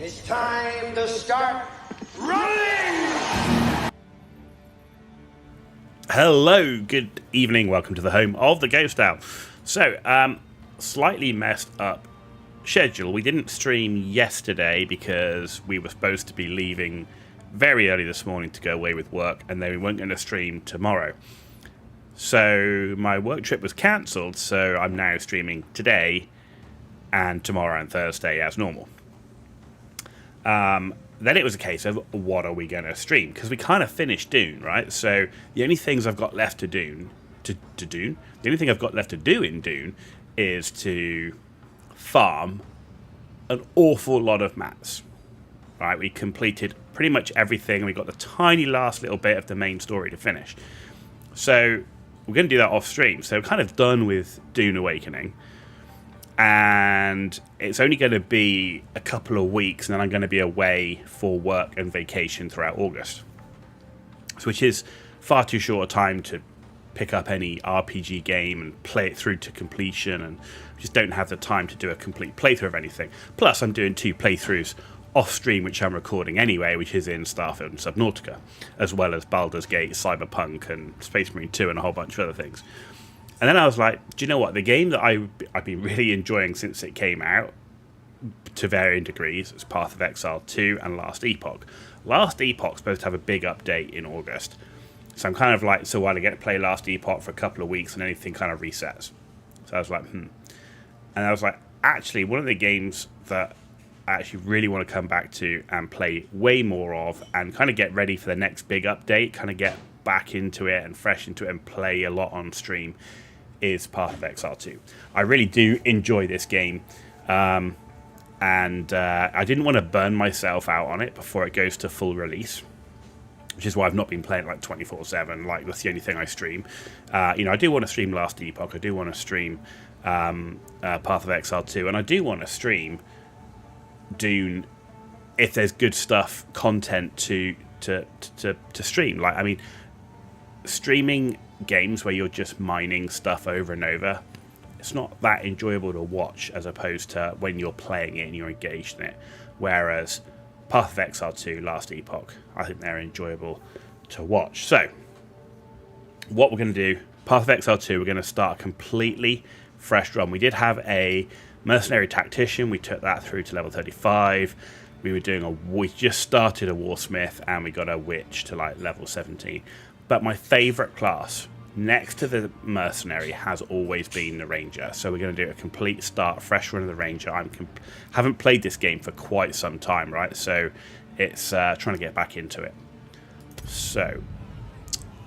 It's time to start running! Hello, good evening, welcome to the home of the Ghost Owl. So, slightly messed up schedule. We didn't stream yesterday because we were supposed to be leaving very early this morning to go away with work, and then we weren't going to stream tomorrow. So my work trip was cancelled, so I'm now streaming today and tomorrow and Thursday as normal. Then it was a case of, what are we going to stream? Because we kind of finished Dune, right? So the only things I've got left to Dune, the only thing I've got left to do in Dune is to farm an awful lot of mats. Right, we completed pretty much everything. We got the tiny last little bit of the main story to finish. So we're going to do that off stream. So we're kind of done with Dune Awakening. And it's only going to be a couple of weeks, and then I'm going to be away for work and vacation throughout August. So, which is far too short a time to pick up any RPG game and play it through to completion, and just don't have the time to do a complete playthrough of anything. Plus, I'm doing 2 playthroughs off stream, which I'm recording anyway, which is in Starfield and Subnautica, as well as Baldur's Gate, Cyberpunk, and Space Marine 2, and a whole bunch of other things. And then I was like, do you know what? The game that I've been really enjoying since it came out, to varying degrees, is Path of Exile 2 and Last Epoch. Last Epoch's supposed to have a big update in August. So I'm kind of like, so while I get to play Last Epoch for a couple of weeks and anything kind of resets. So I was like, And I was like, actually, one of the games that I actually really want to come back to and play way more of and kind of get ready for the next big update, kind of get back into it and fresh into it and play a lot on stream, is Path of Exile 2. I really do enjoy this game, and I didn't want to burn myself out on it before it goes to full release, which is why I've not been playing like 24/7. Like, that's the only thing I stream. I do want to stream Last Epoch. I do want to stream Path of Exile 2, and I do want to stream Dune if there's good stuff, content to stream. Like, I mean, streaming games where you're just mining stuff over and over, it's not that enjoyable to watch as opposed to when you're playing it and you're engaged in it. Whereas Path of Exile 2, Last Epoch, I think they're enjoyable to watch. So what we're going to do, Path of Exile 2, we're going to start a completely fresh run. We did have a mercenary tactician, we took that through to level 35. We just started a warsmith, and we got a witch to like level 17. But my favourite class, next to the mercenary, has always been the ranger. So we're going to do a complete start, fresh run of the ranger. Haven't played this game for quite some time, right? So it's trying to get back into it. So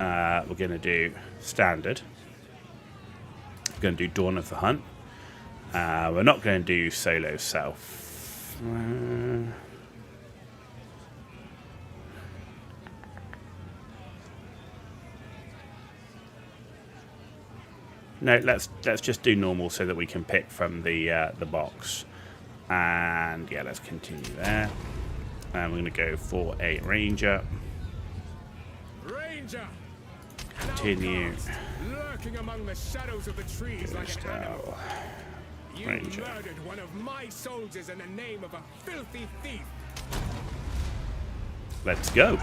we're going to do standard. We're going to do Dawn of the Hunt. We're not going to do solo self. No, let's just do normal so that we can pick from the box. And yeah, let's continue there. And we're going to go for a ranger. Ranger. Continue. Lurking among the shadows of the trees like an animal. You Ranger. murdered one of my soldiers in the name of a filthy thief. Let's go.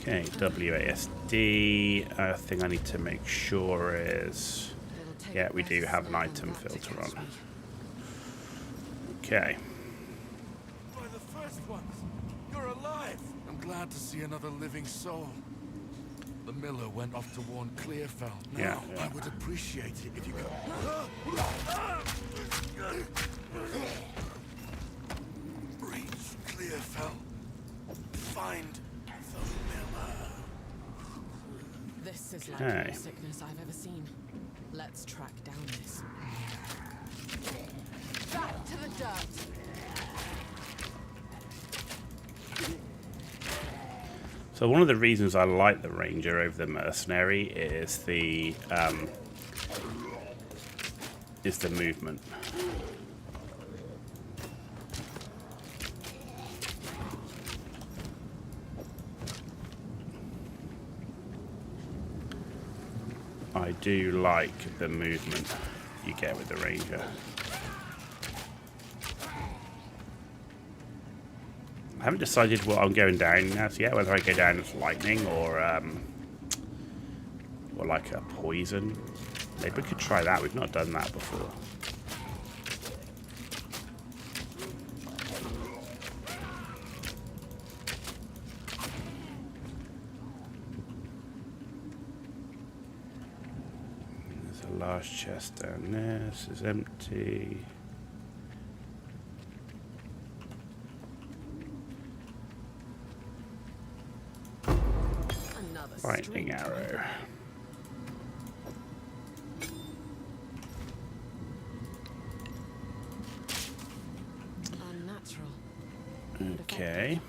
Okay, WASD. I think I need to make sure is... Yeah, we do have an item filter on. Okay. By the first ones, you're alive. I'm glad to see another living soul. The miller went off to warn Clearfell. Now, Yeah. I would appreciate it if you could... Reach Clearfell. Find the miller. This is like Okay. the sickness I've ever seen. Let's track down this. Back to the dirt. So one of the reasons I like the ranger over the mercenary is is the movement. I do like the movement you get with the Ranger. I haven't decided what I'm going down as yet, whether I go down as lightning or like a poison. Maybe we could try that. We've not done that before. There's a large chest down there. This is empty. Another Lightning string. arrow. Unnatural. Okay.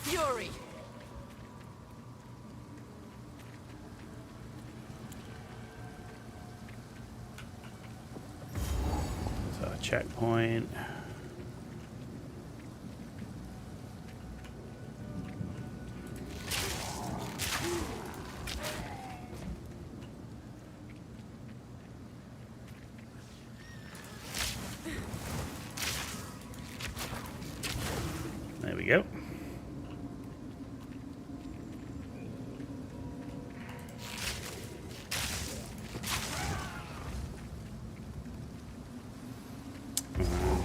Fury. So checkpoint. There we go.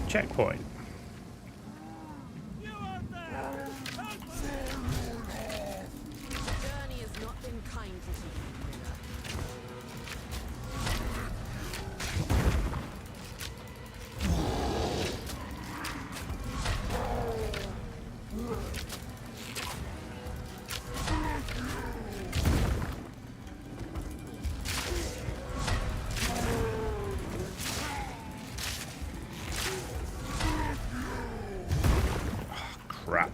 Checkpoint. The journey has not been kind to you, Miller. Crap.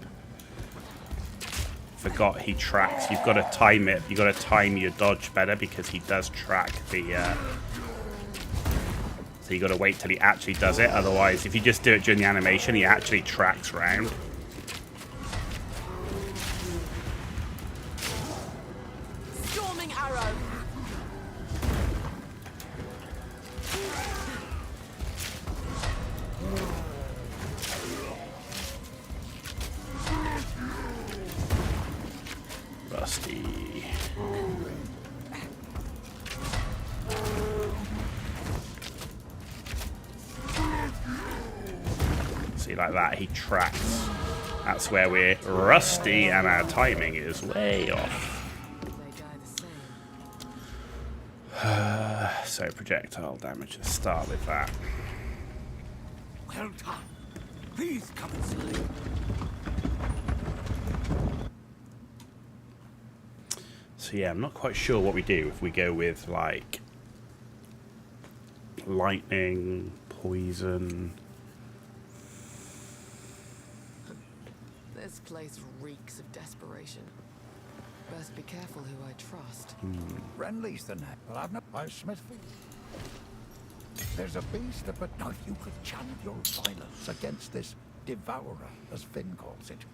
Forgot he tracks. You've got to time it. You've got to time your dodge better because he does track the... So you got to wait till he actually does it. Otherwise, if you just do it during the animation, he actually tracks round. Storming arrow. Rusty. See, like that, he tracks. That's where we're rusty and our timing is way off. They die the same. So projectile damage, let's start with that. Well done. Please come inside. So yeah, I'm not quite sure what we do if we go with like lightning, poison. This place reeks of desperation. Best be careful who I trust. Friendly's the net, but I've not by Smithfield. There's a beast, but now you could channel your violence against this devourer, as Finn calls it.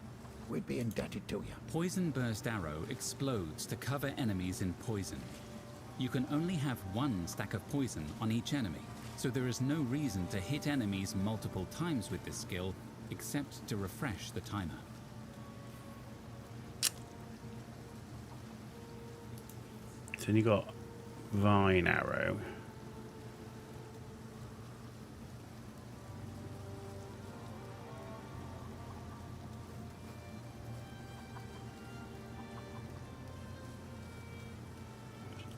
We'd be indebted to you. Poison Burst Arrow explodes to cover enemies in poison. You can only have one stack of poison on each enemy, so there is no reason to hit enemies multiple times with this skill, except to refresh the timer. So then you got Vine Arrow.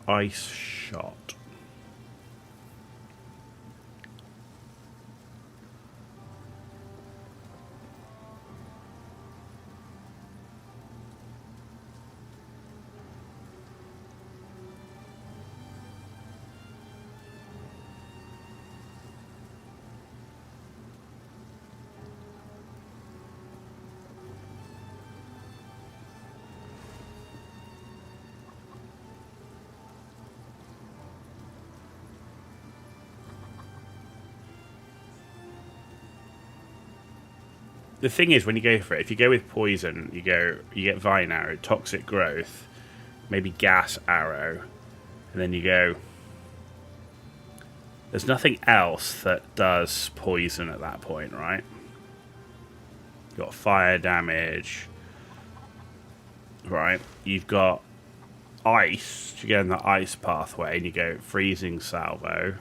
Ice Shot. the thing is, when you go for it, if you go with poison, you get vine arrow, toxic growth, maybe gas arrow, and then you go. There's nothing else that does poison at that point, right? You've got fire damage, right? You've got ice. You go in the ice pathway, and you go freezing salvo.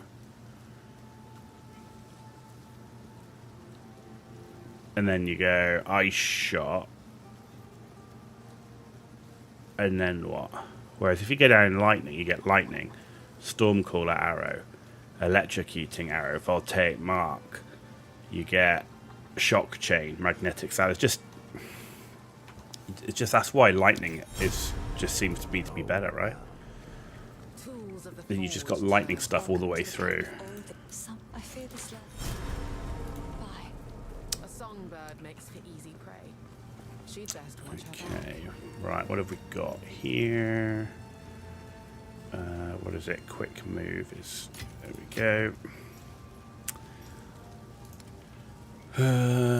And then you go ice shot. And then what? Whereas if you go down in lightning, you get lightning, stormcaller arrow, electrocuting arrow, voltaic mark. You get shock chain, magnetic salve. It's just that's why lightning just seems to be better, right? Then you just got lightning stuff all the way through. I fear this land. Bye. A songbird makes for easy prey. She'd best watch her back. Okay, right, what have we got here? What is it? Quick move is... There we go.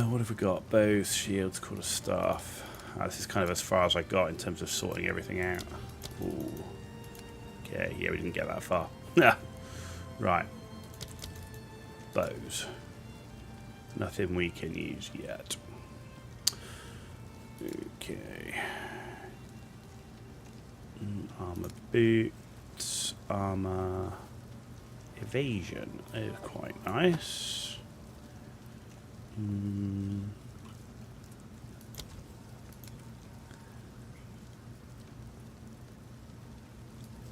What have we got? Bows, shields, quarterstaff. This is kind of as far as I got in terms of sorting everything out. Ooh. Okay, yeah, we didn't get that far. Right. Bows. Nothing we can use yet. Okay. Armor boots, armor evasion is quite nice.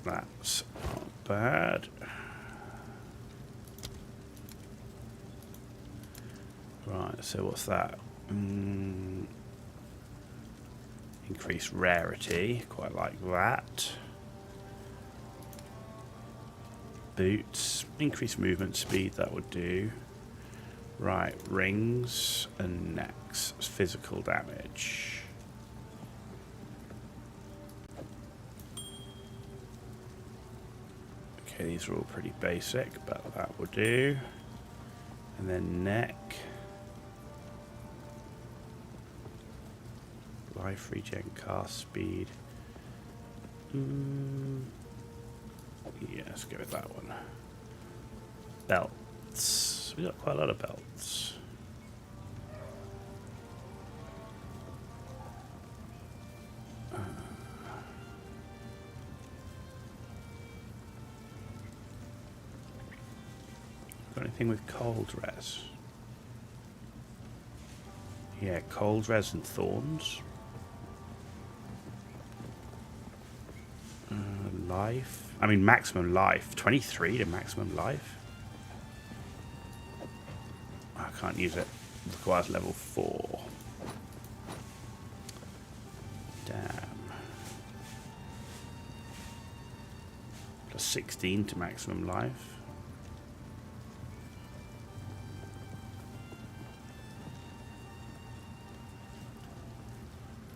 That's not bad. Right, so what's that? Increase rarity, quite like that. Boots, increase movement speed, that would do. Right, rings and necks, physical damage. Okay, these are all pretty basic, but that will do. And then neck. Life regen, cast speed. Yeah, let's go with that one. Belts. We got quite a lot of belts. Got anything with cold res? Yeah, cold res and thorns. Life. I mean, maximum life. 23 to maximum life. I can't use it. It requires level 4. Damn. Plus 16 to maximum life.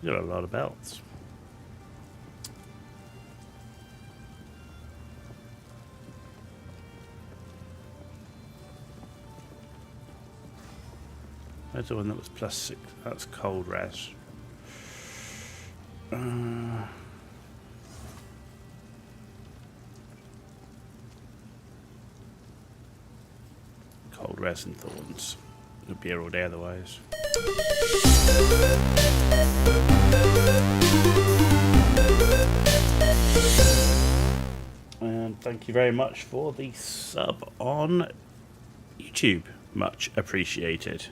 You got a lot of belts. That's the one that was plus 6. That's cold res. Cold res and thorns. It'll be here all day otherwise. And thank you very much for the sub on YouTube. Much appreciated.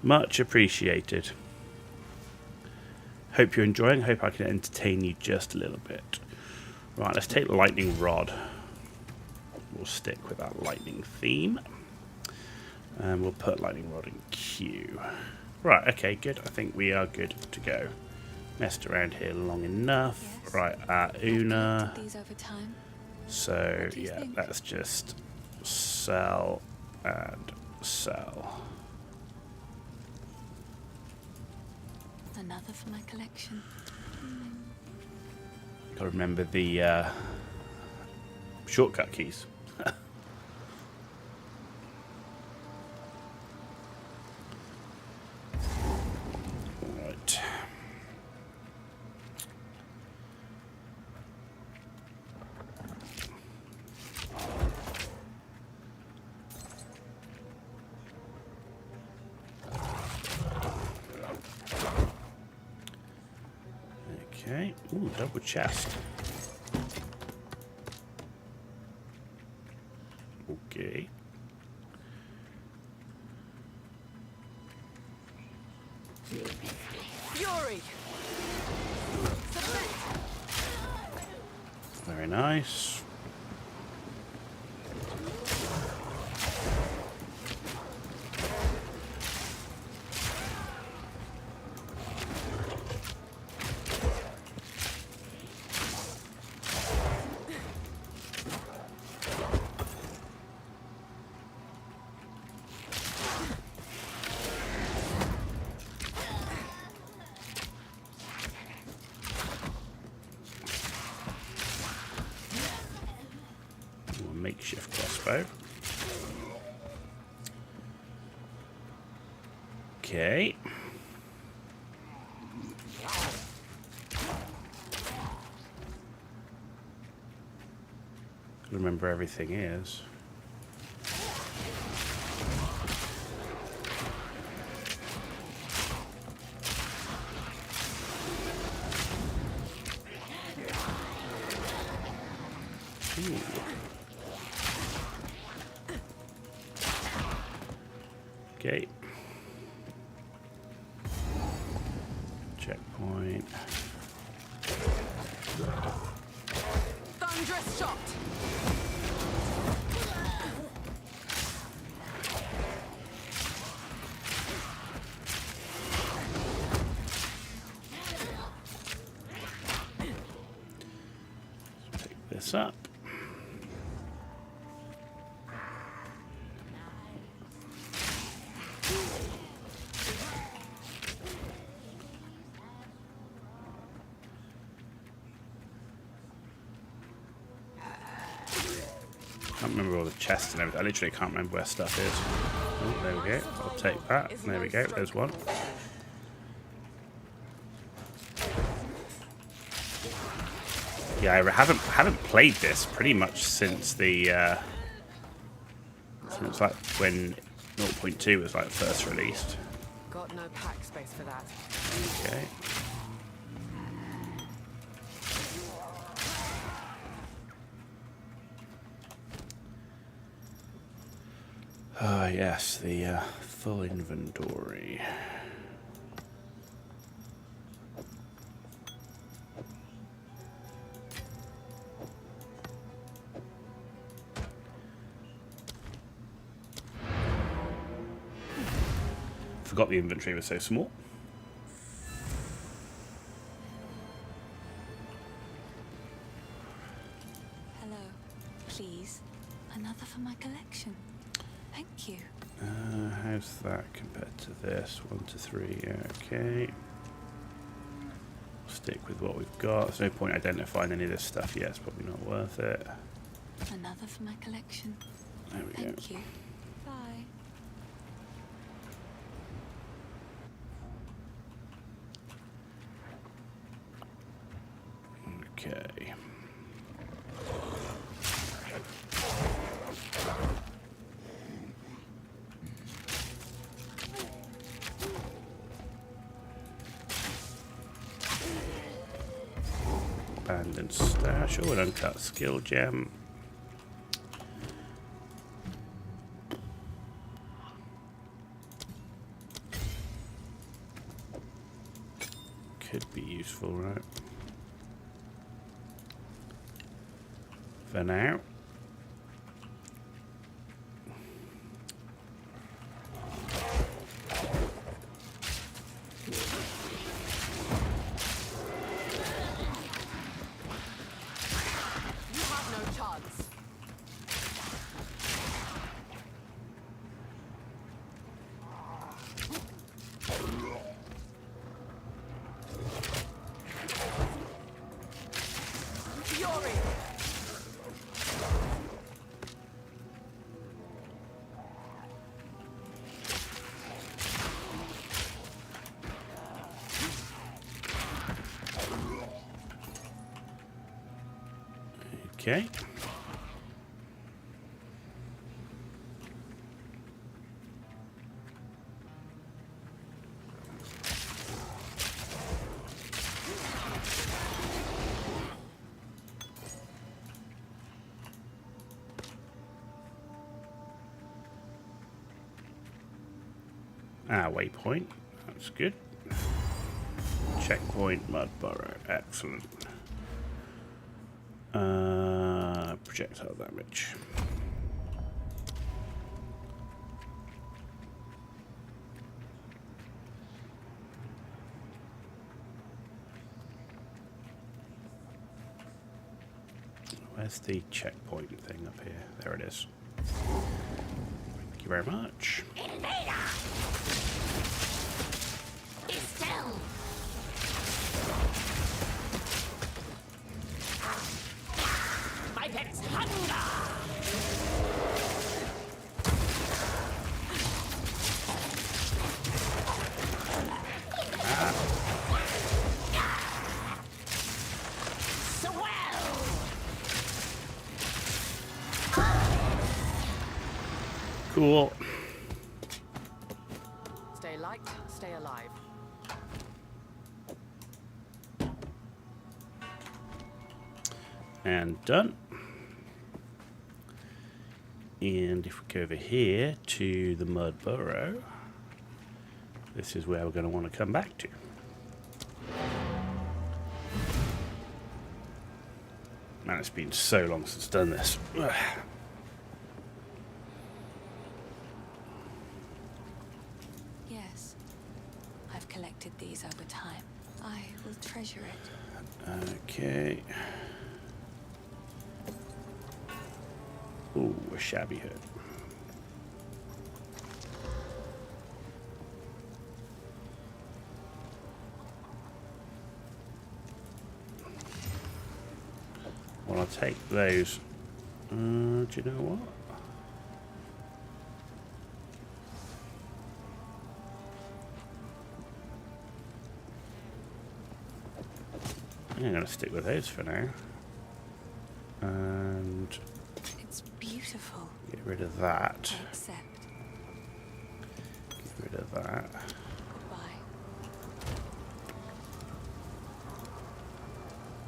Much appreciated. Hope you're enjoying. Hope I can entertain you just a little bit. Right, let's take lightning rod. We'll stick with that lightning theme. And we'll put lightning rod in Q. Right, okay, good. I think we are good to go. Messed around here long enough. Yes. Right, Una. These over time. So, What do you yeah, think? let's just sell and sell. Another for my collection. Gotta remember the shortcut keys. Okay. Ooh, double chest. Okay. Fury! Submit! Very nice. Makeshift crossbow. Okay. Remember everything is. Ooh. Okay. Checkpoint. Thunderous shot! Pick this up. I can't remember all the chests and everything. I literally can't remember where stuff is. Oh, there we go. I'll take that. There we go. There's one. Yeah, I haven't played this pretty much since the since like when 0.2 was like first released. Got no pack space for that. Okay. Ah, yes, the full inventory. Forgot the inventory was so small. Hello. Please. Another for my collection. Thank you. How's that compared to this? 1 to 3, okay. Stick with what we've got. There's no point identifying any of this stuff yet. It's probably not worth it. Another for my collection. There we go. Thank you. Bye. Okay. Abandoned stash. Oh, an uncut skill gem. Could be useful, right? For now. You have no chance. Fury! Okay. Ah, waypoint. That's good. Checkpoint, mud burrow. Excellent. Projectile damage. Where's the checkpoint thing up here? There it is. Thank you very much. My pet's hunger! Cool. Stay light, stay alive. And done. And if we go over here to the mud burrow, this is where we're going to want to come back to. Man, it's been so long since I've done this. Yes. I've collected these over time. I will treasure it. Okay. Ooh, a shabby hood. Well, I'll take those. Do you know what? I'm going to stick with those for now. And It's beautiful. get rid of that. I accept. Get rid of that. Goodbye.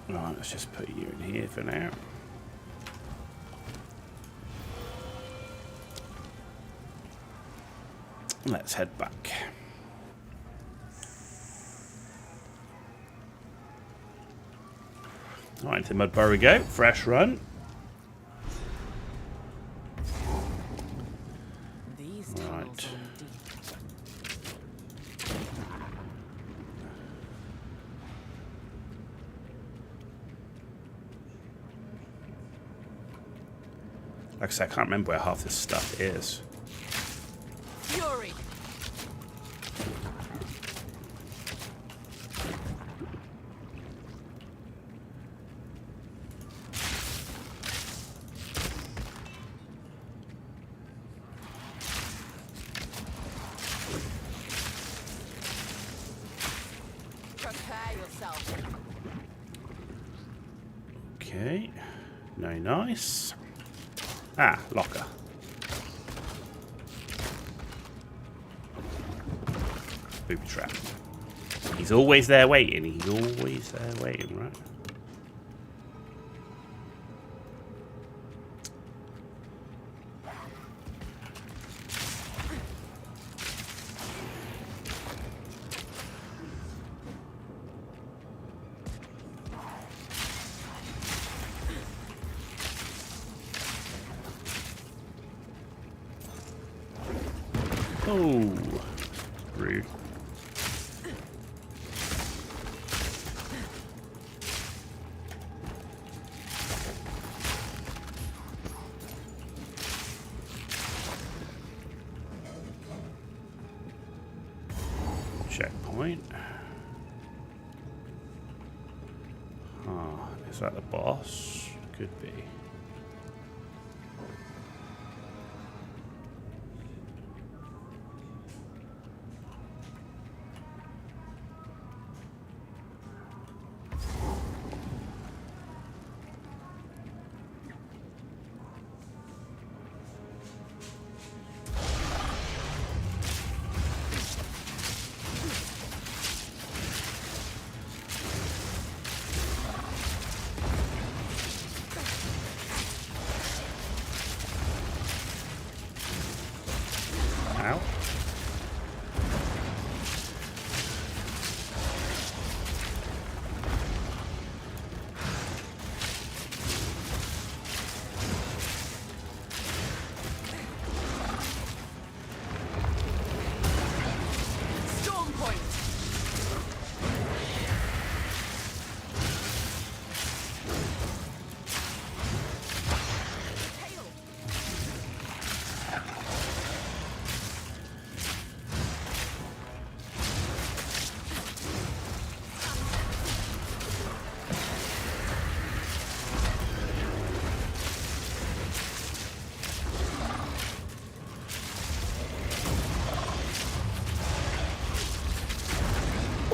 Right, let's just put you in here for now. Let's head back. Right, into the mud burrow we go. Fresh run. These Right. tunnels are deep. Like I said, I can't remember where half this stuff is. Fury! Prepare yourself. Okay. No, nice. Ah, locker. Booby trap. He's always there waiting. He's always there waiting, right? Oh, rude. Checkpoint. Ah, is that the boss? Could be.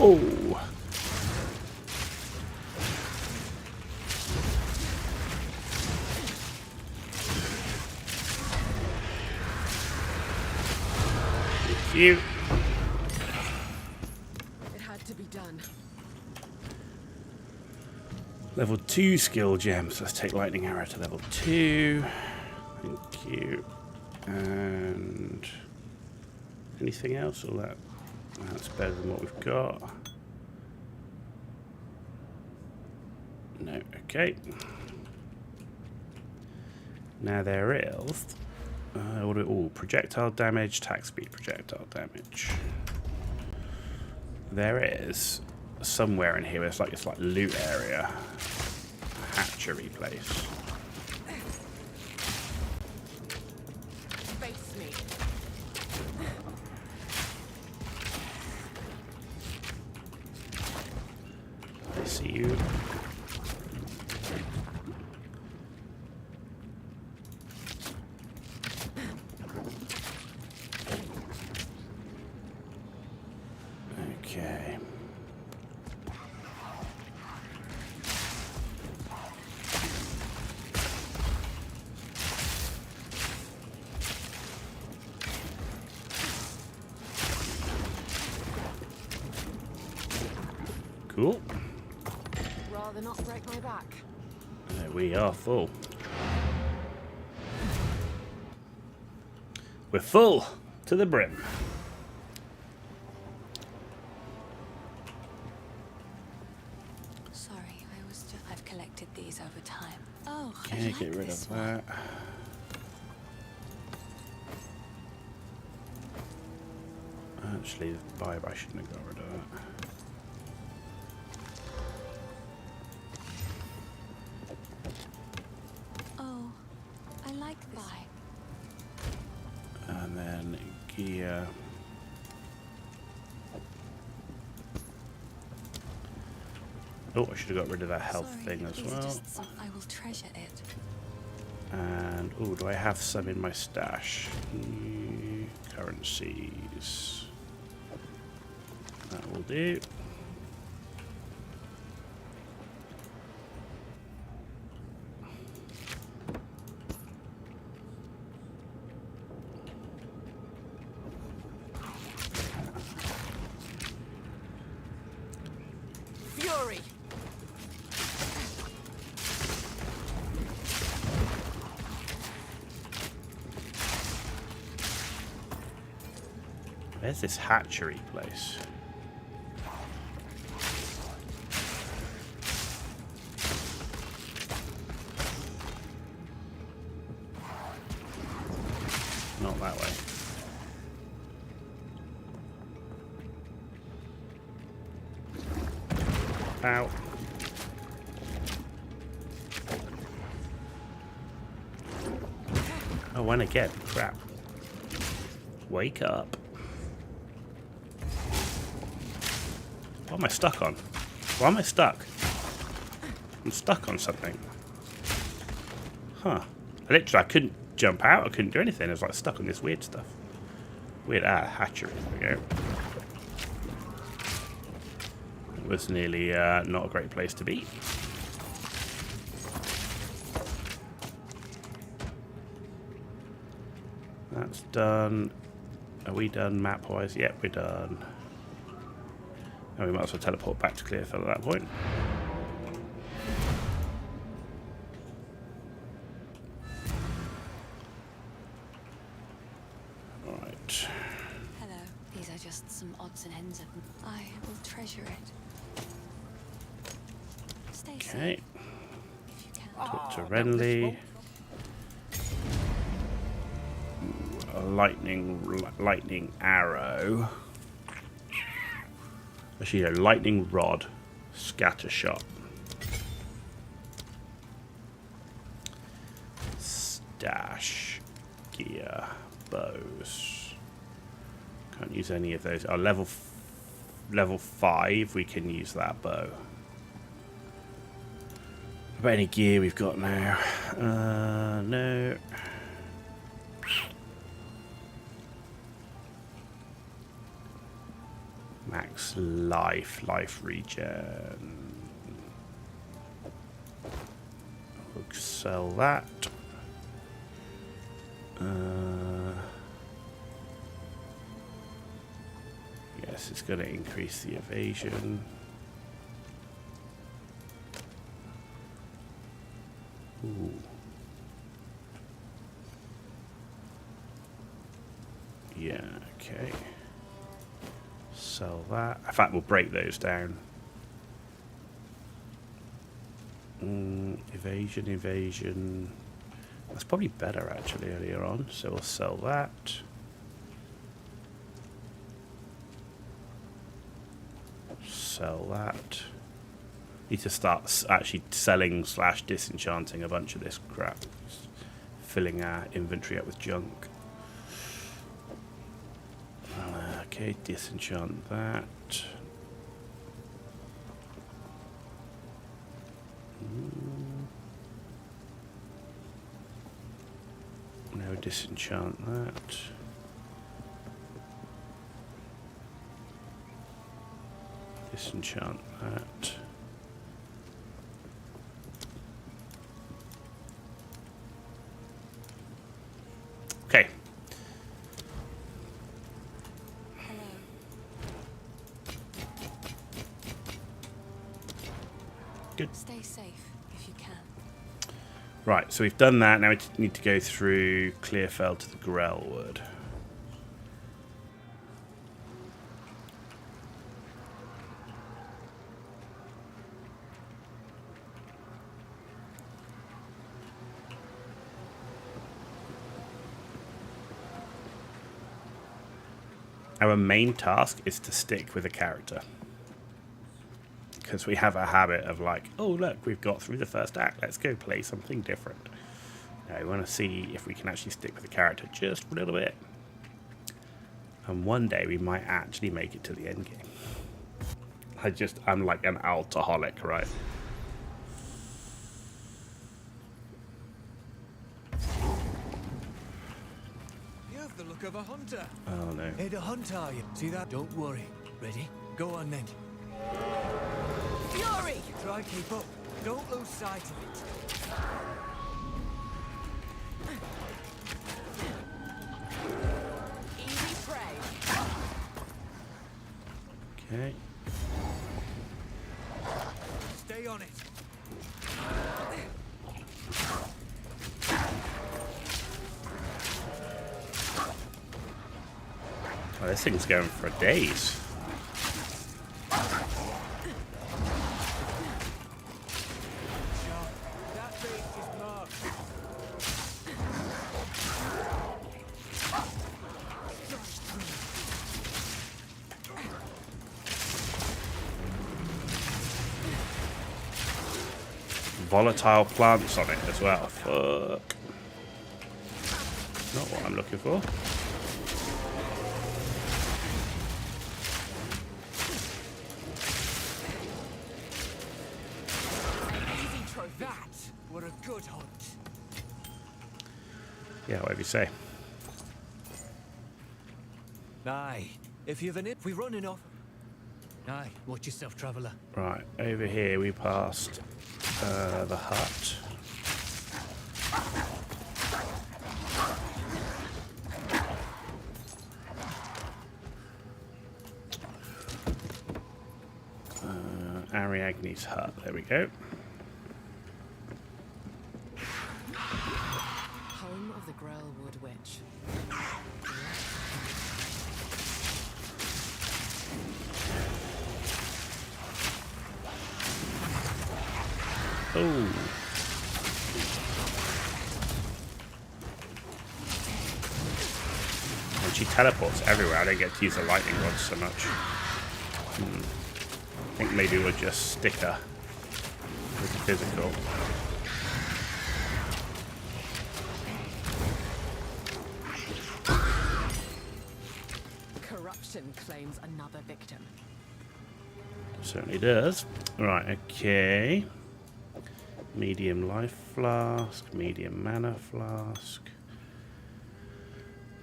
Oh. Thank you. It had to be done. Level 2 skill gems. Let's take lightning arrow to level 2. Thank you. And anything else? Or that's better than what we've got. No, okay. Now there is projectile damage, attack speed, projectile damage. There is somewhere in here. It's like loot area, hatchery place. Face me. I see you. Okay. Cool. Rather not break my back. There we are, full. We're full to the brim. Sorry, I've collected these over time. Oh, I Okay, like get rid this of one. that. Actually, vibe, I shouldn't have got rid of that. Oh, I like this. And then gear. Oh, I should have got rid of that health Sorry, thing as these are well. just some, I will treasure it. And, oh, do I have some in my stash? Currencies. That will do. Fury. Where's this hatchery place? Not that way. Ow. Oh, and again. Crap. Wake up. What am I stuck on? Why am I stuck? I'm stuck on something. Huh. I couldn't jump out. I couldn't do anything. I was like stuck on this weird stuff. Weird hatchery. There we go. It was nearly not a great place to be. That's done. Are we done map-wise? Yep, we're done. And we might as well teleport back to Clearfield at that point. Alright. Hello. These are just some odds and ends of. I will treasure it. Stay Okay. safe if you can. Talk to Renly. Ooh, a lightning arrow. Actually, no, lightning rod, scatter shot. Stash, gear, bows. Can't use any of those. Oh, level 5, we can use that bow. About any gear we've got now? No. Max life regen. We'll sell that. Yes, it's going to increase the evasion. Ooh. Yeah, okay. Sell that. In fact, we'll break those down. Evasion. That's probably better actually earlier on. So we'll sell that. Sell that. Need to start actually selling / disenchanting a bunch of this crap. Just filling our inventory up with junk. Okay, disenchant that. No, disenchant that. Disenchant that. Okay. Good. Stay safe if you can. Right, so we've done that. Now we need to go through Clearfell to the Grellwood. Our main task is to stick with a character. Because we have a habit of like, oh look, we've got through the first act, let's go play something different. Now we want to see if we can actually stick with the character just a little bit. And one day we might actually make it to the end game. I'm like an alcoholic, right? You have the look of a hunter. Oh no. Hey, the hunter, are you? See that? Don't worry. Ready? Go on then. Fury! Try keep up. Don't lose sight of it. Easy prey. Okay. Stay on it. Oh, this thing's going for days. That beast is marked. Volatile plants on it as well. Fuck. Not what I'm looking for. That were a good hunt. Yeah, whatever you say. Aye. If you've an we running off. Aye. Watch yourself, traveller. Right, over here we passed the hut. Ariadne's hut, there we go. Home of the Grellwood Witch. Oh. And she teleports everywhere. I don't get to use the lightning rods so much. I think maybe we'll just stick her with the physical. Corruption claims another victim. Certainly does. Right, okay. Medium life flask, medium mana flask.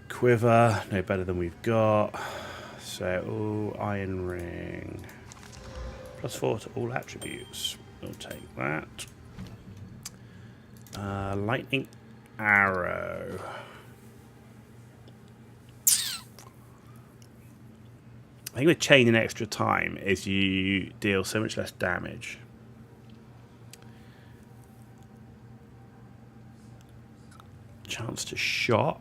Quiver, no better than we've got. So, iron ring. +4 to all attributes. We'll take that. Lightning arrow. I think with chain and extra time is you deal so much less damage. Chance to shock.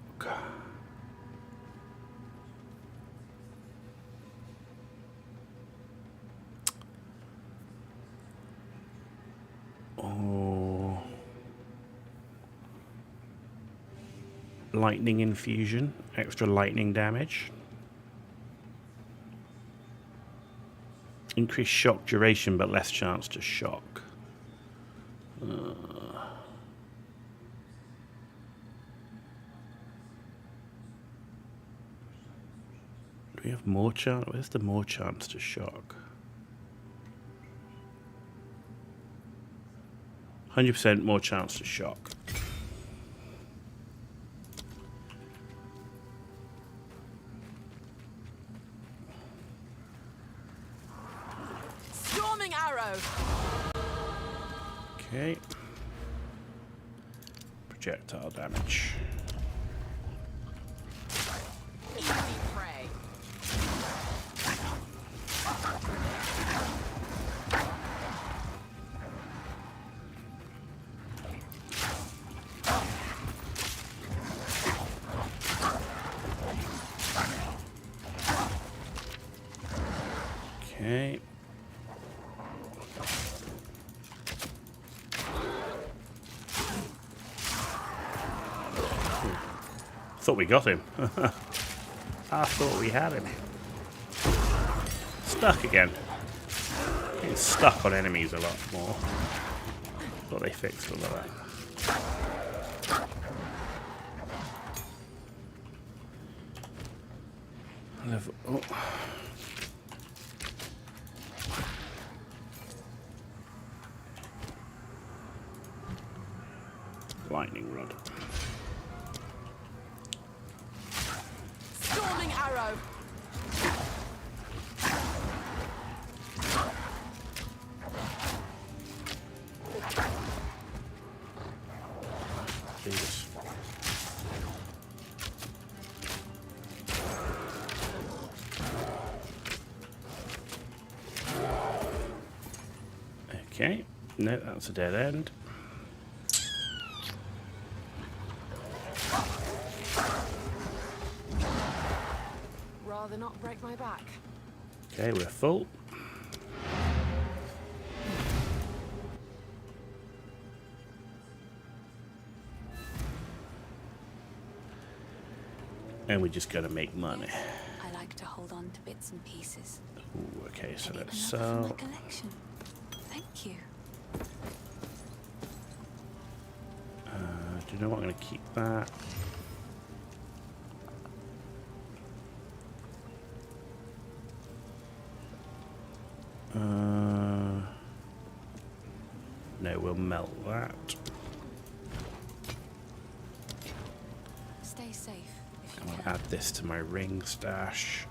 Or lightning infusion, extra lightning damage. Increased shock duration, but less chance to shock. Do we have more chance? Where's the more chance to shock? 100% more chance to shock. Storming arrow. Okay. Projectile damage. Easy prey. Okay. Thought we got him. I thought we had him. Stuck again. Getting stuck on enemies a lot more. Thought they fixed all of that. Level. Oh. Lightning rod. Storming arrow. Jesus. Okay. No, that's a dead end. Rather not break my back. Okay, we're full. And we just gotta make money. I like to hold on to bits and pieces. Ooh, okay, so Maybe let's another from sell. my collection. Thank you. Do you know what? I'm gonna keep that. No, we'll melt that. Stay safe if you And I'll can. add this to my ring stash.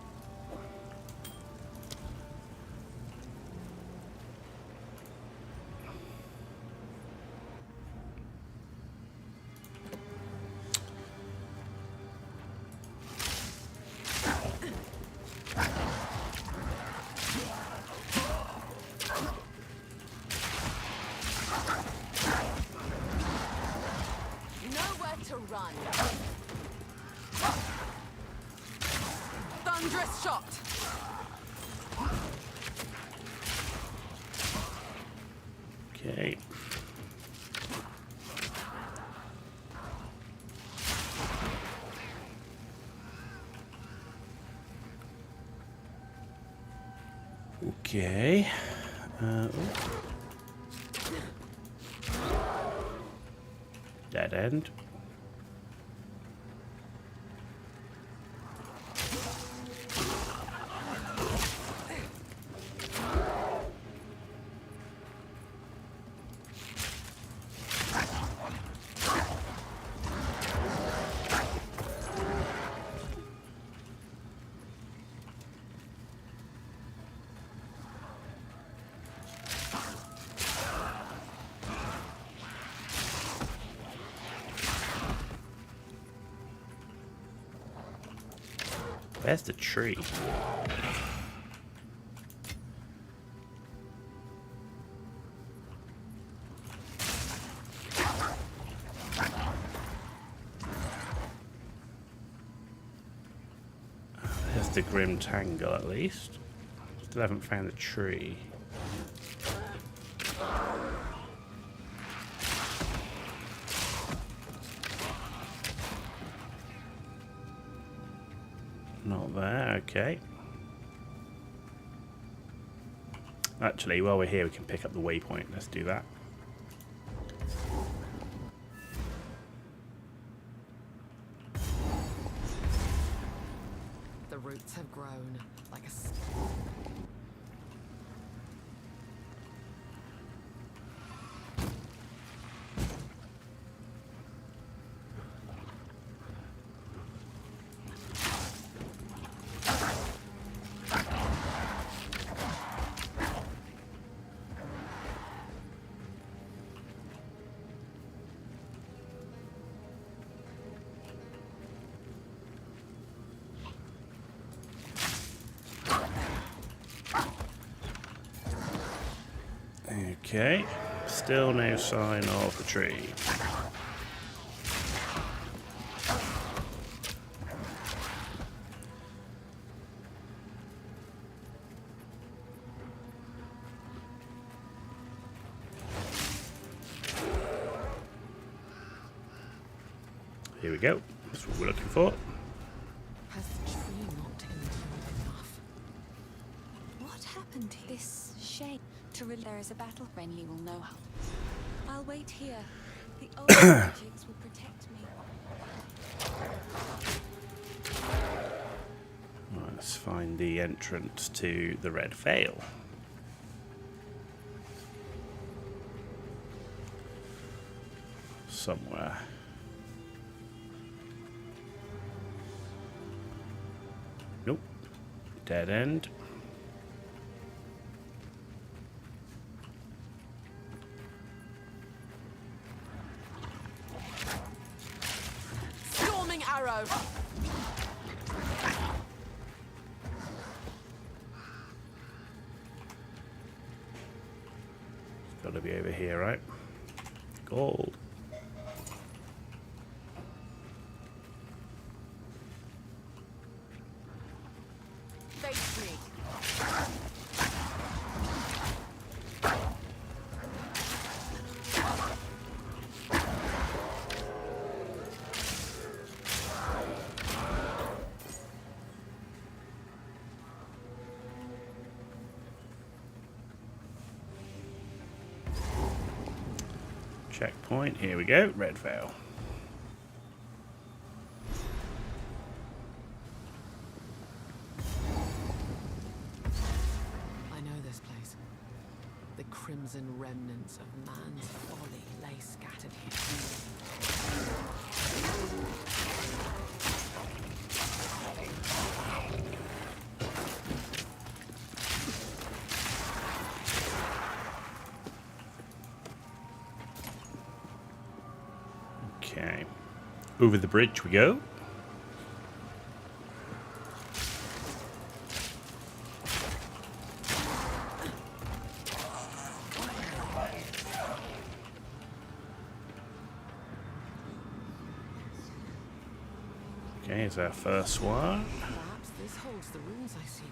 Nowhere to run. Thunderous shot. Okay. Okay. Dead end. Where's the tree? There's the Grim Tangle at least. Still haven't found the tree. Not there, okay. Actually, while we're here, we can pick up the waypoint. Let's do that. The roots have grown like a... Okay, still no sign of the tree. Here we go. That's what we're looking for. Has the tree not endured enough? What happened to this shade? There is a battle. Renly will know how. I'll wait here. The old magics will protect me. Right, let's find the entrance to the Red Veil. Somewhere. Nope. Dead end. Storming arrow! It's got to be over here, right? Gold. Face me! Checkpoint. Here we go. Red Veil. I know this place. The crimson remnants of man's folly lay scattered here. Okay. Over the bridge we go. Okay, here's our first one. Perhaps this holds the runes I seek.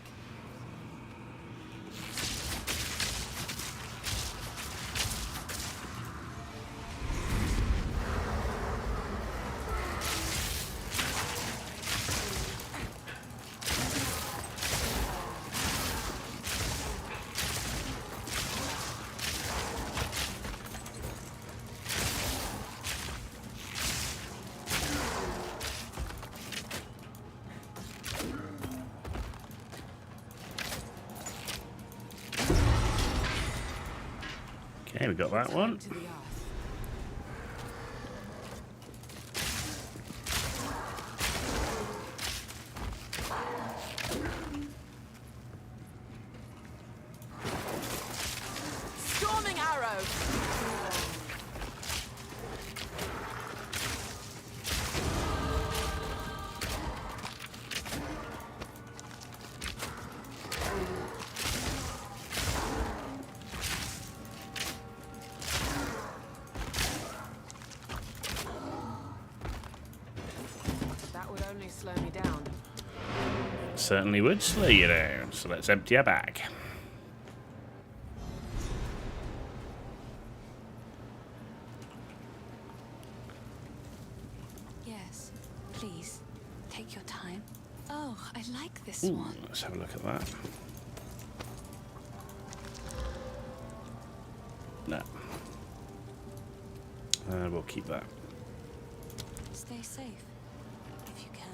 Okay, we got that one. To the earth. Storming arrow! slow me down. It certainly would slow you down. So let's empty our bag. Yes, please. Take your time. Oh, I like this Ooh, one. let's have a look at that. No. We'll keep that. Stay safe, if you can.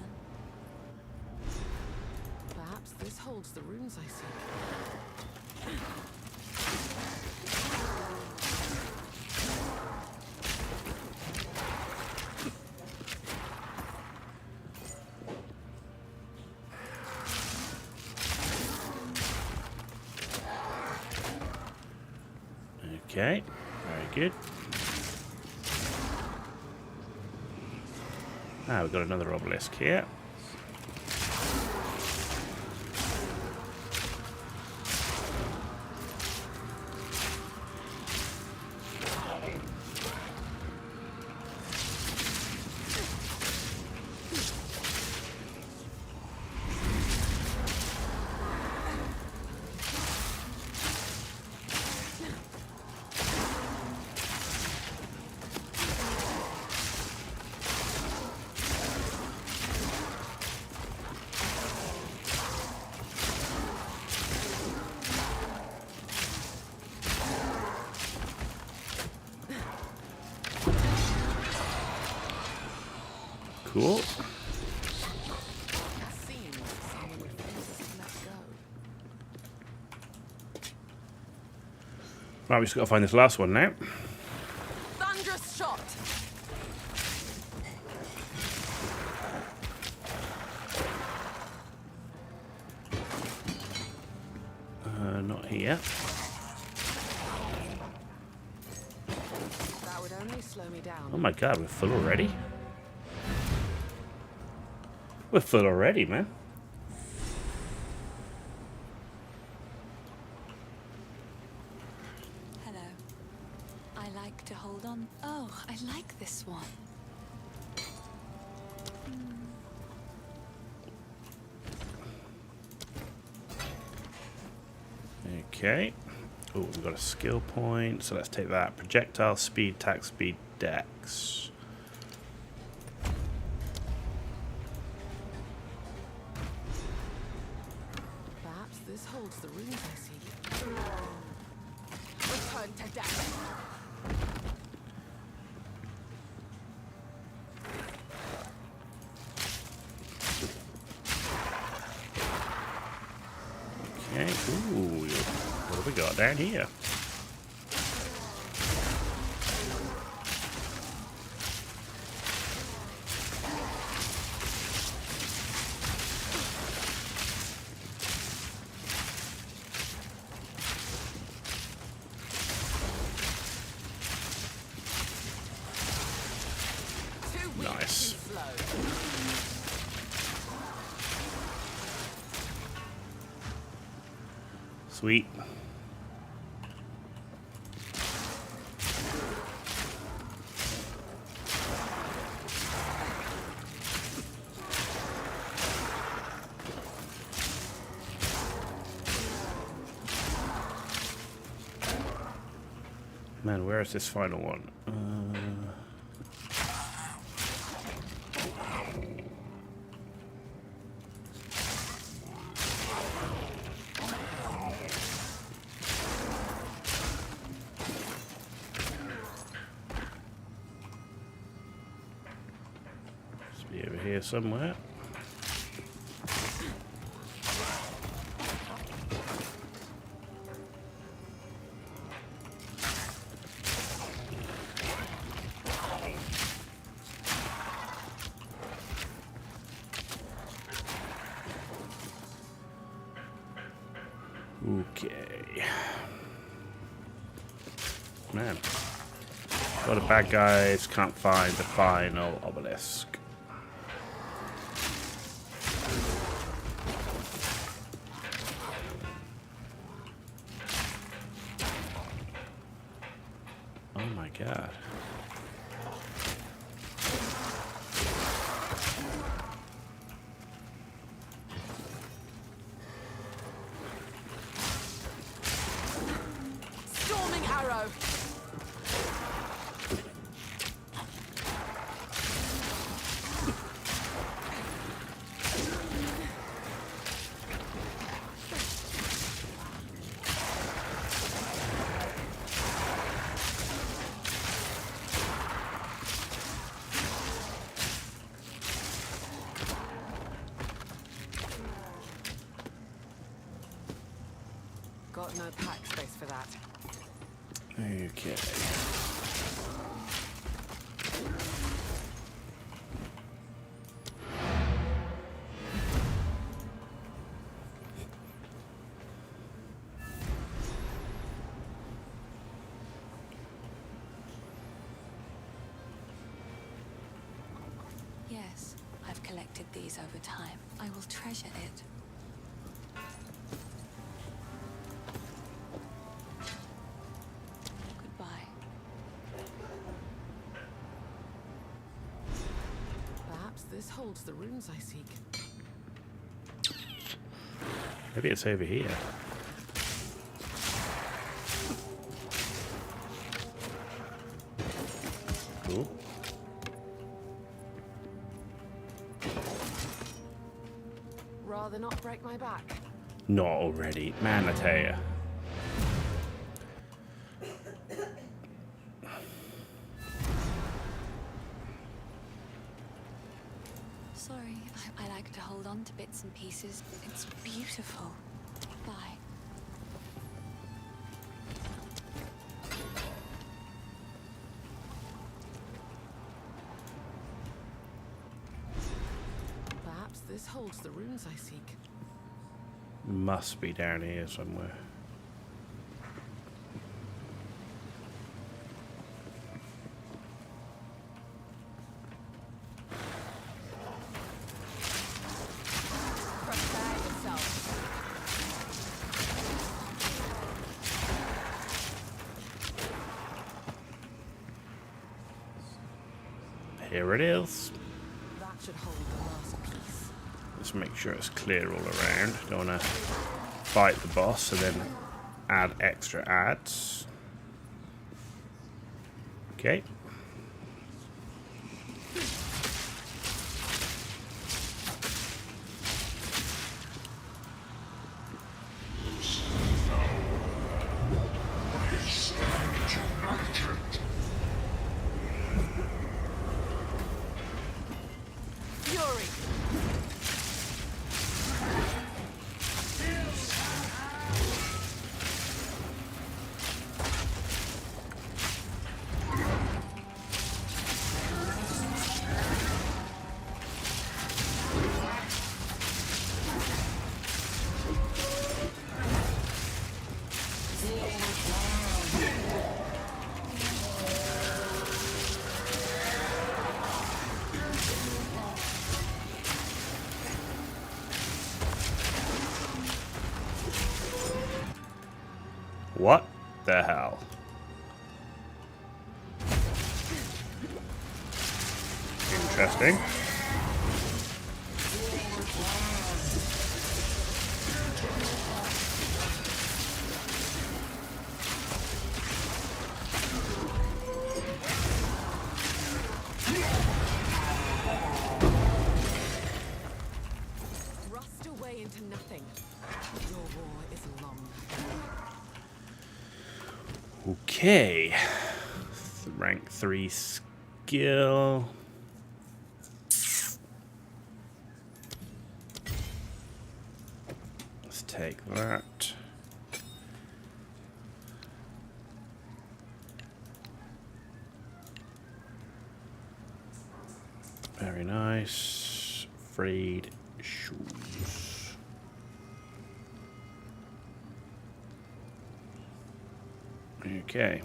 Perhaps this holds the runes I seek. Okay, very good. Ah, we've got another obelisk here. Cool. It seems someone would force us to let go. Right, we just got to find this last one now. Thunderous shot! Not here. That would only slow me down. Oh my god, we're full already? We're full already, man. Hello. I like to hold on. Oh, I like this one. Okay. Oh, we've got a skill point, so let's take that. Projectile, speed, attack, speed, dex. Perhaps this holds the runes I seek. Return to death. Okay. Ooh, what have we got down here? Too weak, Nice. too slow. Sweet. Man, where is this final one? Must be over here somewhere. Okay. Man. A lot of bad guys can't find the final obelisk. Oh my god. hero. Got no pack space for that. Okay. Yes, I've collected these over time. I will treasure it. Goodbye. Perhaps this holds the runes I seek. Maybe it's over here. Cool. Rather not break my back. Not already. Man, I tell you. Sorry, I like to hold on to bits and pieces. It's beautiful. Bye. Perhaps this holds the runes I seek. Must be down here somewhere. Prepare yourself. Here it is. That should hold the last piece. Let's make sure it's clear all around. Don't want to fight the boss and then add extra adds. Okay. Fury! What the hell? Interesting. Rust away into nothing. Your war is long. Okay. Rank 3 skill. Let's take that. Very nice. Freed shoes. Okay.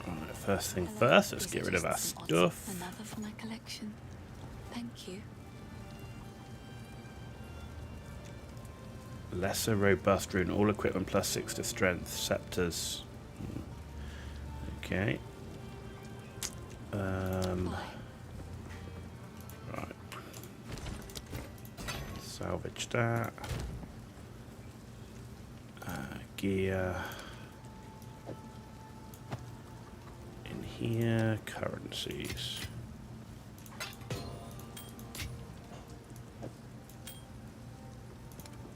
Alright, first thing first, let's These get are rid of our just some odds. stuff. Another for my collection. Thank you. Lesser robust rune, all equipment plus 6 to strength, scepters. Okay. Bye. salvage that. Gear. In here, currencies.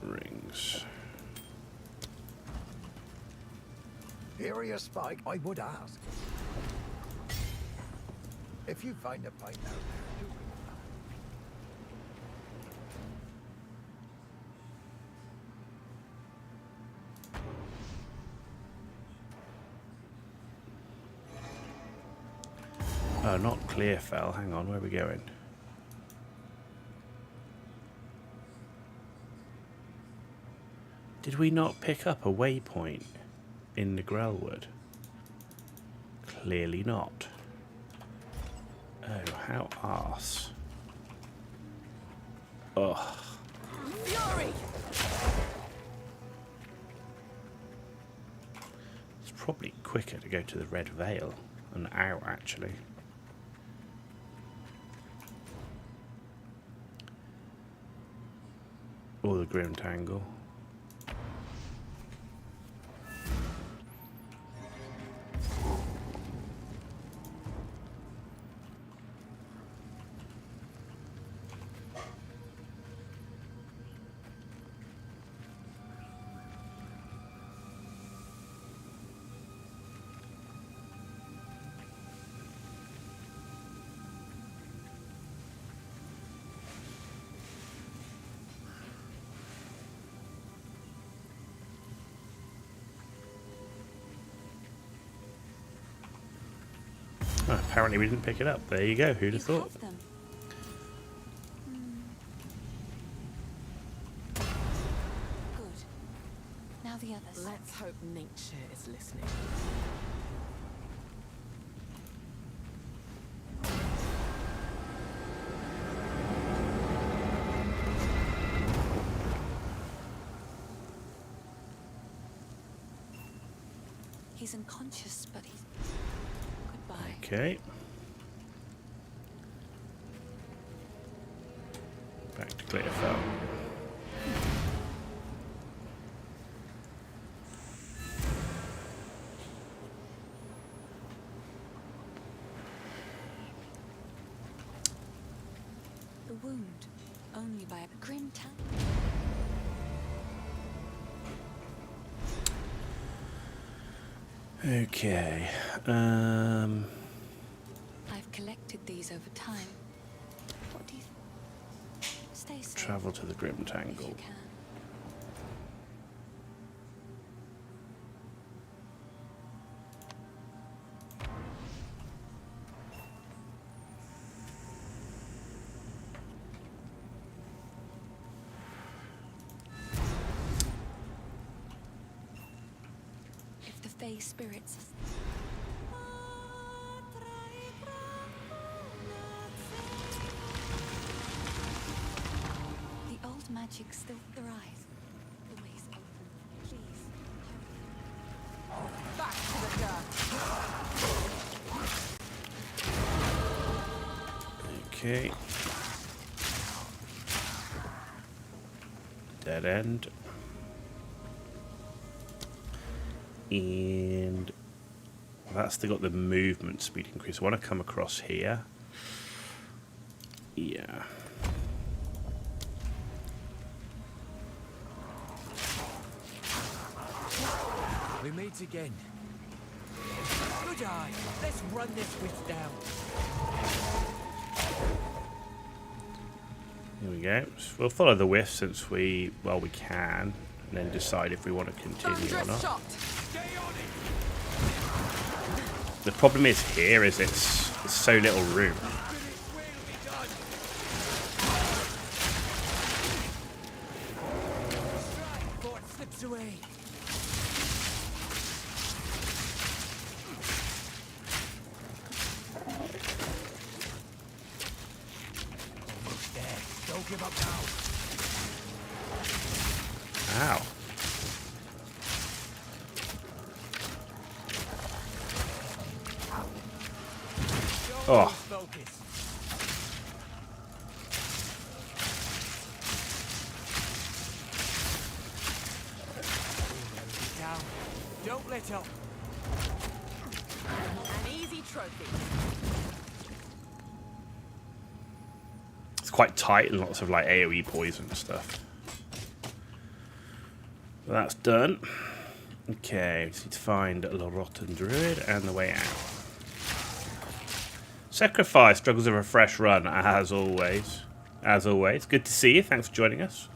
Rings. Area spike, I would ask. If you find a pint out there, do bring it back. Oh, not Clearfell. Hang on, where are we going? Did we not pick up a waypoint in the Grellwood? Clearly not. Oh, how arse. Ugh. Fury! It's probably quicker to go to the Red Veil and out, actually. Or the Grim Tangle. Oh, apparently we didn't pick it up. There you go. Who'd have You thought? have them. Good. Now the others. Let's hope nature is listening. He's unconscious, but he's... Goodbye. Okay. Back to Clearfell. The wound, only by a grim town. Okay. I've collected these over time. What do you Stay safe. Travel to the Grim If Tangle. you can. If the Fey spirits the old magic still thrives. The way's open. Please. Back to the dirt. Okay. Dead end. And that's got the movement speed increase. I want to come across here. Yeah. We meet again. Good eye. Let's run this witch down. Here we go. So we'll follow the whiff since we can, and then decide if we want to continue or Thunderous not. shot. The problem is here is it's so little room. Before it slips away. Almost there. Don't give up now. Ow. Oh. Focus. Now, don't let up. An easy trophy. It's quite tight and lots of like AoE poison and stuff. Well, that's done. Okay, just need to find the Rotten Druid and the way out. Sacrifice struggles with a fresh run, as always. As always. Good to see you. Thanks for joining us.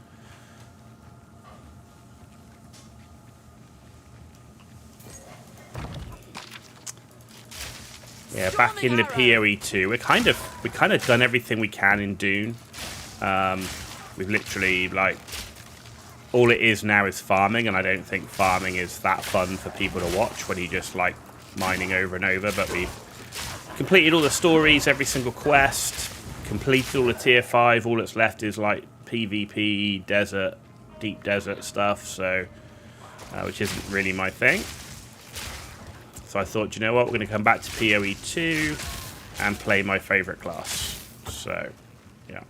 Yeah, back in the PoE 2. We're kind of done everything we can in Dune. We've literally like all it is now is farming, and I don't think farming is that fun for people to watch when you just like mining over and over. But we've completed all the stories, every single quest, completed all the tier 5. All that's left is like PvP, desert, deep desert stuff. So, which isn't really my thing. So I thought, you know what, we're going to come back to PoE 2 and play my favourite class. So, yeah.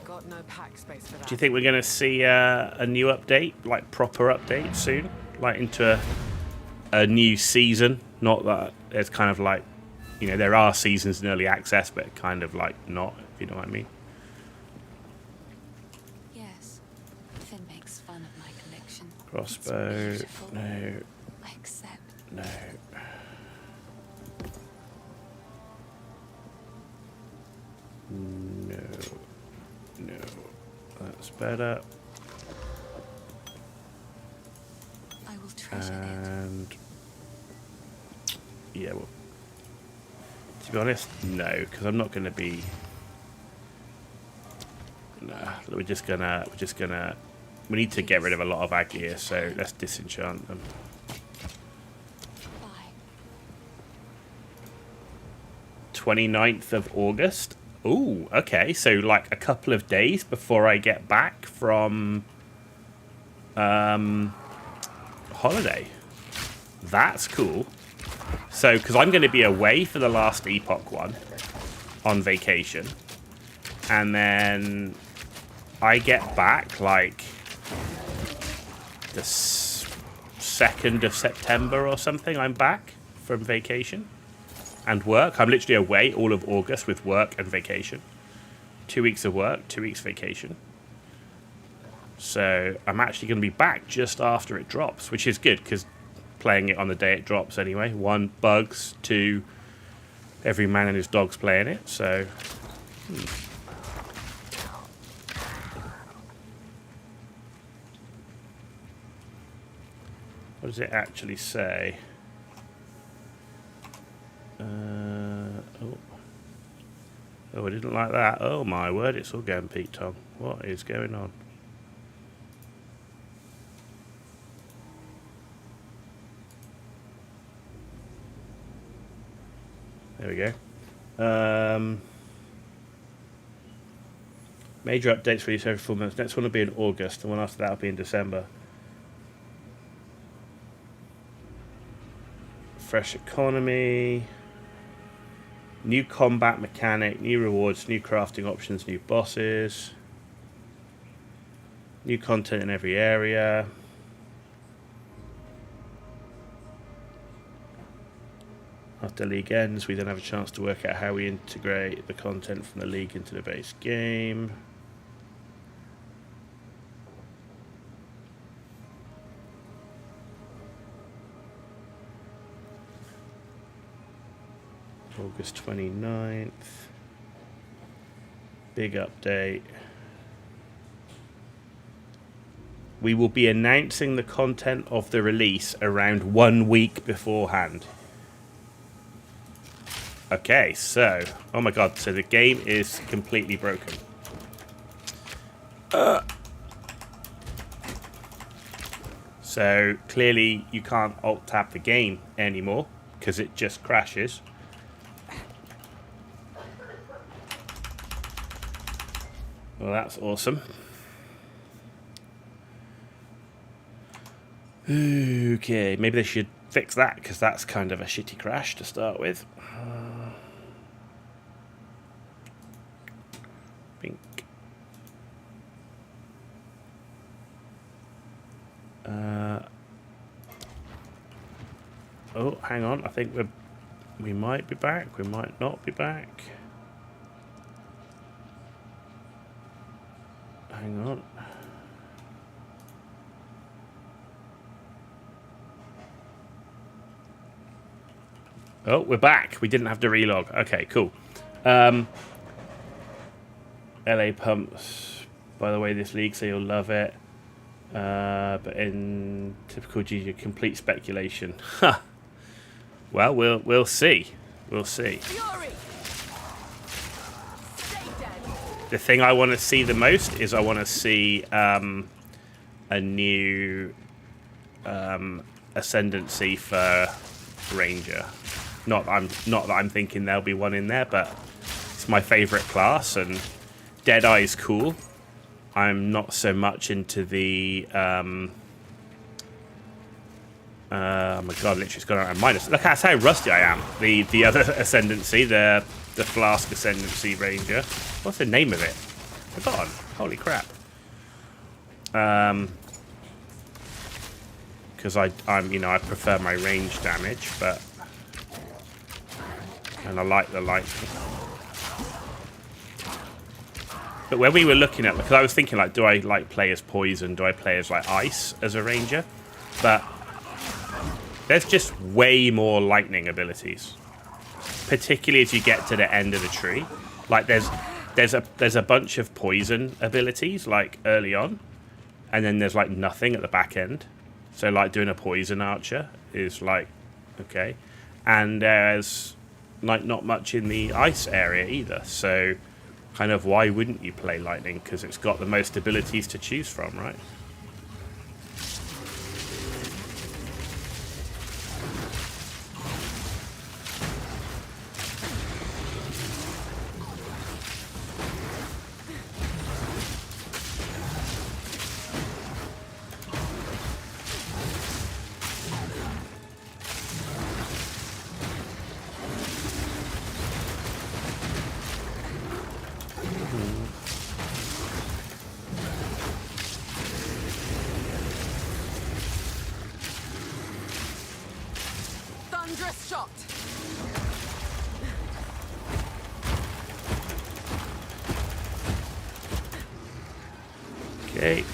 Got no pack space for that. Do you think we're going to see a new update, like proper update soon? Like into a new season? Not that it's kind of like, you know, there are seasons in early access, but kind of like not, if you know what I mean. Yes. Finn makes fun of my collection. Crossbow, It's beautiful. no, Except no. No, no, that's better. I will treasure it. And yeah, well, to be honest, no, because I'm not going to be. Nah, we're just gonna. We need to get rid of a lot of our gear, so let's disenchant them. Bye. 29th of August. Ooh, okay, so like a couple of days before I get back from holiday. That's cool. So, because I'm going to be away for the last Epoch one on vacation, and then I get back like the 2nd of September or something. I'm back from vacation and work. I'm literally away all of August with work and vacation. 2 weeks of work, 2 weeks vacation. So I'm actually going to be back just after it drops, which is good because playing it on the day it drops anyway. 1, bugs. 2, every man and his dog's playing it. So, what does it actually say? Oh, I didn't like that. Oh my word, it's all going Pete Tong. What is going on? There we go. Major updates released every 4 months. Next one will be in August, and one after that will be in December. Fresh economy. New combat mechanic, new rewards, new crafting options, new bosses. New content in every area. After League ends, we then have a chance to work out how we integrate the content from the League into the base game. August 29th. Big update. We will be announcing the content of the release around 1 week beforehand. Okay, so, oh my god, so the game is completely broken. So, clearly you can't alt-tab the game anymore, because it just crashes. Well, that's awesome. Okay, maybe they should fix that, because that's kind of a shitty crash to start with. Bink. Oh, hang on. I think we might be back. We might not be back. Hang on. Oh, we're back. We didn't have to relog. Okay, cool. LA pumps. By the way, this league, so you'll love it. But in typical GG, complete speculation. Ha. Well, we'll see. We'll see. The thing I want to see the most is I want to see a new ascendancy for Ranger. Not that I'm thinking there'll be one in there, but it's my favourite class, and Deadeye's cool. I'm not so much into the oh my god, literally it's gone out of minus. Look, that's how rusty I am. The other ascendancy, the Flask Ascendancy Ranger. What's the name of it? Forgotten. Holy crap. Because I'm you know, I prefer my range damage, but and I like the light. But when we were looking at, because I was thinking, like, do I like play as poison? Do I play as like ice as a ranger? But there's just way more lightning abilities, particularly as you get to the end of the tree. Like there's a bunch of poison abilities like early on, and then there's like nothing at the back end. So like doing a poison archer is like okay, and there's like not much in the ice area either. So kind of why wouldn't you play lightning? Because it's got the most abilities to choose from, right? Thunderous shot. Okay.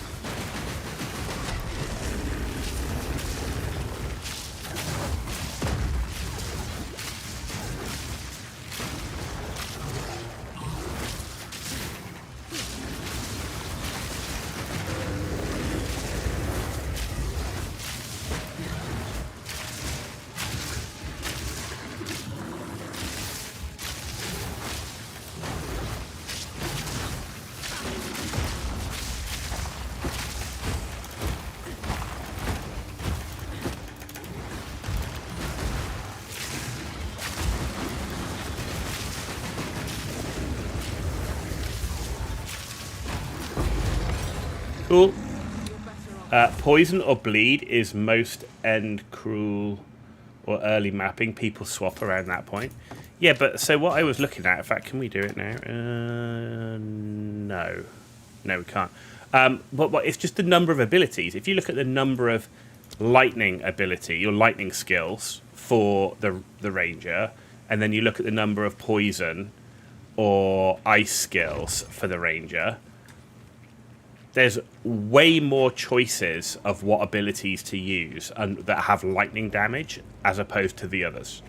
Cool. Poison or bleed is most end cruel or early mapping. People swap around that point. Yeah, but so what I was looking at, in fact, can we do it now? No. No, we can't. But it's just the number of abilities. If you look at the number of lightning ability, or lightning skills for the ranger, and then you look at the number of poison or ice skills for the ranger, there's way more choices of what abilities to use and that have lightning damage as opposed to the others.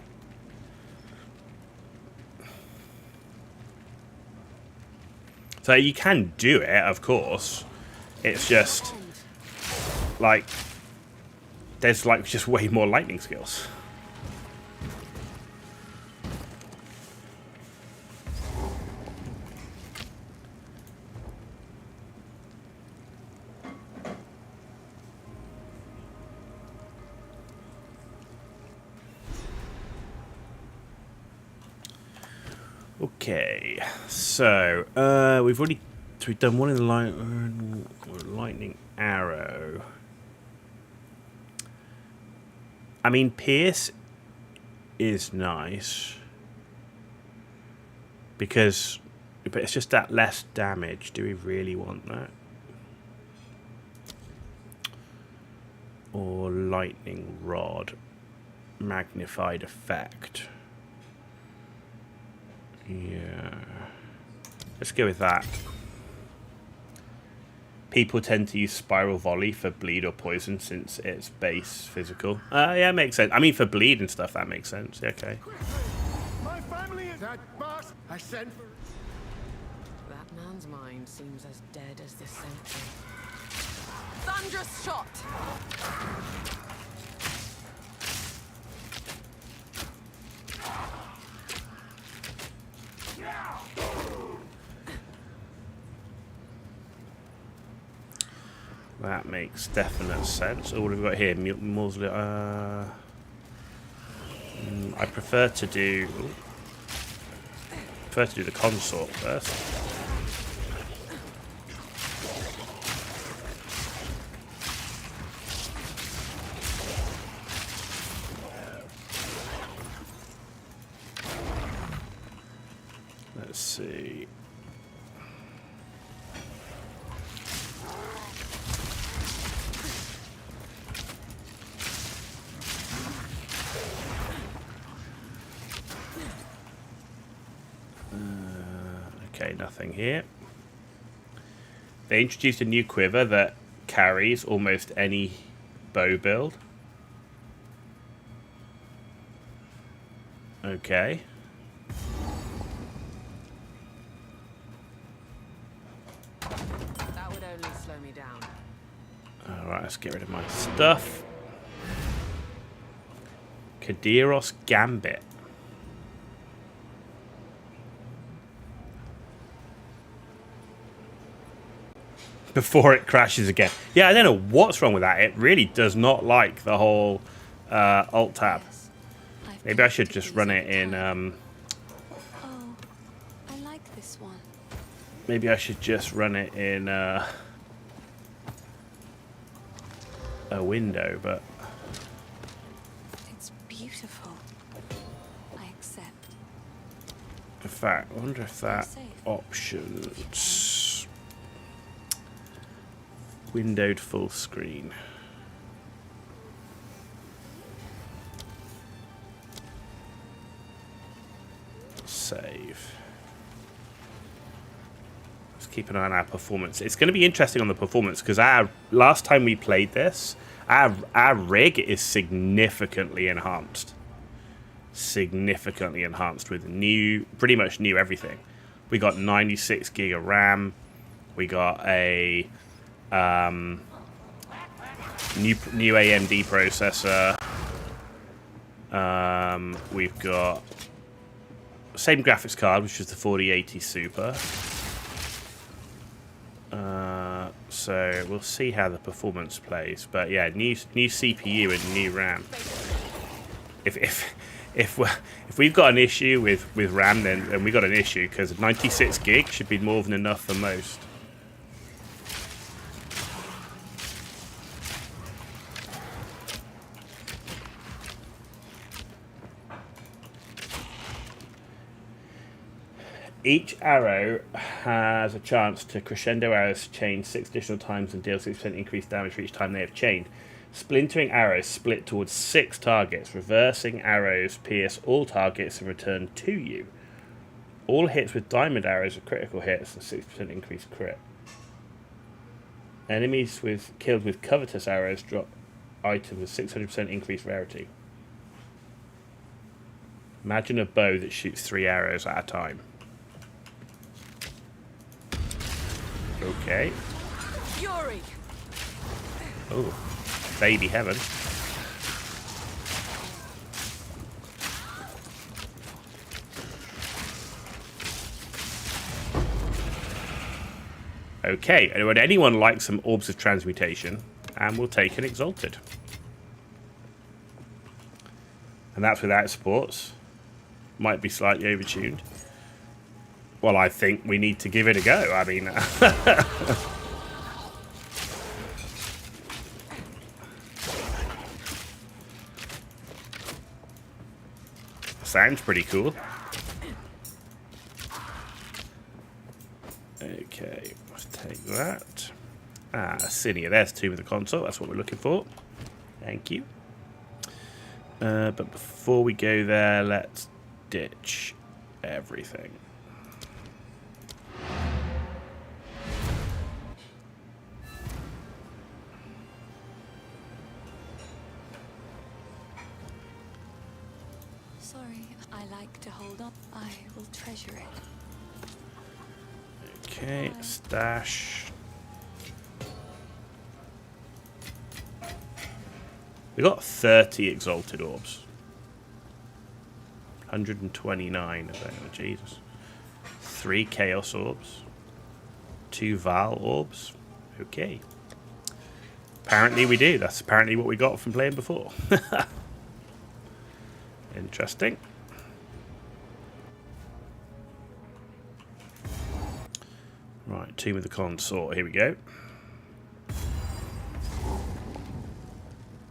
So you can do it, of course. It's just like there's like just way more lightning skills. Okay, so we've done one in the lightning arrow. I mean, Pierce is nice because, but it's just that less damage. Do we really want that? Or lightning rod, magnified effect. Yeah, let's go with that. People tend to use spiral volley for bleed or poison since it's base physical. Yeah, makes sense. I mean, for bleed and stuff, that makes sense. Okay. My family is that boss. I sent for. That man's mind seems as dead as the sentry. Thunderous shot! That makes definite sense. Oh, what have we got here? Mausoleum. I prefer to do the consort first. Let's see. Okay, nothing here. They introduced a new quiver that carries almost any bow build. Okay. That would only slow me down. Alright, let's get rid of my stuff. Kadiros Gambit. Before it crashes again. Yeah, I don't know what's wrong with that. It really does not like the whole alt tab. Yes. Maybe I should just run it in... Oh, I like this one. maybe I should just run it in a window, but... It's beautiful. I accept. In fact, I wonder if that options... Windowed full screen. Save. Let's keep an eye on our performance. It's going to be interesting on the performance because our last time we played this, our rig is significantly enhanced. Significantly enhanced with pretty much new everything. We got 96 gig of RAM. We got a new AMD processor. We've got same graphics card, which is the 4080 Super. So we'll see how the performance plays. But yeah, new CPU and new RAM. If we've got an issue with RAM, then we got an issue because 96 gig should be more than enough for most. Each arrow has a chance to crescendo arrows chain 6 additional times and deal 6% increased damage for each time they have chained. Splintering arrows split towards 6 targets. Reversing arrows pierce all targets and return to you. All hits with diamond arrows are critical hits and 6% increased crit. Enemies killed with covetous arrows drop items with 600% increased rarity. Imagine a bow that shoots 3 arrows at a time. Okay. Fury. Oh, baby heaven. Okay, and would anyone like some orbs of transmutation? And we'll take an exalted. And that's without sports. Might be slightly overtuned. Well, I think we need to give it a go. I mean... sounds pretty cool. Okay, let's take that. Ah, Cinia, there's Tomb of the Consort. That's what we're looking for. Thank you. But before we go there, let's ditch everything. Sorry, I like to hold on. I will treasure it. Okay, stash. We got 30 exalted orbs. 129 of them. Jesus. 3 chaos orbs. 2 Val orbs. Okay. Apparently we do. That's apparently what we got from playing before. Interesting. Right, Tomb of the Consort. Here we go.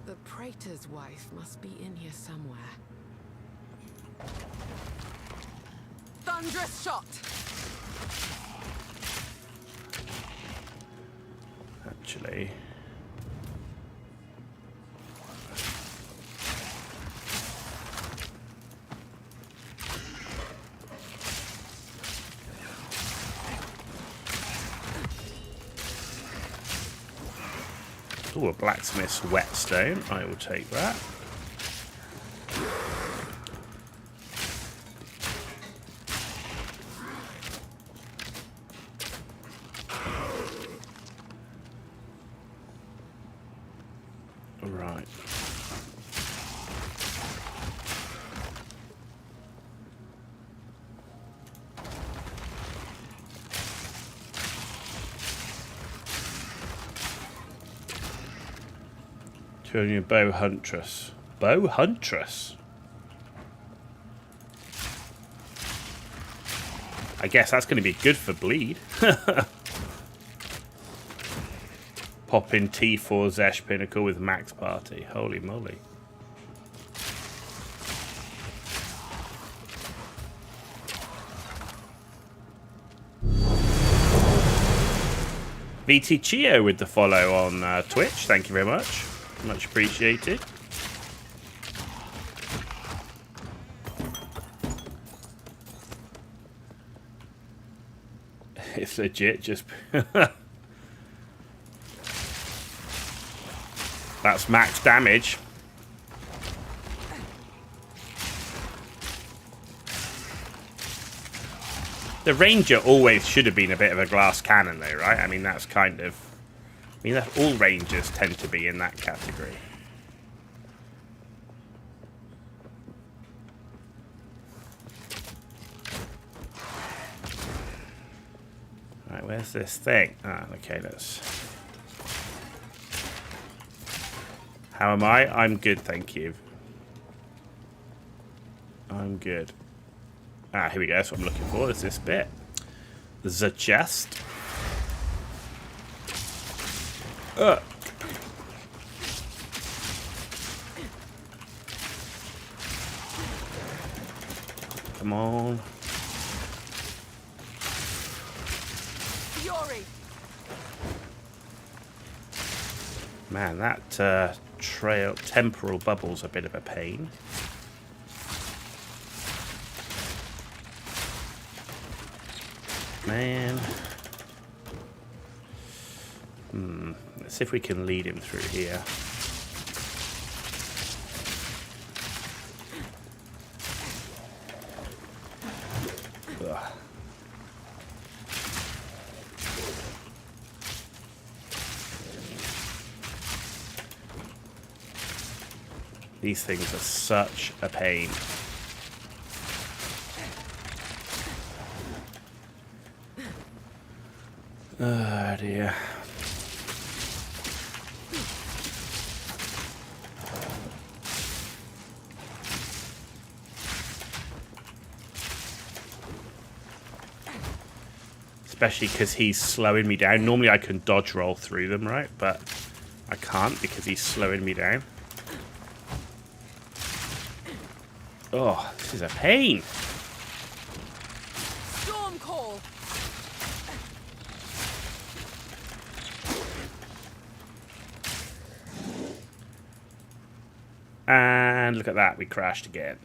The Praetor's wife must be in here somewhere. Thunderous shot! Actually. Oh, a blacksmith's whetstone. I will take that. Right. Turn your bow huntress. Bow huntress? I guess that's going to be good for bleed. Pop in T4 Zesh Pinnacle with max party. Holy moly. VT Chio with the follow on Twitch. Thank you very much. Much appreciated. It's legit, just... That's max damage. The Ranger always should have been a bit of a glass cannon though, right? I mean, that's kind of... I mean, all Rangers tend to be in that category. Right, where's this thing? Ah, okay, let's... How am I? I'm good, thank you. I'm good. Ah, here we go. That's what I'm looking for. Is this bit. The chest. Come on. Fury! Man, that trail temporal bubble's a bit of a pain. Man. Let's see if we can lead him through here. Ugh. These things are such a pain. Oh dear. Especially because he's slowing me down. Normally I can dodge roll through them, right? But I can't because he's slowing me down. Oh, this is a pain. Storm call. And look at that, we crashed again.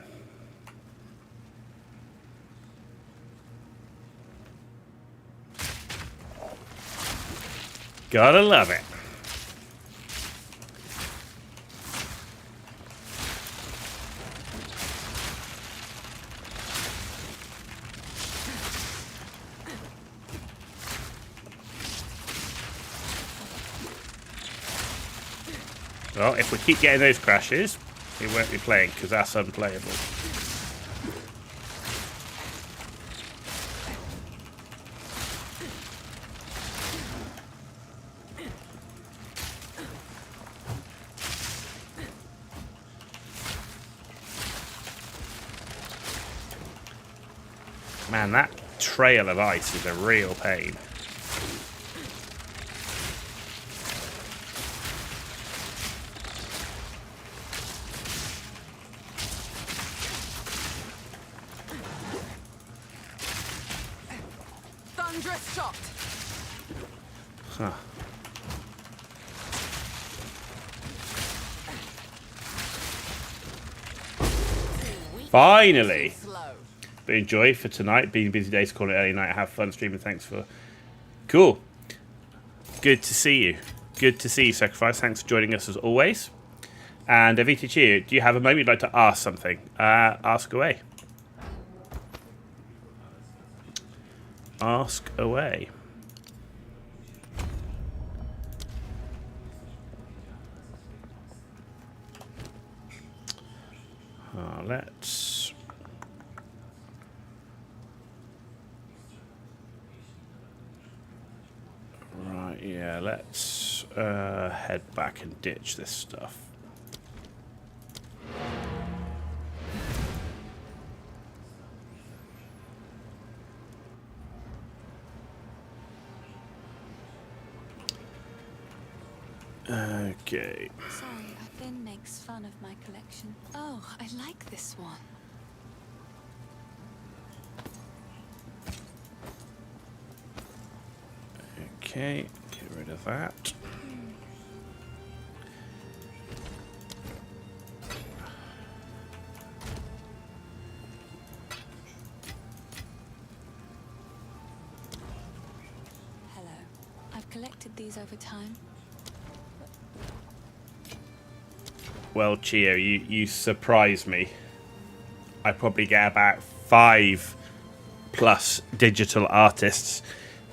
Gotta love it. Well, if we keep getting those crashes, we won't be playing because that's unplayable. Man, that trail of ice is a real pain. Thunderous shot. Huh. Finally! Slow. But enjoy for tonight. Being a busy day to call it early night. Have fun streaming. Thanks for... Cool. Good to see you. Good to see you, Sacrifice. Thanks for joining us as always. And Avita Cheer, do you have a moment you'd like to ask something? Ask away. Ask away. Let's... Right, yeah, let's head back and ditch this stuff. Okay. Sorry, Finn makes fun of my collection. Oh, I like this one. Okay, get rid of that. Hello. I've collected these over time. Well, Chio, you surprise me. I probably get about 5+ digital artists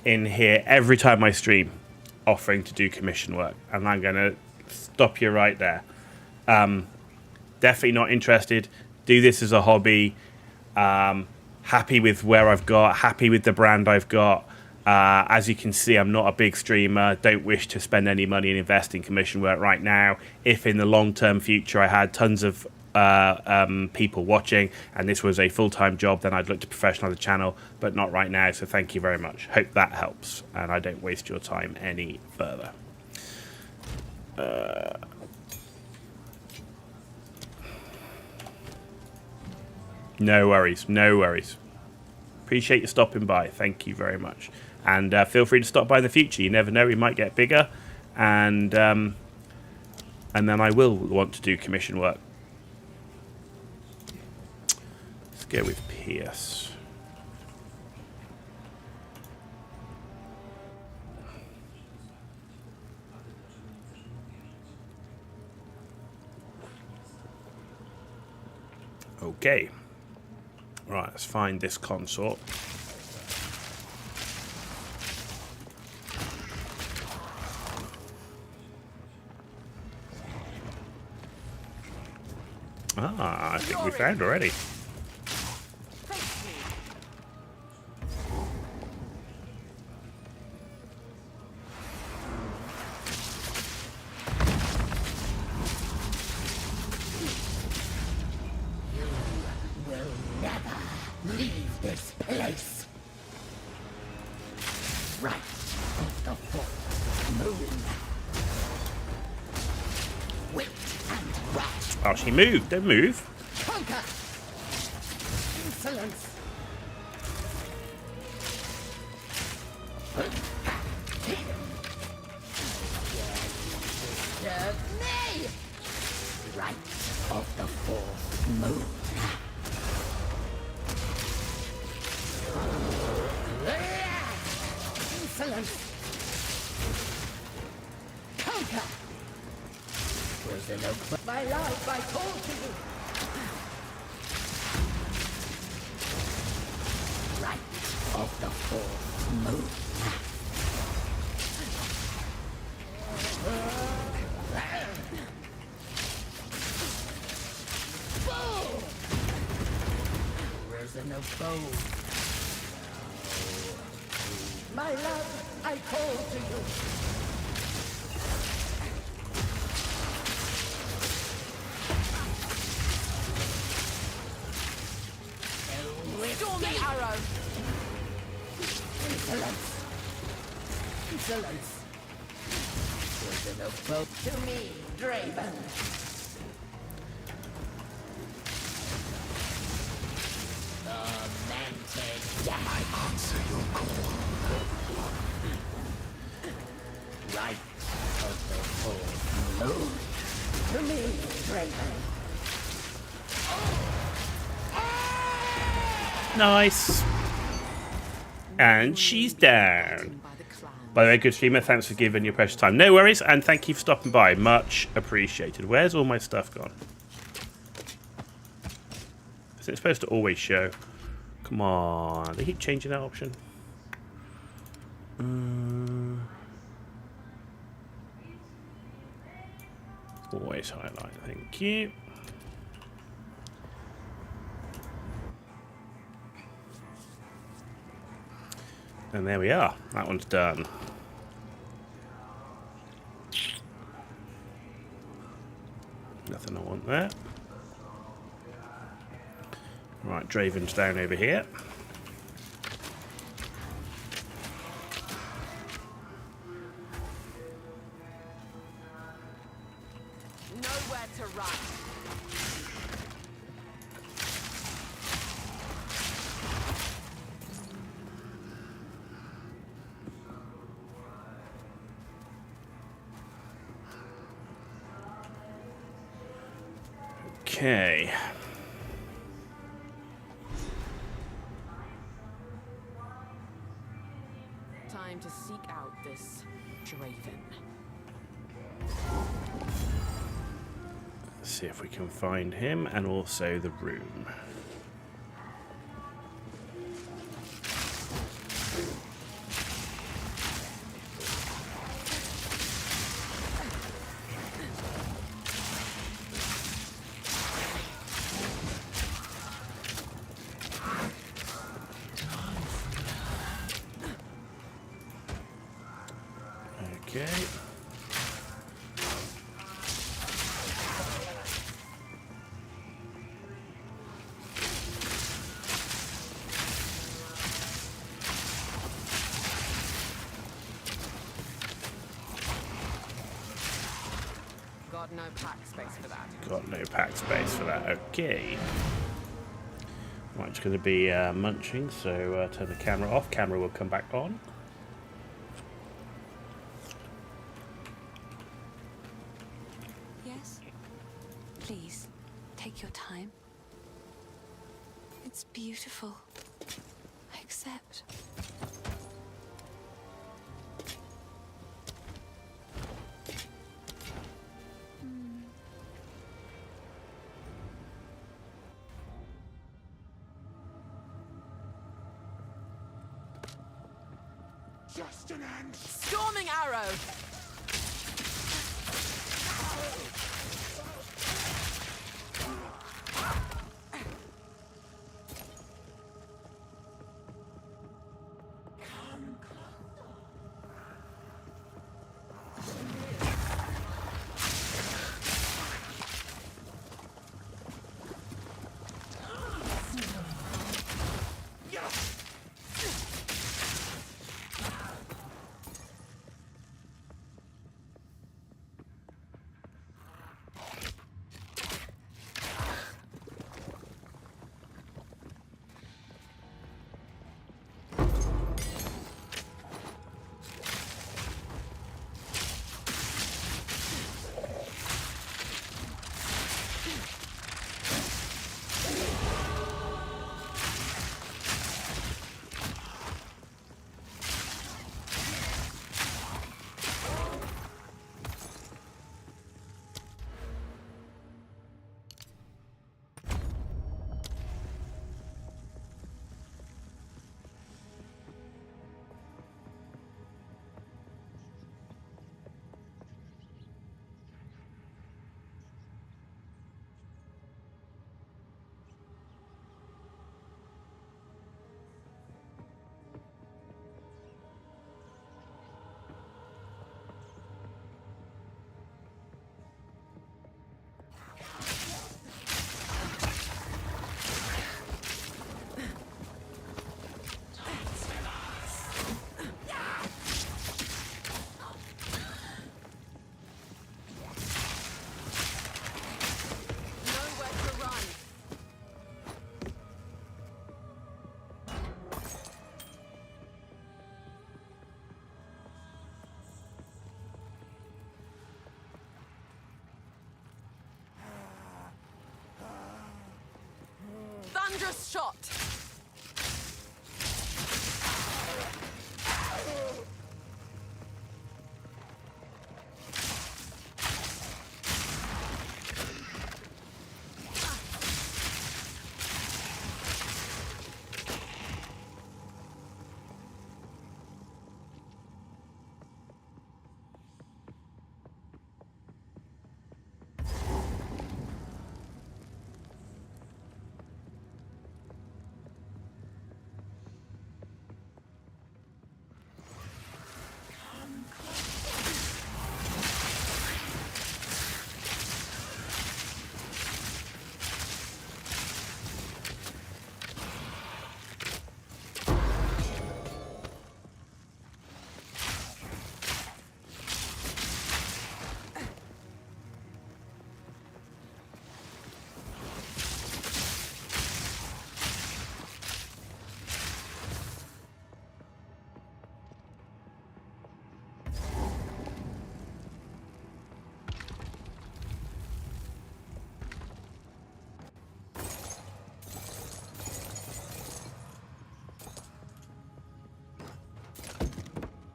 in here every time I stream offering to do commission work. And I'm going to stop you right there. Definitely not interested. Do this as a hobby. Happy with where I've got. Happy with the brand I've got. As you can see, I'm not a big streamer. Don't wish to spend any money and invest in commission work right now. If in the long-term future I had tons of people watching and this was a full-time job, then I'd look to professionalize the channel, but not right now. So thank you very much. Hope that helps and I don't waste your time any further. No worries. No worries. Appreciate you stopping by. Thank you very much. And feel free to stop by in the future. You never know, we might get bigger. And then I will want to do commission work. Let's go with Pierce. Okay. Right, let's find this consort. I think we found already. Leave this place. Right of the full moon. Wait and rat. Oh, she moved. Don't move. Conquer. Me! Right of the fourth moon. Insolence! Counter! Was there no... My love, I call to you! Right of the fourth moon. Where's the no bow? My love, I call to you. Storming arrow. Insolence! Insolence! Where's the no bow? To me, Draven! Tormented! I answer your call. Right of the fourth moon. To me, Draven. Nice. And she's down. By the clan. By the way, good streamer, thanks for giving your precious time. No worries, and thank you for stopping by. Much appreciated. Where's all my stuff gone? Is it supposed to always show? Come on. They keep changing that option. Always highlight. Thank you. And there we are. That one's done. Nothing I want there. Right, Draven's down over here. Nowhere to run. Okay. Time to seek out this Draven. Let's see if we can find him and also the room. Okay. Got no pack space for that. Got no pack space for that. Okay. Right, it's going to be munching, so turn the camera off. Camera will come back on. Yes? Please, take your time. It's beautiful. I accept. Just an ant. Storming arrow. shot.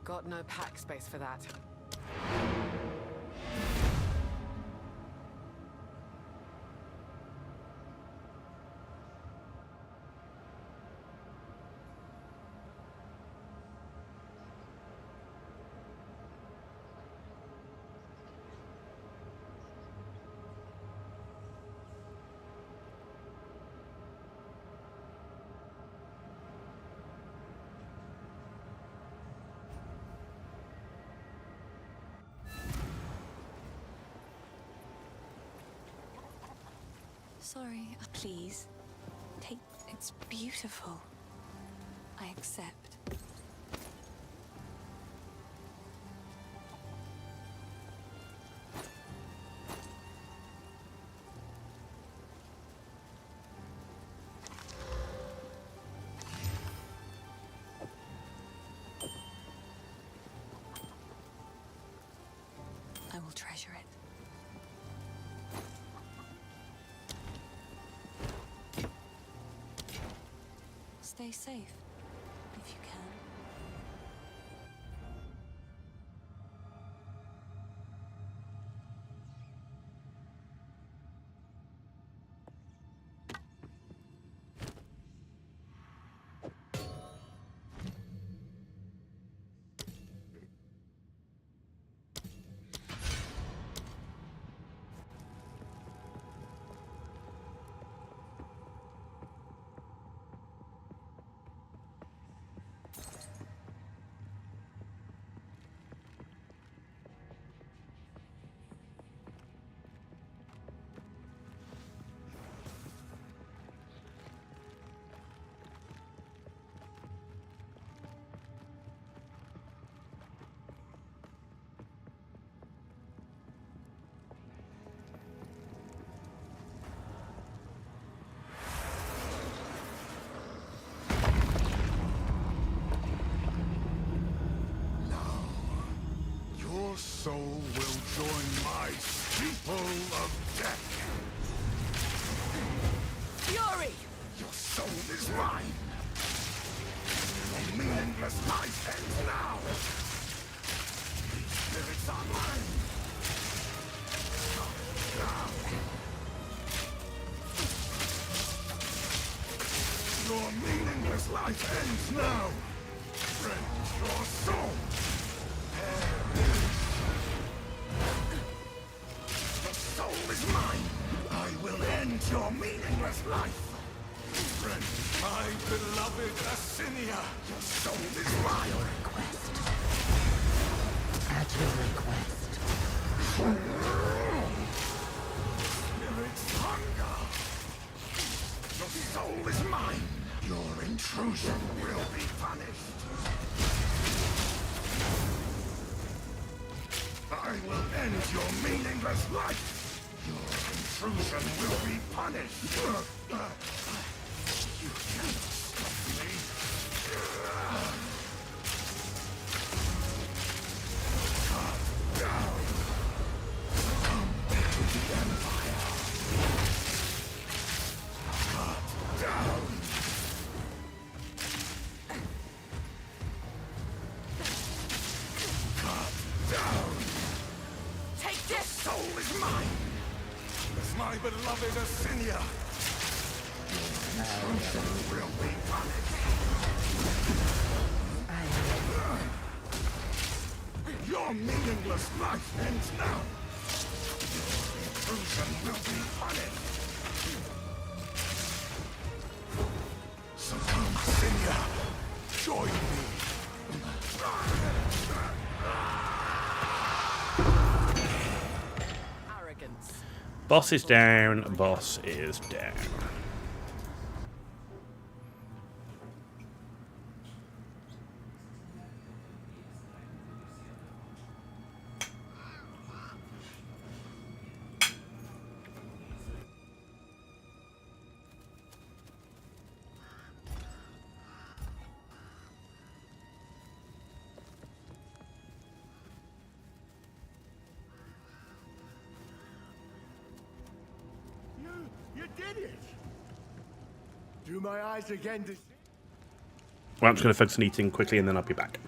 Got no pack space for that. Sorry, please. Take. It's beautiful. I accept. I will treasure it. Stay safe, if you can. Your soul will join my steeple of death. Fury! Your soul is mine. Your meaningless life ends now. These spirits are mine. Now. Your meaningless life ends now. Friend, your soul. The soul is mine. I will end your meaningless life. Friend, my beloved Assinia. Your soul is mine. Request. At your request. Spirit's hunger. Your soul is mine. Your intrusion will be punished. I will end your meaningless life. Your intrusion will be punished. You cannot stop me. Cut down. Come to the Empire. Cut down. beloved Asinia. Will be punished. Your meaningless life ends now. Intrusion will be punished. So come, Asinia. Join me. Arrogance. Boss is down. Boss is down. You did it! Do my eyes again to see? Well, I'm just going to focus on eating quickly and then I'll be back.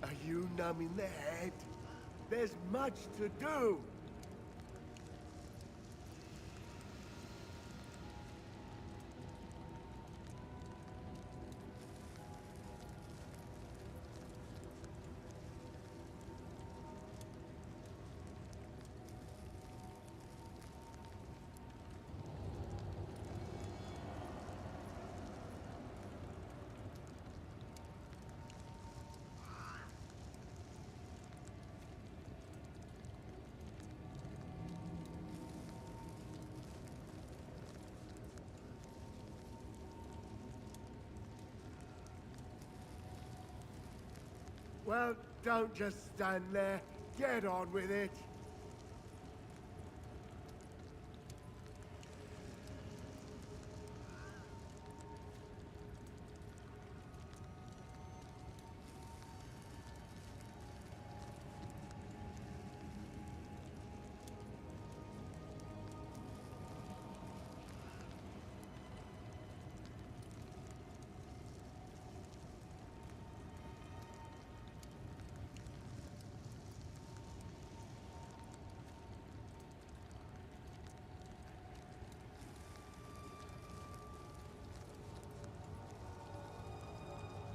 Are you numbing the head? There's much to do. Well, don't just stand there. Get on with it.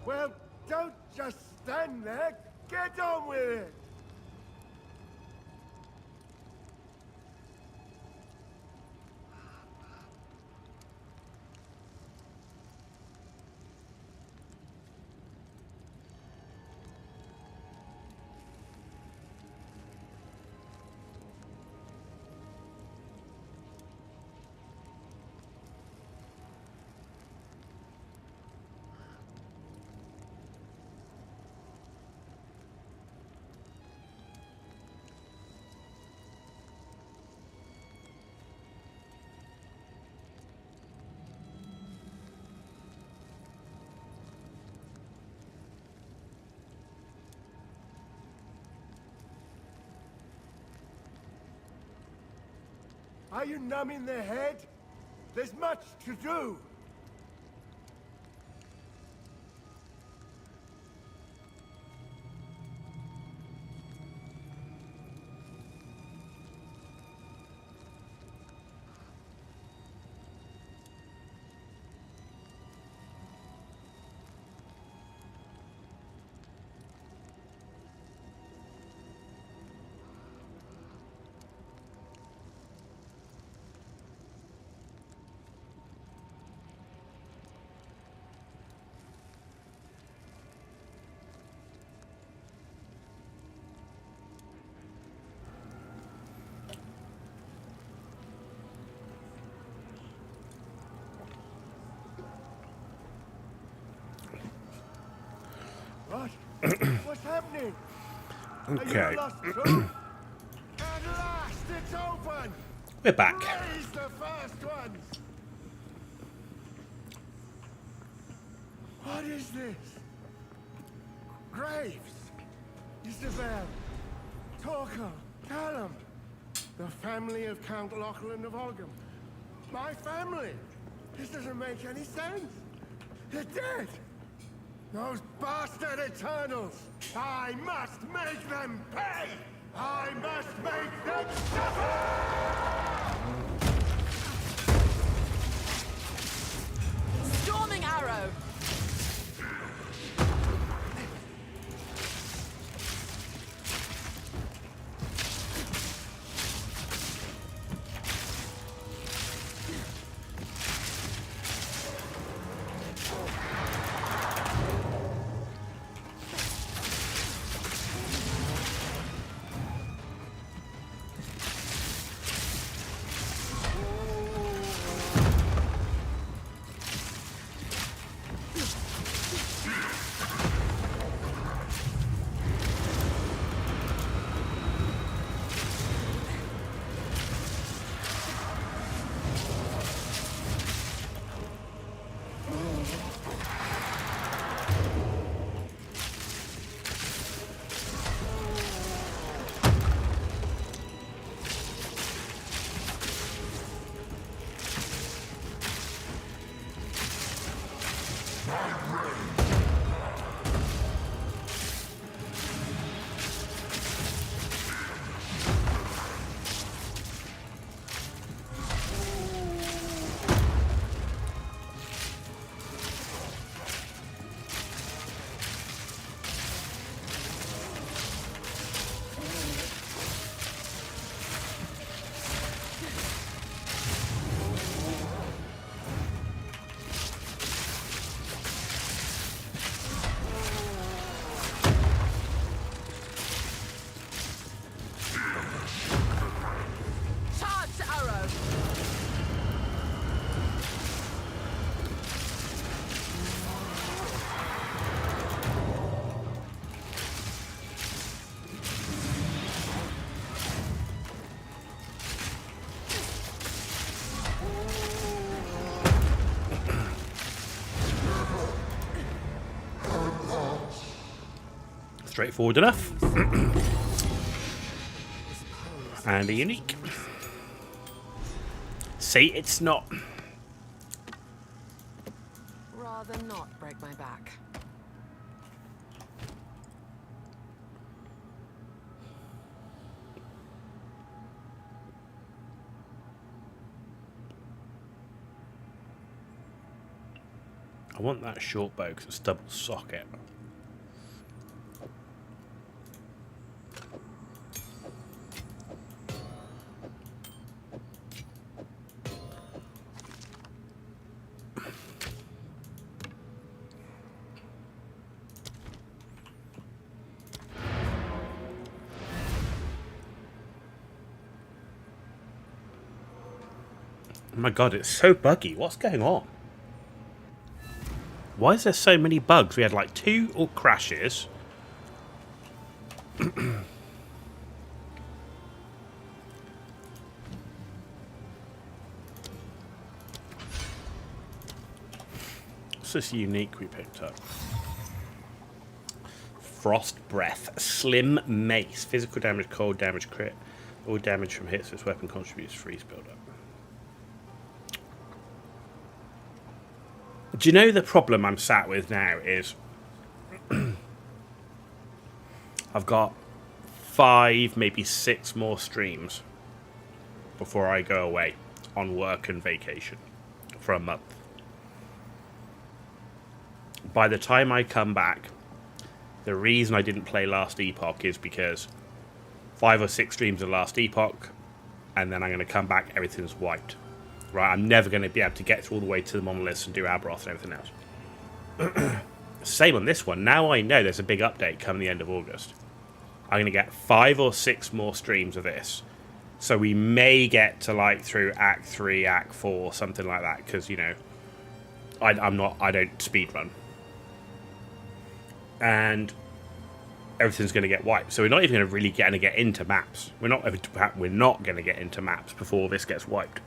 Well, don't just stand there. Get on with it. Are you numbing the head? There's much to do. What's happening? Are Okay. you lost too? At last, it's open! We're back. Raise the first ones! What is this? Graves! Isabel! Torkel! Callum! The family of Count Lachlan of Ogham. My family! This doesn't make any sense! They're dead! Those bastard Eternals! I must make them pay! I must make them suffer! Storming arrow! Straightforward enough. And a unique. See, it's not. Rather not break my back. I want that short bow because it's double socket. Oh my god, it's so buggy. What's going on? Why is there so many bugs? We had like 2 or crashes. What's this unique we picked up? Frost Breath. Slim Mace. Physical damage, cold damage, crit. All damage from hits this weapon contributes freeze build-up. Do you know the problem I'm sat with now is I've got 5, maybe 6 more streams before I go away on work and vacation for a month. By the time I come back, the reason I didn't play Last Epoch is because 5 or 6 streams of Last Epoch, and then I'm going to come back, everything's wiped. Right, I'm never going to be able to get all the way to the monoliths and do Abroth and everything else. Same on this one. Now I know there's a big update coming the end of August. I'm going to get 5 or 6 more streams of this. So we may get to like through Act 3, Act 4, something like that. Because, you know, I don't speedrun. And everything's going to get wiped. So we're not even going to really get into maps. We're not going to get into maps before this gets wiped.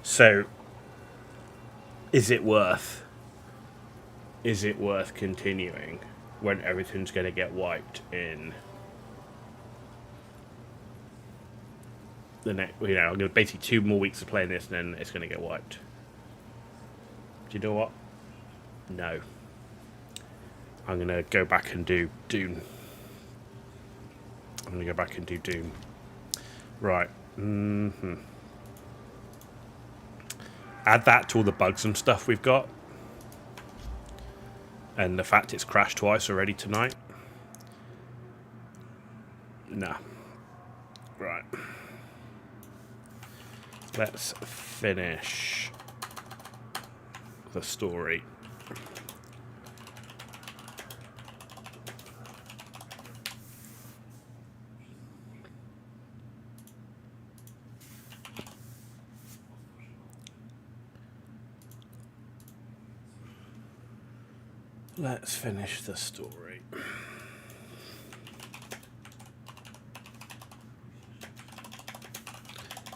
So is it worth continuing when everything's going to get wiped in the next, I'm going to basically 2 more weeks of playing this, and then it's going to get wiped. Do you know what? No. I'm going to go back and do Dune. Right. Add that to all the bugs and stuff we've got. And the fact it's crashed twice already tonight. Nah. Right. Let's finish the story. Let's finish the story.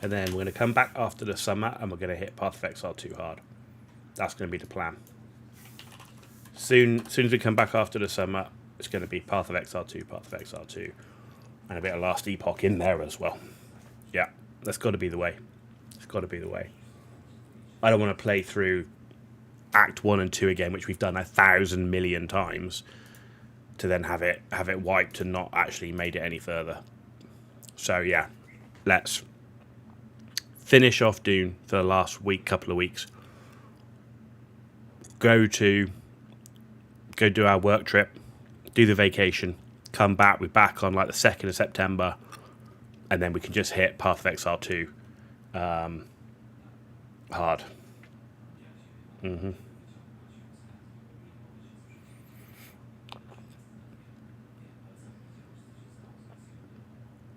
And then we're going to come back after the summer and we're going to hit Path of Exile 2 hard. That's going to be the plan. Soon as we come back after the summer, it's going to be Path of Exile 2, and a bit of Last Epoch in there as well. Yeah, that's got to be the way. It's got to be the way. I don't want to play through Act 1 and 2 again, which we've done 1,000 million times, to then have it wiped and not actually made it any further. So yeah, let's finish off Dune for the last couple of weeks. Go do our work trip, do the vacation, come back. We're back on like the 2nd of September, and then we can just hit Path of Exile 2 hard.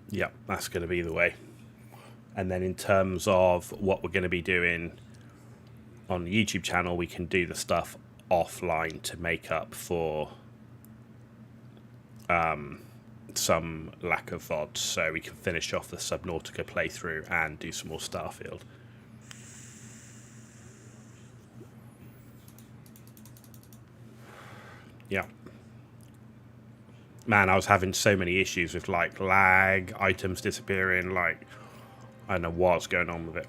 Yeah, that's going to be the way. And then in terms of what we're going to be doing on the YouTube channel, we can do the stuff offline to make up for some lack of VODs. So we can finish off the Subnautica playthrough and do some more Starfield. Yeah. Man, I was having so many issues with like lag, items disappearing, like I don't know what's going on with it.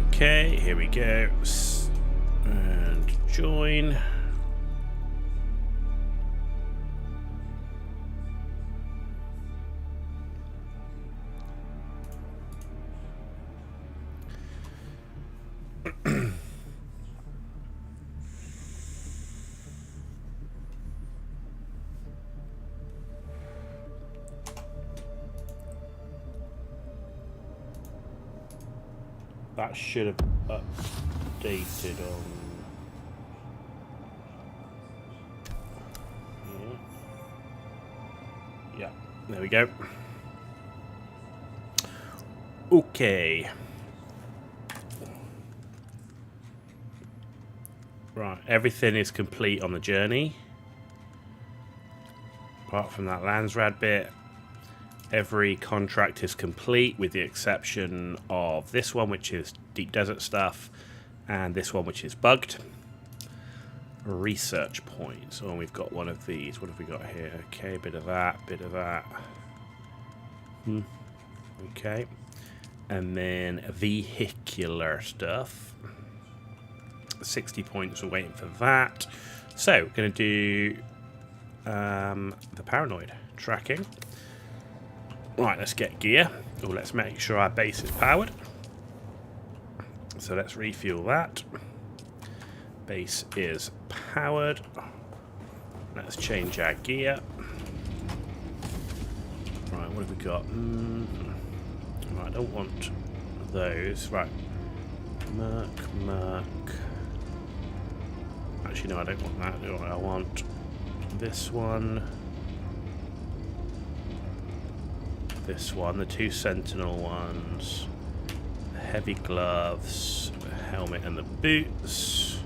Okay, here we go. And join. That should have updated on. Yeah, there we go. Okay. Right, everything is complete on the journey. Apart from that Landsrad bit. Every contract is complete with the exception of this one, which is deep desert stuff, and this one, which is bugged. Research points. Oh, we've got one of these. What have we got here? Okay, bit of that, bit of that. Okay. And then vehicular stuff. 60 points, we're waiting for that. So, we're going to do the paranoid tracking. Right, let's get gear. Oh, let's make sure our base is powered. So let's refuel that. Base is powered. Let's change our gear. Right, what have we got? Right, I don't want those. Right. Merc. Actually, no, I don't want that. Do I want this one. This one, the 2 sentinel ones, the heavy gloves, the helmet and the boots.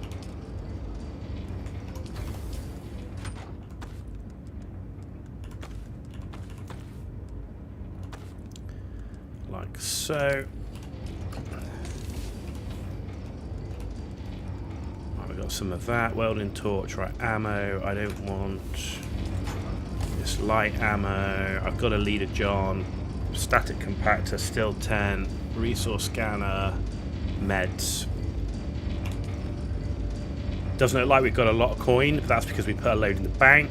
Like so. Right, we've got some of that. Welding torch, right, ammo. I don't want this light ammo. I've got a leader John. Static compactor, still 10. Resource scanner. Meds. Doesn't look like we've got a lot of coin, but that's because we put a load in the bank.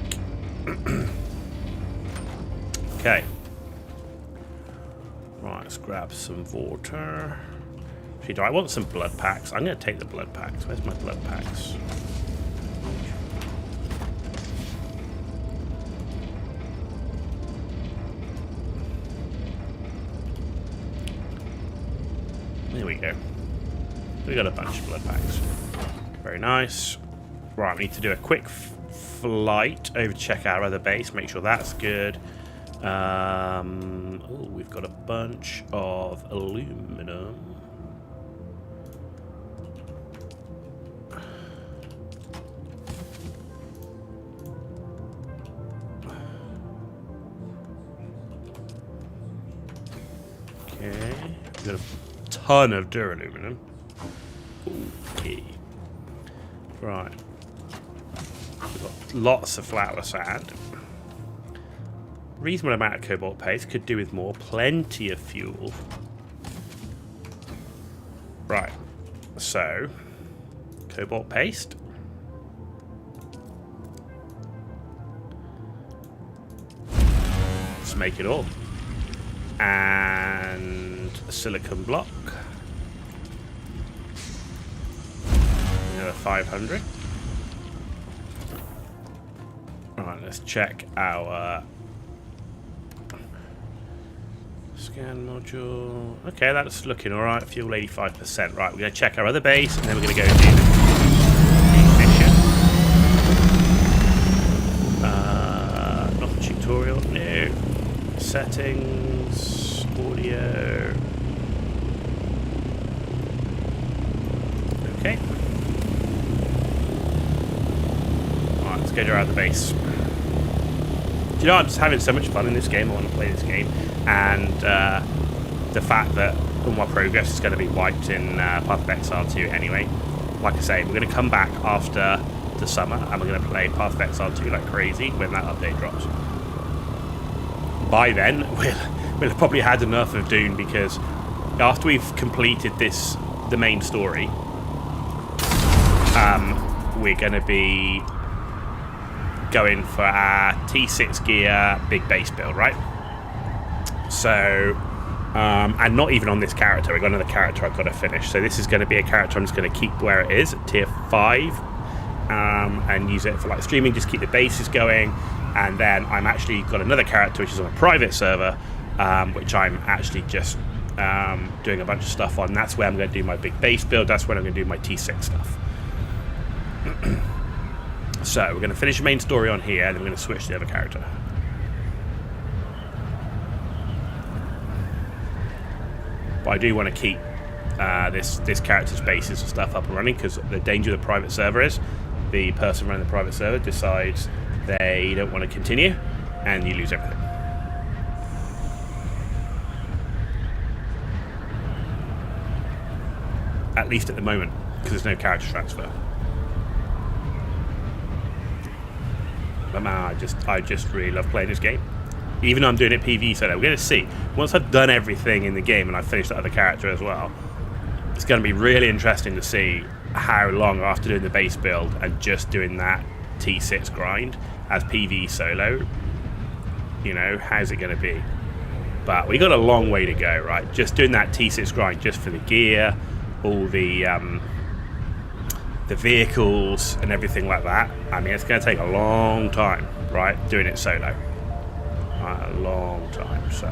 Okay. Right, let's grab some water. Actually, do I want some blood packs? I'm going to take the blood packs. Where's my blood packs? There we go. We got a bunch of blood packs. Very nice. Right, we need to do a quick flight over to check our other base, make sure that's good. Oh, we've got a bunch of aluminum. Okay, we've got a ton of duraluminum. Okay. Right. We've got lots of flour sand. Reasonable amount of cobalt paste. Could do with more. Plenty of fuel. Right. So, cobalt paste. Let's make it all. And a silicon block. Another 500. Alright, let's check our scan module. Okay, that's looking alright. Fuel 85%. Right, we're going to check our other base and then we're going to go do the mission. Not tutorial. No. Settings. Audio. Okay. Alright, let's go to our other base. Do you know, I'm just having so much fun in this game. I want to play this game. And the fact that all my progress is going to be wiped in Path of Exile 2 anyway. Like I say, we're going to come back after the summer and we're going to play Path of Exile 2 like crazy when that update drops. By then, we'll have probably had enough of Dune, because after we've completed the main story, we're going to be going for our T6 gear big base build, right? So, and not even on this character. We've got another character I've got to finish. So this is going to be a character I'm just going to keep where it is, at tier 5, and use it for like streaming, just keep the bases going. And then I'm actually got another character which is on a private server, which I'm actually just doing a bunch of stuff on. That's where I'm going to do my big base build. That's where I'm going to do my T6 stuff. So we're going to finish the main story on here, and then we're going to switch to the other character. But I do want to keep this character's bases and stuff up and running, because the danger of the private server is the person running the private server decides they don't want to continue, and you lose everything. At least at the moment, because there's no character transfer. But man, I just really love playing this game. Even though I'm doing it PvE solo, we're going to see. Once I've done everything in the game and I've finished that other character as well, it's going to be really interesting to see how long after doing the base build and just doing that T6 grind as PvE solo, you know, how's it going to be? But we got a long way to go, right? Just doing that T6 grind just for the gear, all the vehicles and everything like that. I mean, it's going to take a long time, right? Doing it solo. A long time, so.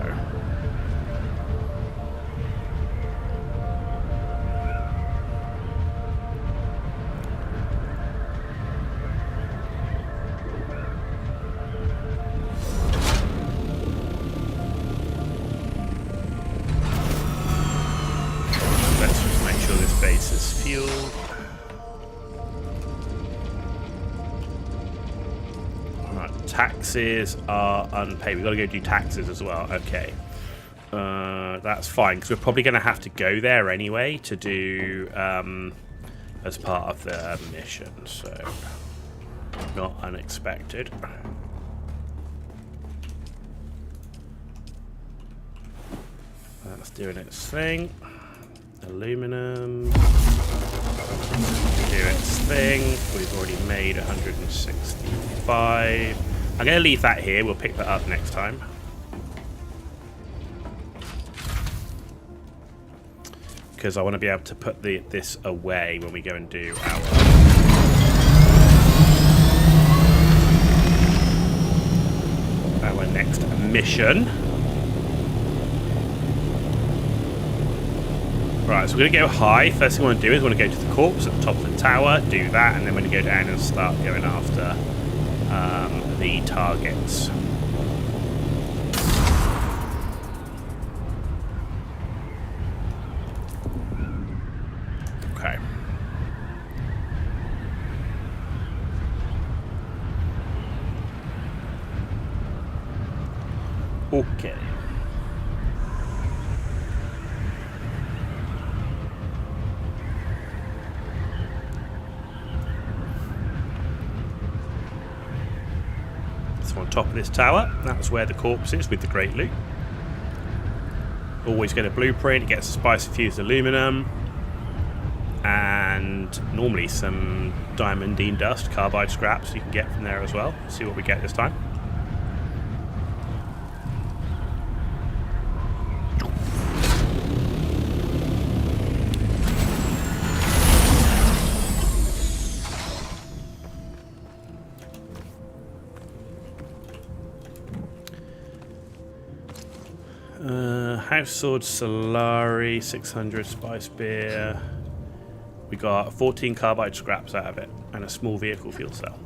Taxes are unpaid. We've got to go do taxes as well. Okay. That's fine, because we're probably going to have to go there anyway to do as part of the mission. So, not unexpected. That's doing its thing. Aluminum. Do its thing. We've already made 165. I'm going to leave that here. We'll pick that up next time. Because I want to be able to put this away when we go and do our next mission. Right, so we're going to go high. First thing I want to do is I want to go to the corpse at the top of the tower, do that, and then we're going to go down and start going after the targets. Okay. Okay. So on top of this tower, that's where the corpse is with the great loot. Always get a blueprint, it gets a spice fused aluminum, and normally some diamondine dust, carbide scraps you can get from there as well. See what we get this time. House Sword Solari, 600 spice beer. We got 14 carbide scraps out of it and a small vehicle fuel cell.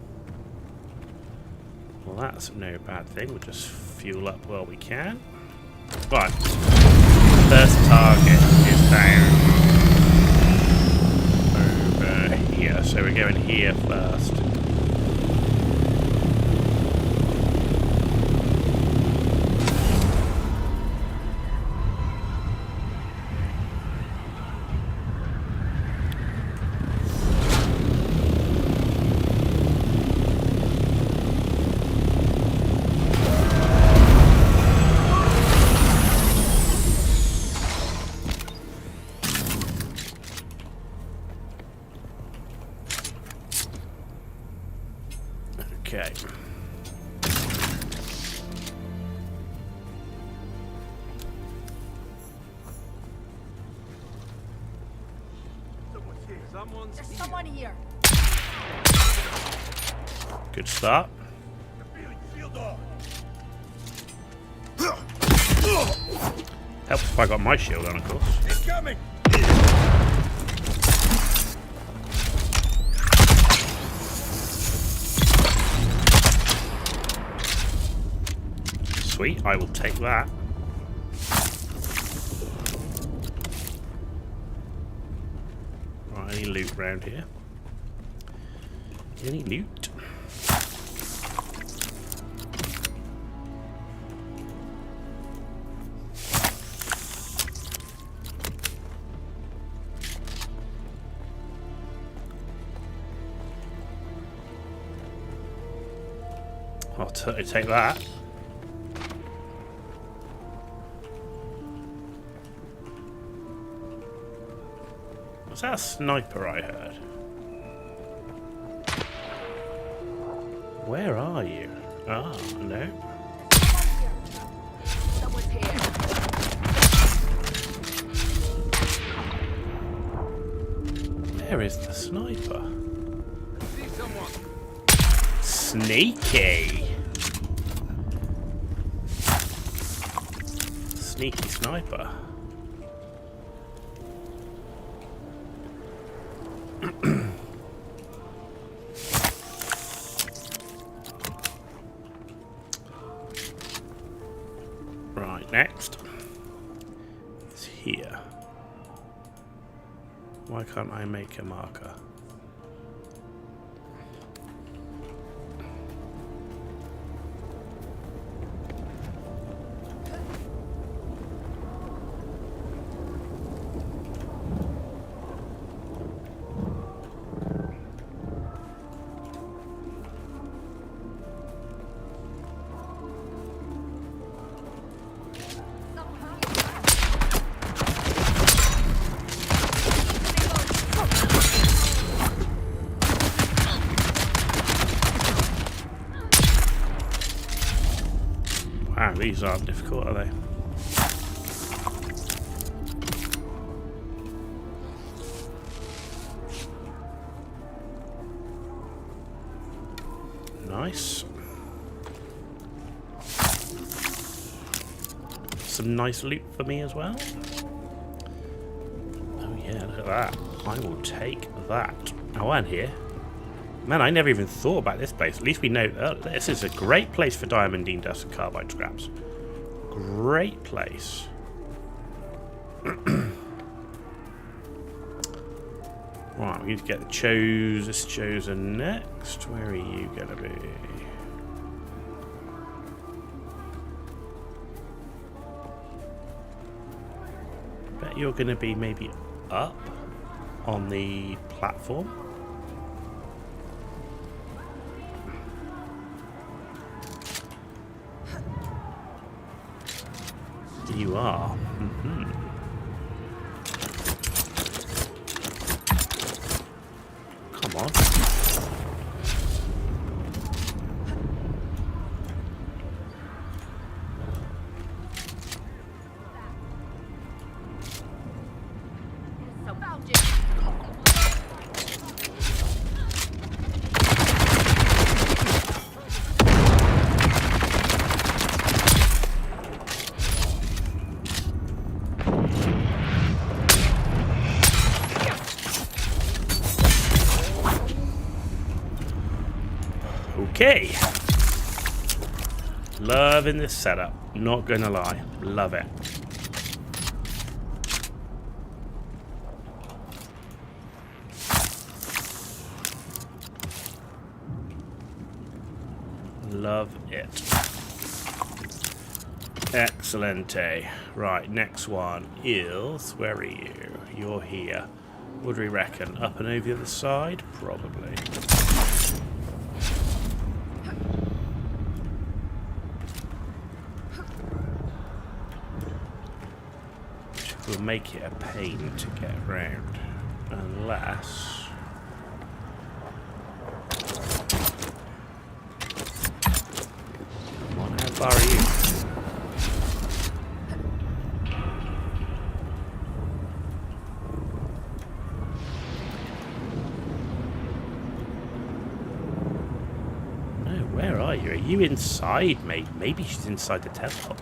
Well, that's no bad thing. We'll just fuel up while we can. Right. First target is down over here. So we're going here first. Okay. There's someone here. Good start. Helps if I got my shield on, of course. He's coming. Sweet, I will take that. Right, any loot around here? Any loot? I'll totally take that. Was that a sniper I heard? Where are you? Ah, no. Someone's here. Where is the sniper? See someone. Sneaky. Sneaky sniper. Right, next. It's here. Why can't I make a marker? Wow, these aren't difficult, are they? Nice. Some nice loot for me as well. Oh yeah, look at that. I will take that. Oh, and here. Man, I never even thought about this place. At least we know this is a great place for diamondine dust and carbide scraps. Great place. Right, we need to get this chosen next. Where are you gonna be? Bet you're gonna be maybe up on the platform. You are. Mm-hmm. Come on. So found you. Okay. Loving this setup. Not gonna lie. Love it. Love it. Excellente. Right, next one is... Where are you? You're here. What do we reckon? Up and over the other side? Probably. Which will make it a pain to get around. Unless... Come on, how far are you? Are you inside, mate? Maybe she's inside the temple.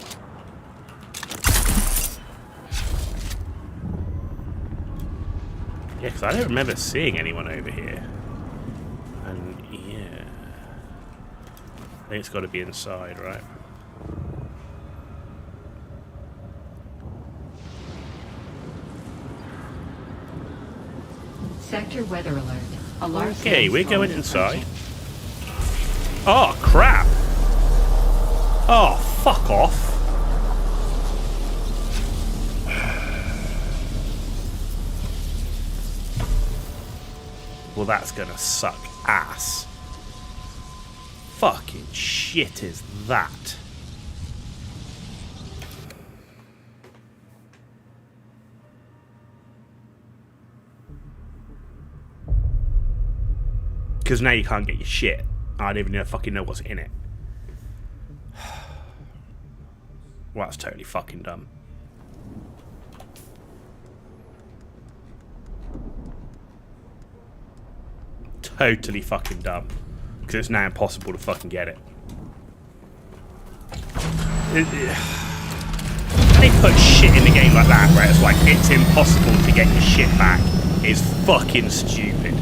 Yeah, because I don't remember seeing anyone over here. And yeah, I think it's got to be inside, right? Sector weather alert. Alert. Okay, we're going inside. Oh, crap! Oh, fuck off! Well, that's gonna suck ass. Fucking shit is that? Because now you can't get your shit. I don't even fucking know what's in it. Well, that's totally fucking dumb. Totally fucking dumb. Because it's now impossible to fucking get it. They put shit in the game like that, where it's like, it's impossible to get your shit back. It's fucking stupid.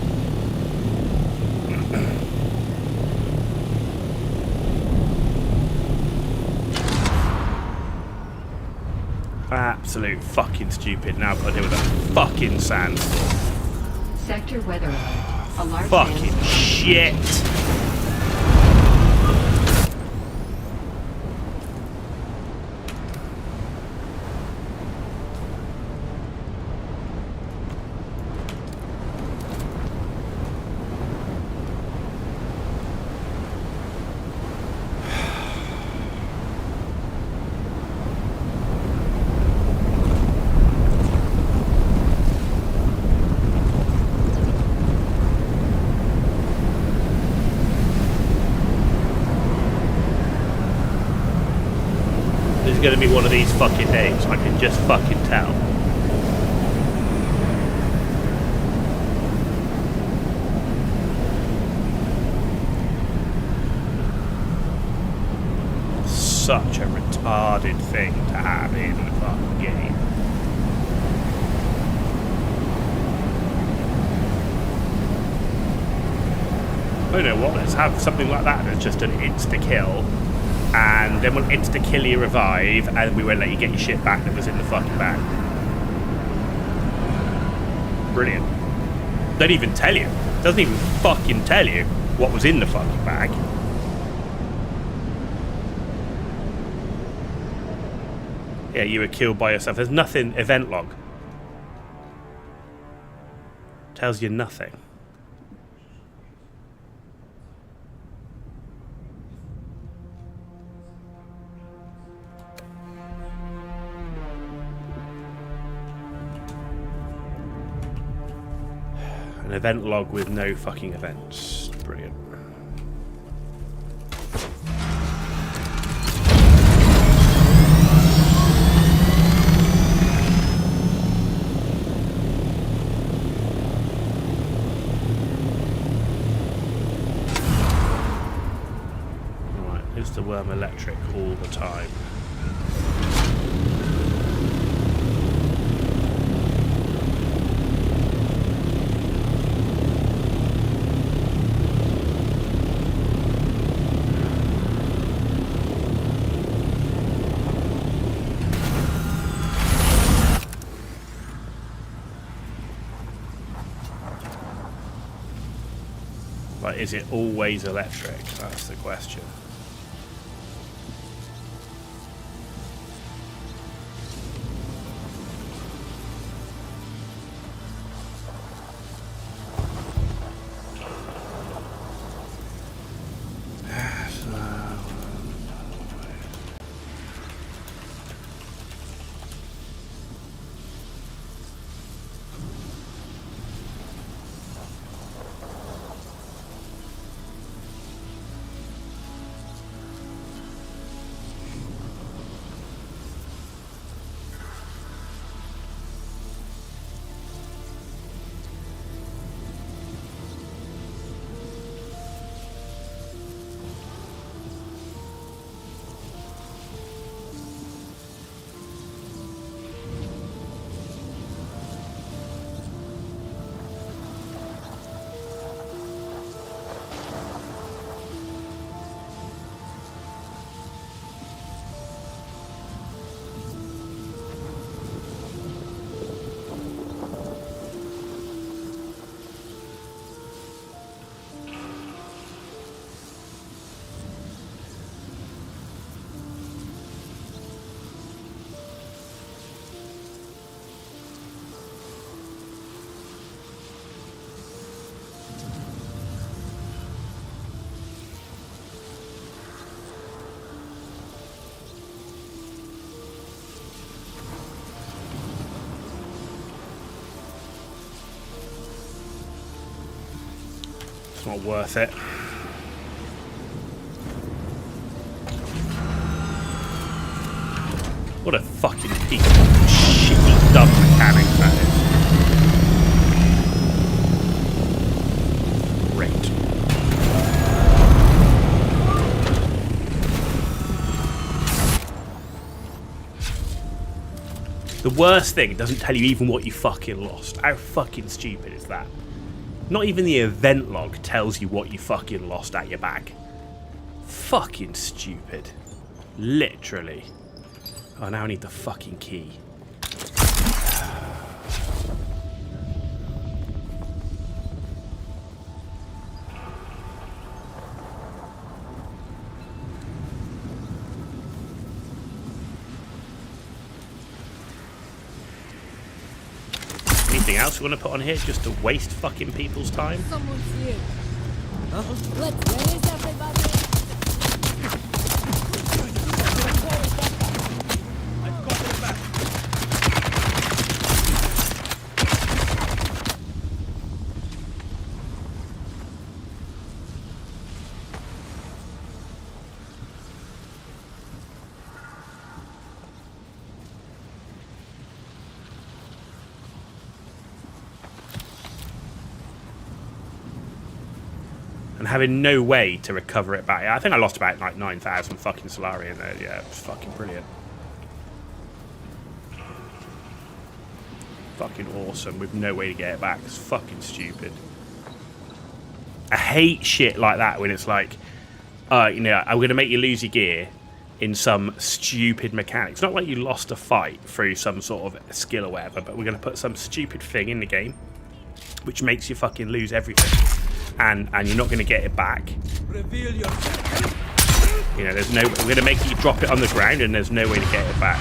Absolute fucking stupid. Now I've got to deal with a fucking sandstorm. Sector weather alert. Alert. Fucking shit. is going to be one of these fucking days. I can just fucking tell. Such a retarded thing to have in the fucking game. I don't know what, let's have something like that that's just an insta-kill, and then we'll insta-kill you revive, and we won't let you get your shit back that was in the fucking bag. Brilliant. Don't even tell you. Doesn't even fucking tell you what was in the fucking bag. Yeah, you were killed by yourself. There's nothing, event log. Tells you nothing. An event log with no fucking events. Brilliant. Right, is the worm electric all the time? Like, is it always electric? That's the question. Not worth it. What a fucking piece of shitty dumb mechanic that is. Great. The worst thing, it doesn't tell you even what you fucking lost. How fucking stupid is that? Not even the event log tells you what you fucking lost at your bag. Fucking stupid. Literally. Oh, now I need the fucking key. Anything else we want to put on here just to waste fucking people's time? Someone's here. Let's raise everybody. I've got it back. and having no way to recover it back. I think I lost about like 9,000 fucking Solari in there. Yeah, it was fucking brilliant. Fucking awesome with no way to get it back. It's fucking stupid. I hate shit like that when it's like, you know, I'm going to make you lose your gear in some stupid mechanic. It's not like you lost a fight through some sort of skill or whatever, but we're going to put some stupid thing in the game which makes you fucking lose everything. And you're not going to get it back. Reveal yourself. You know, there's no... We're going to make you drop it on the ground and there's no way to get it back.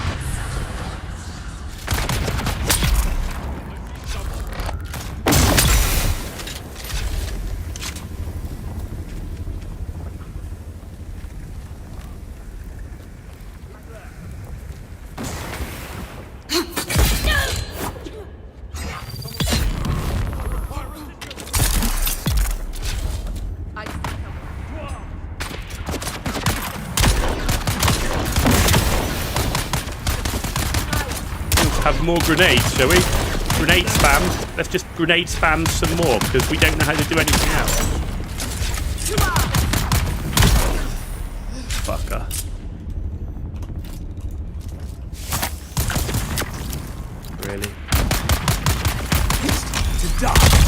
Have more grenades, shall we? Grenade spam. Let's just grenade spam some more because we don't know how to do anything else. Fucker. Really? To die.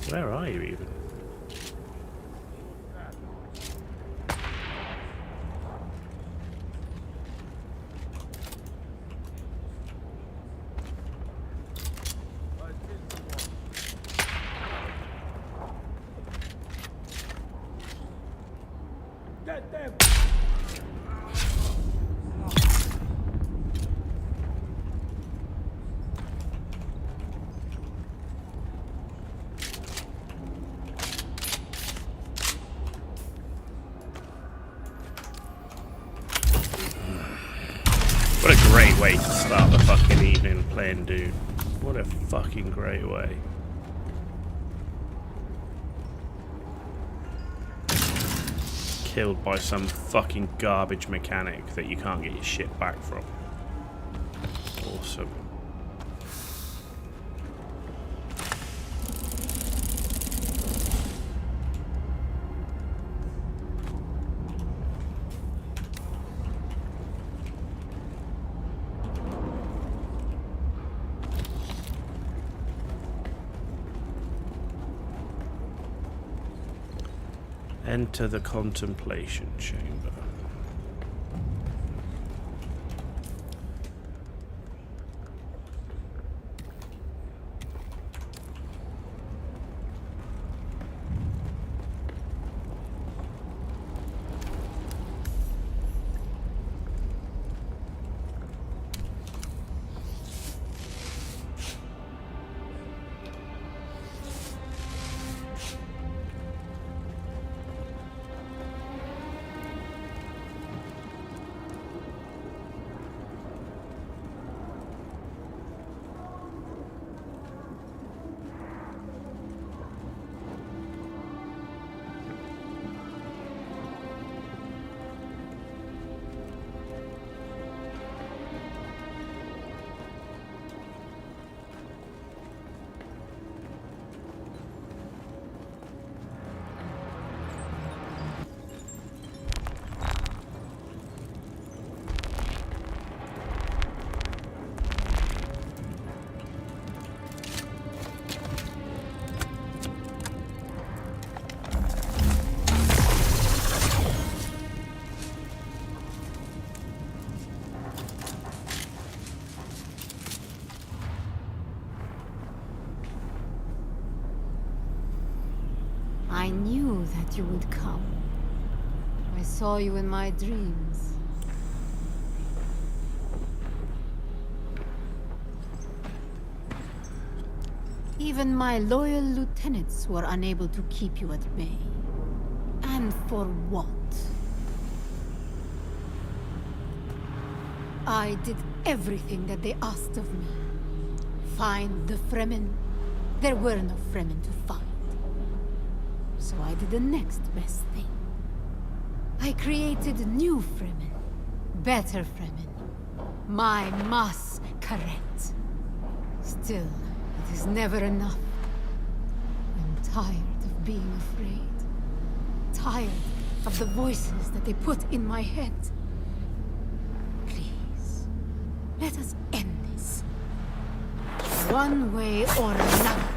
Where are you even? What a great way to start the fucking evening playing Dune. What a fucking great way. Killed by some fucking garbage mechanic that you can't get your shit back from. Awesome. Enter the contemplation chamber. I knew that you would come. I saw you in my dreams. Even my loyal lieutenants were unable to keep you at bay. And for what? I did everything that they asked of me. Find the Fremen. There were no Fremen to find. So I did the next best thing. I created new Fremen. Better Fremen. My Mas Karet. Still, it is never enough. I'm tired of being afraid. Tired of the voices that they put in my head. Please, let us end this. One way or another.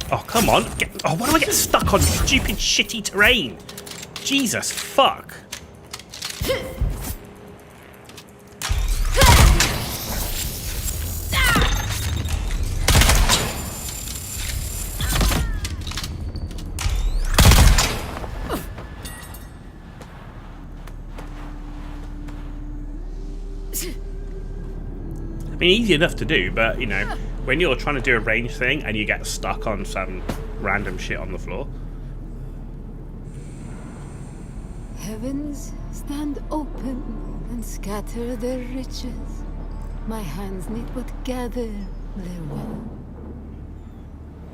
Oh, come on. Why do I get stuck on stupid, shitty terrain? Jesus, fuck. I mean, easy enough to do, but, you know, when you're trying to do a range thing and you get stuck on some random shit on the floor. Heavens stand open and scatter their riches. My hands need but gather their wealth.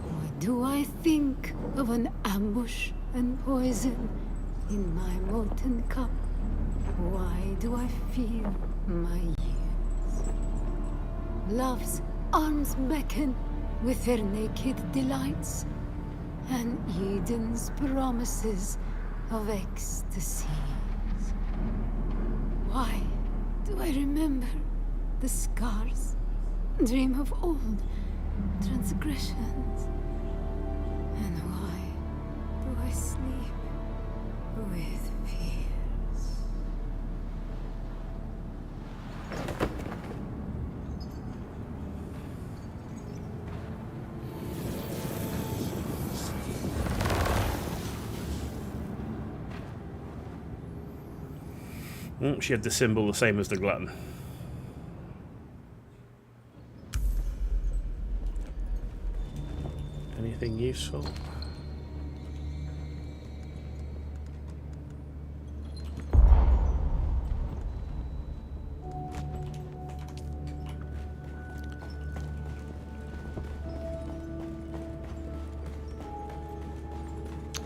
Why do I think of an ambush and poison in my molten cup? Why do I feel my years? Love's arms beckon with their naked delights, and Eden's promises of ecstasies. Why do I remember the scars, dream of old transgressions? And why do I sleep with fears? She had the symbol the same as the glutton. Anything useful?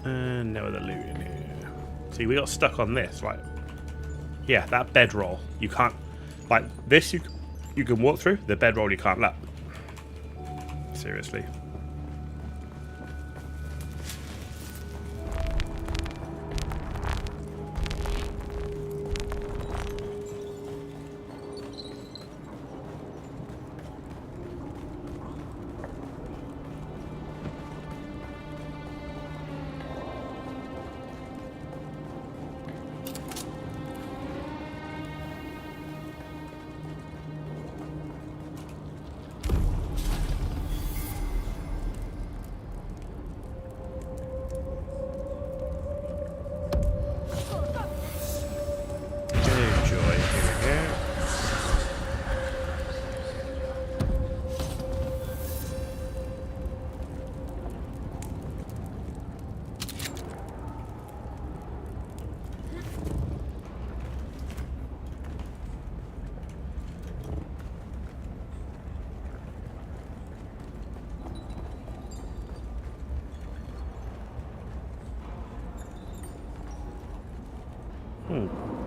And no other loot in here. See, we got stuck on this, like, yeah, that bedroll. You can't, like, this you can walk through, the bedroll you can't lap. Seriously.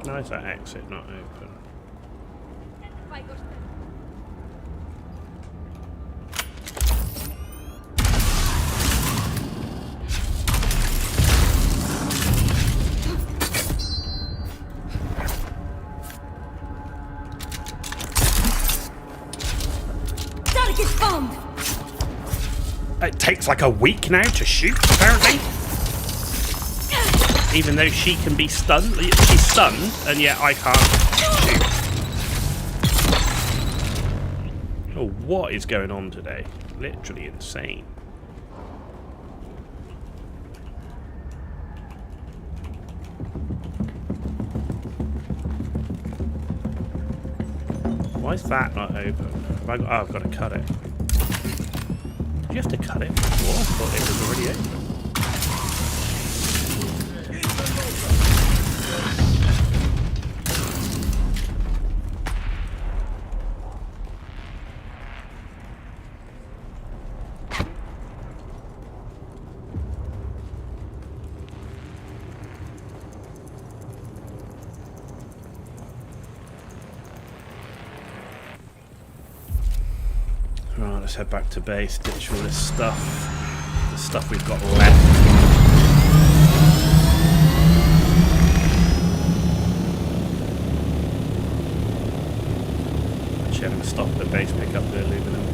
Nice, that exit not open. takes like a week now to shoot, apparently. Even though she can be stunned. She's stunned, and yet I can't shoot. Oh, what is going on today? Literally insane. Why is that not open? I've got to cut it. Do you have to cut it before? I thought it was already open. Right, let's head back to base, ditch all this stuff. The stuff we've got left. Actually, I'm going to stop at the base, pick up the aluminum.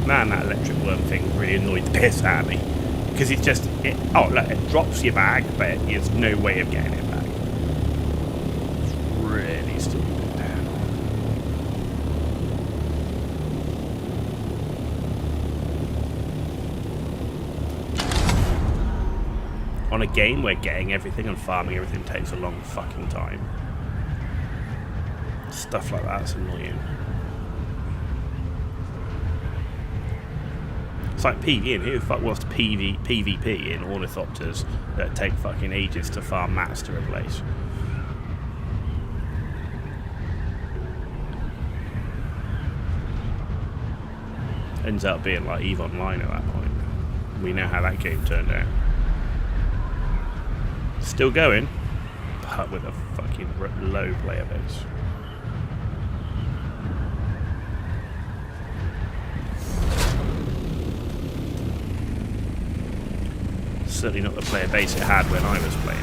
Man, that electric worm thing really annoyed the piss out of me. Because it's just, oh look, it drops your bag, but there's no way of getting it back. Really stupid. On a game where getting everything and farming everything takes a long fucking time. Stuff like that's annoying. It's like PvE, and who the fuck wants to PvP in ornithopters that take fucking ages to farm mats to replace? Ends up being like EVE Online at that point. We know how that game turned out. Still going, but with a fucking low player base. Certainly not the player base it had when I was playing.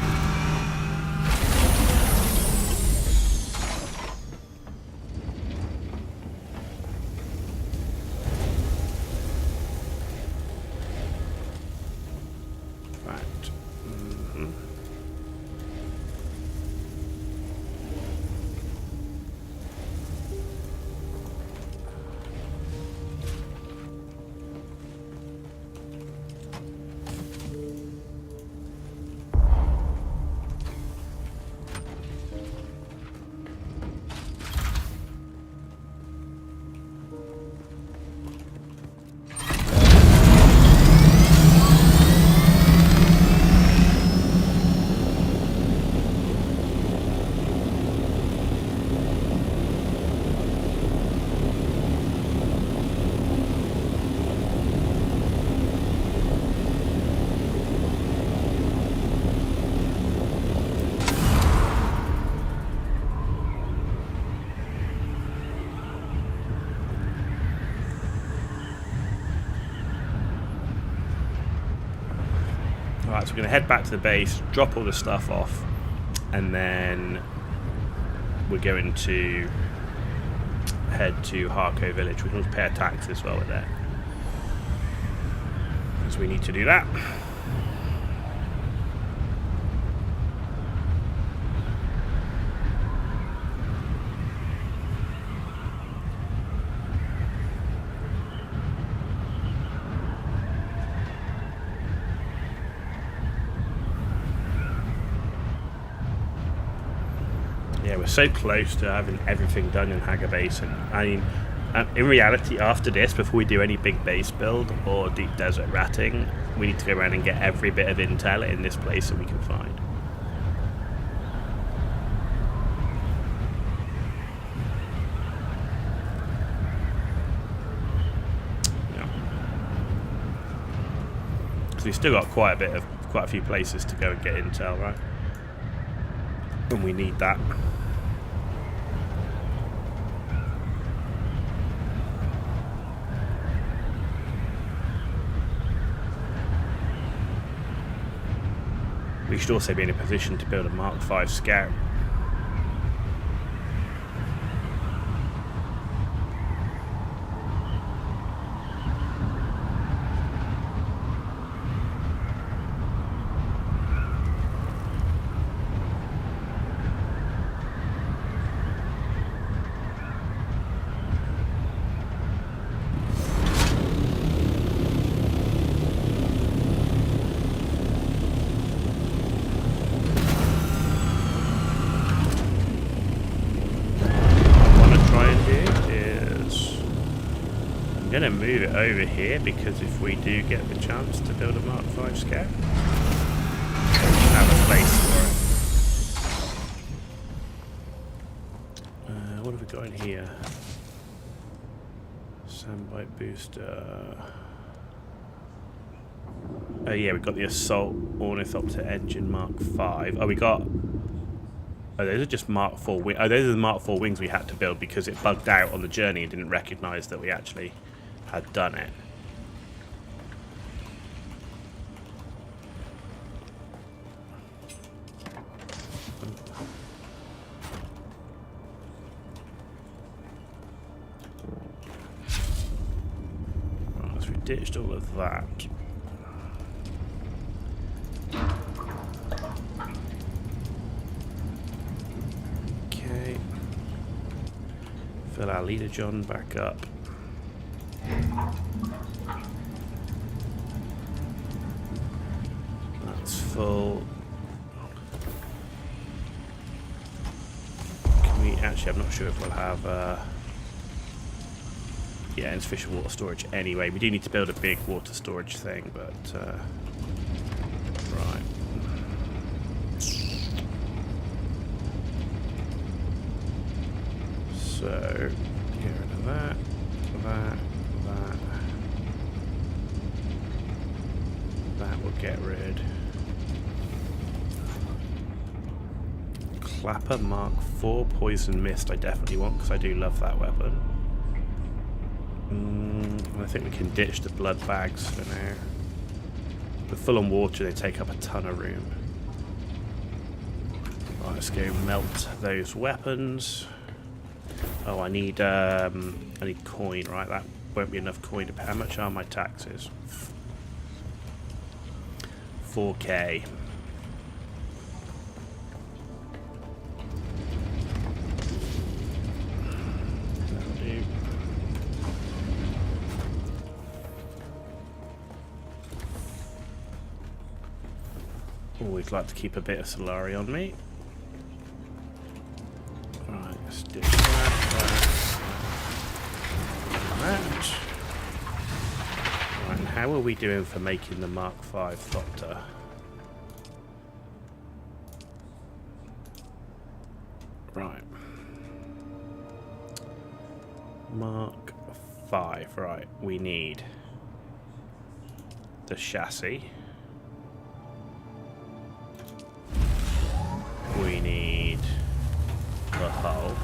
Alright, so we're going to head back to the base, drop all the stuff off, and then we're going to head to Harco Village. We can also pay our taxes while we're there, because we need to do that. Yeah, we're so close to having everything done in Haga Basin. I mean, in reality, after this, before we do any big base build or deep desert ratting, we need to go around and get every bit of intel in this place that we can find. Yeah. Because we've still got quite a few places to go and get intel, right? And we need that. We should also be in a position to build a Mark V Scout. going to move it over here because if we do get the chance to build a Mark 5 scout, have a place for it. What have we got in here? Sandbite booster. Oh yeah, we've got the Assault Ornithopter Engine Mark 5. Oh, we got... Oh, those are just Mark 4 wings. Oh, those are the Mark 4 wings we had to build because it bugged out on the journey and didn't recognise that we actually had done it. Right, so we ditched all of that. Fill our leader John back up. That's full. Can we actually? I'm not sure if we'll have. Yeah, insufficient water storage anyway. We do need to build a big water storage thing, but right. So, get rid of that. That will get rid. Clapper Mark 4 Poison Mist I definitely want because I do love that weapon. I think we can ditch the blood bags for now. But full on water, they take up a ton of room. Right, let's go melt those weapons. Oh, I need coin, right? That won't be enough coin to pay. How much are my taxes? 4K. That'll do. Always like to keep a bit of Solari on me. Right, let's do that. Right, and how are we doing for making the Mark 5 Thopter? Right. Mark 5, right. We need the chassis. We need the hull,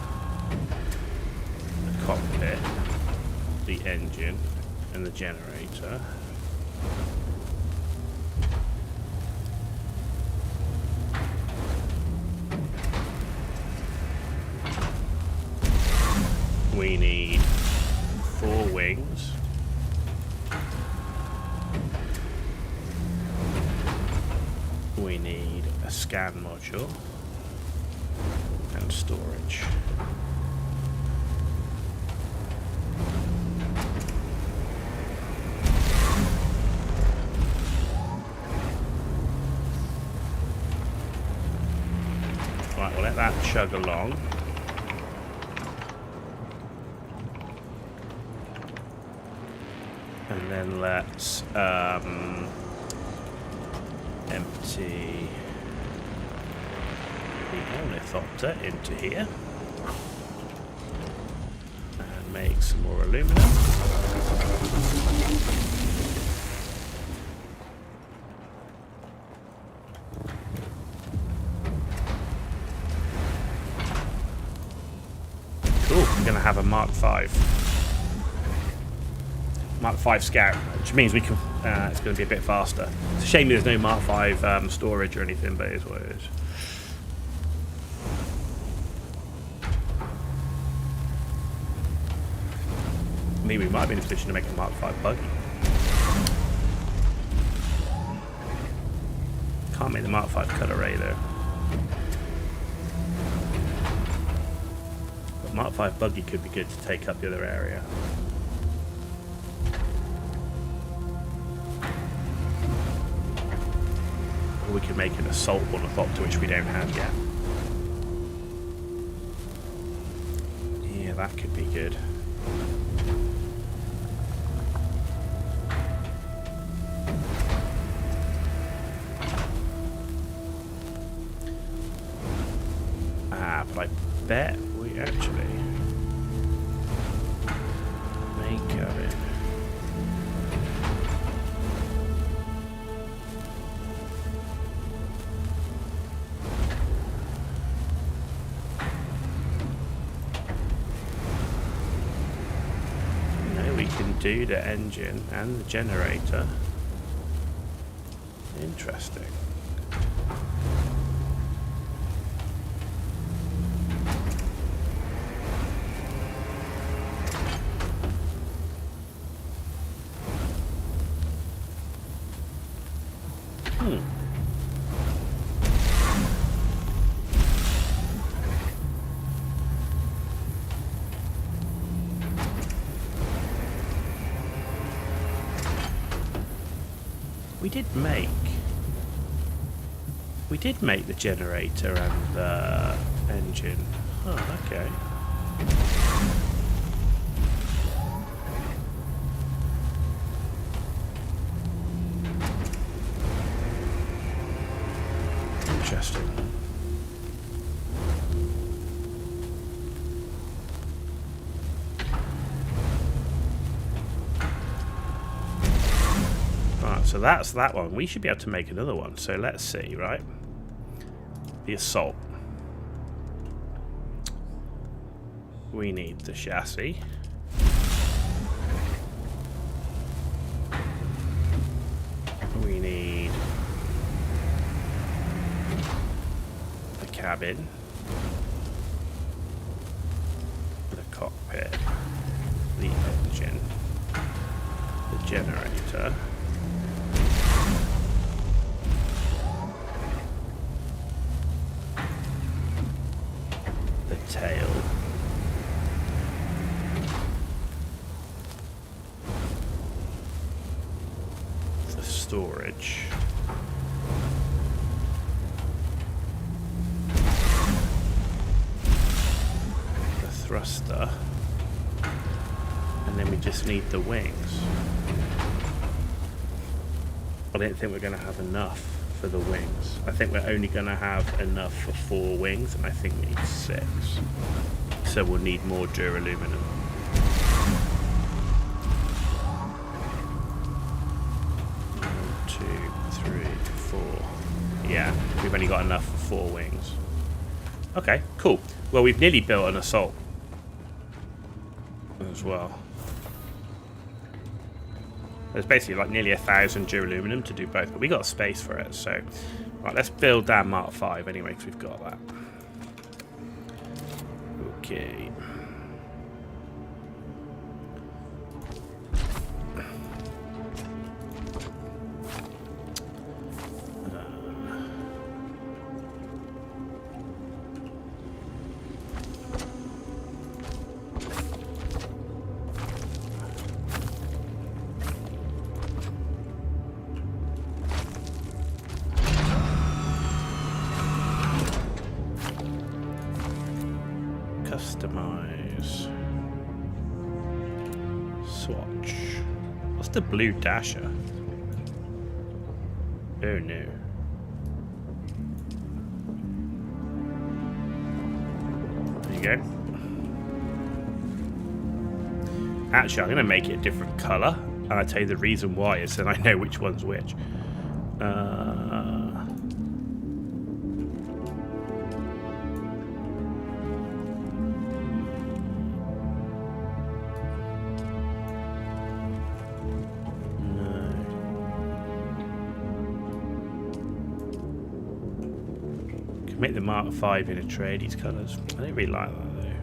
the cockpit, the engine, and the generator. We need 4 wings. We need a scan module and storage. Right, we'll let that chug along. And then let's empty the Ornithopter into here and make some more aluminum. Cool, we're going to have a Mark 5. Mark 5 Scout, which means we can. It's going to be a bit faster. It's a shame there's no Mark 5 storage or anything, but it is what it is. I mean, we might be in a position to make a Mark 5 buggy. Can't make the Mark 5 cutter ray though. But Mark 5 buggy could be good to take up the other area. Or we can make an assault ornithopter, which we don't have yet. Yeah, that could be good. bet we actually may cabin. No, we can do the engine and the generator. Interesting. We did make the generator and the engine. Oh, okay. Interesting. Right, so that's that one. We should be able to make another one. So let's see, right? The assault. We need the chassis. We need the cabin, the cockpit, the engine, the generator, the tail, the storage, the thruster, and then we just need the wings. I don't think we're going to have enough for the wings. I think we're only going to have enough for 4 wings, and I think we need 6. So we'll need more duraluminum. One, 2, 3, 4. Yeah, we've only got enough for 4 wings. Okay, cool. Well, we've nearly built an assault as well. There's basically like nearly 1,000 duraluminum to do both, but we got space for it. So, right, let's build that Mark 5 anyway, because we've got that. Okay. Customize. Swatch. What's the blue dasher? Oh no. There you go. Actually, I'm going to make it a different colour, and I'll tell you the reason why is then I know which one's which. Make the Mark 5 in Atreides colours. I don't really like that though.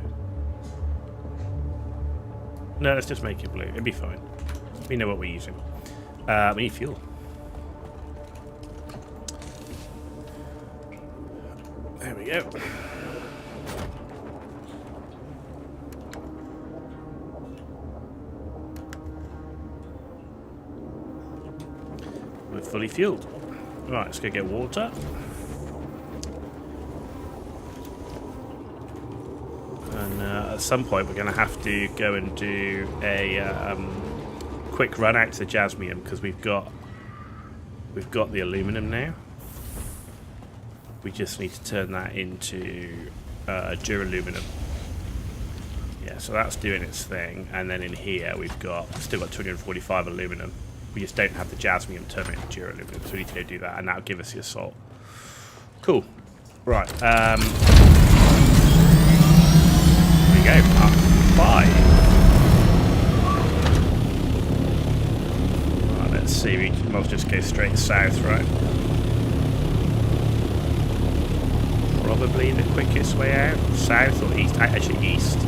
No, let's just make it blue. It'll be fine. We know what we're using. We need fuel. There we go. We're fully fueled. Right, let's go get water. And at some point we're going to have to go and do a quick run out to the Jasmium, because we've got the aluminum now. We just need to turn that into duraluminum. Yeah, so that's doing its thing, and then in here we've still got 245 aluminum. We just don't have the jasmium turning into duraluminum, so we need to go do that, and that'll give us the assault. Cool. Right. Here we go. Mark 5. Right, let's see. We must just go straight south, right? Probably the quickest way out. South or east? Actually, east.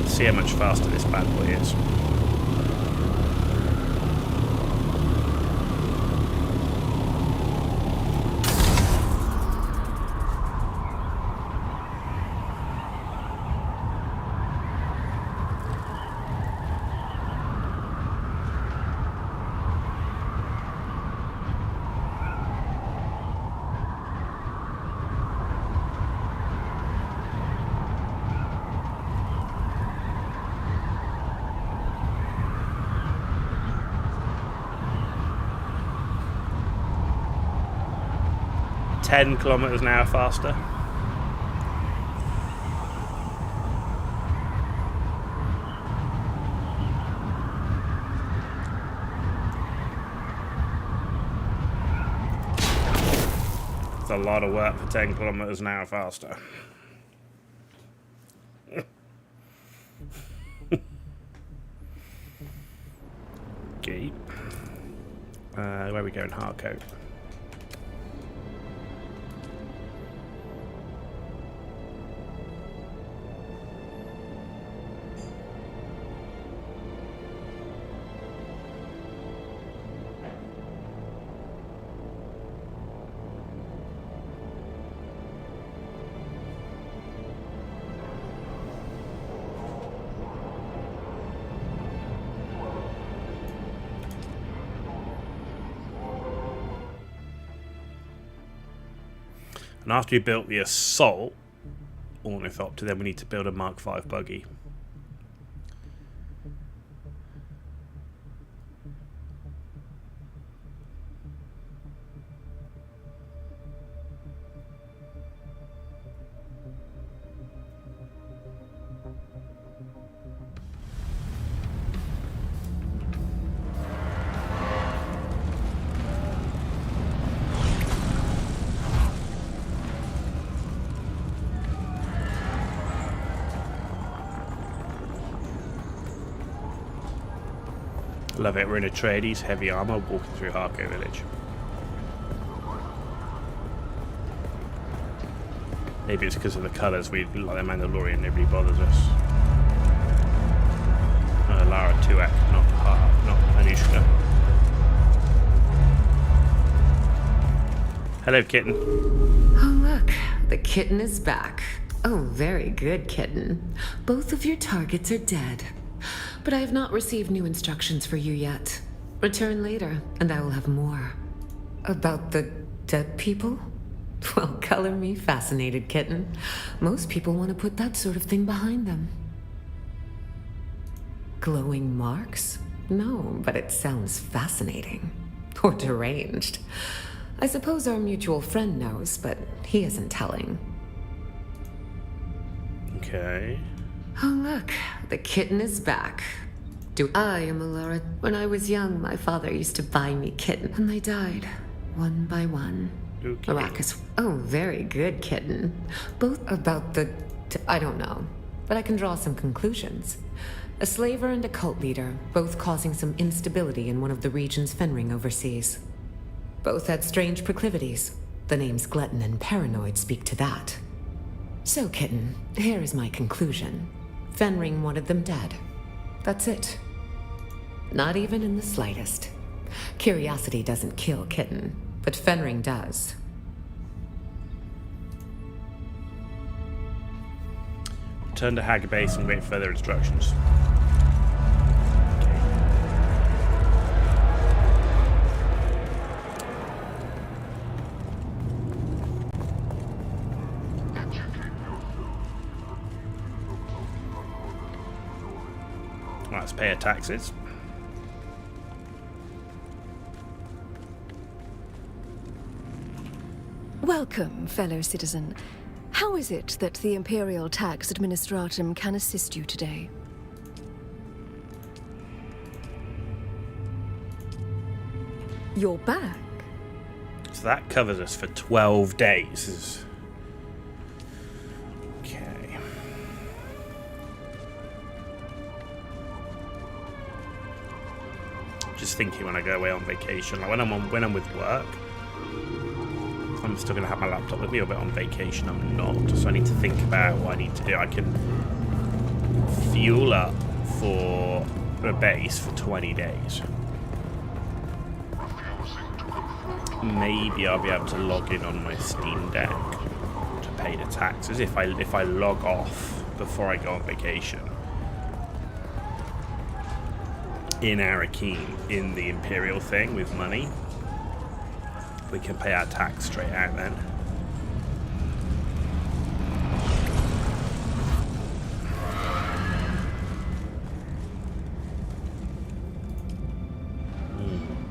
See how much faster this bad boy is. .10 kilometers an hour faster. It's a lot of work for 10 kilometers an hour faster. Okay. Where are we going? Hardcoat. And after we built the Assault Ornithopter, then we need to build a Mark V buggy. Love it, we're in Atreides, heavy armor, walking through Harco village. Maybe it's because of the colours, we look like the Mandalorian, nobody bothers us. Lara Tuak, not Anushka. Hello, kitten. Oh, look. The kitten is back. Oh, very good, kitten. Both of your targets are dead. But I have not received new instructions for you yet. Return later, and I will have more. About the dead people? Well, color me fascinated, kitten. Most people want to put that sort of thing behind them. Glowing marks? No, but it sounds fascinating. Or deranged. I suppose our mutual friend knows, but he isn't telling. Okay. Oh, look. The kitten is back. I am Alara. When I was young, my father used to buy me kittens, and they died, one by one. Okay. Arrakis. Oh, very good, kitten. Both about the... I don't know, but I can draw some conclusions. A slaver and a cult leader, both causing some instability in one of the regions Fenring oversees. Both had strange proclivities. The names Glutton and Paranoid speak to that. So, kitten, here is my conclusion. Fenring wanted them dead. That's it. Not even in the slightest. Curiosity doesn't kill, kitten, but Fenring does. Return to Hag Base and wait for further instructions. Let's pay our taxes. Welcome, fellow citizen. How is it that the Imperial Tax Administratum can assist you today? You're back. So that covers us for 12 days. Okay. Just thinking when I go away on vacation, like when I'm with work, I'm still gonna have my laptop with me, but on vacation I'm not. So I need to think about what I need to do. I can fuel up for a base for 20 days. Maybe I'll be able to log in on my Steam Deck to pay the taxes if I log off before I go on vacation. In Arakeen, in the Imperial thing with money, we can pay our tax straight out then.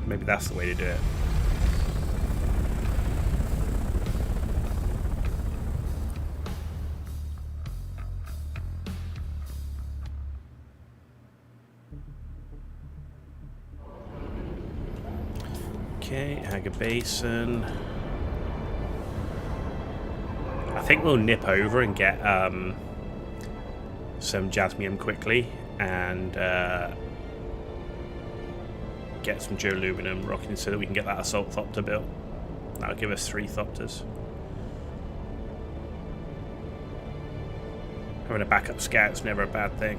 Maybe that's the way to do it. Okay, Hager Basin. I think we'll nip over and get some jasmium quickly and get some geoluminum rocking so that we can get that assault thopter built. That'll give us 3 thopters. Having a backup scout's never a bad thing.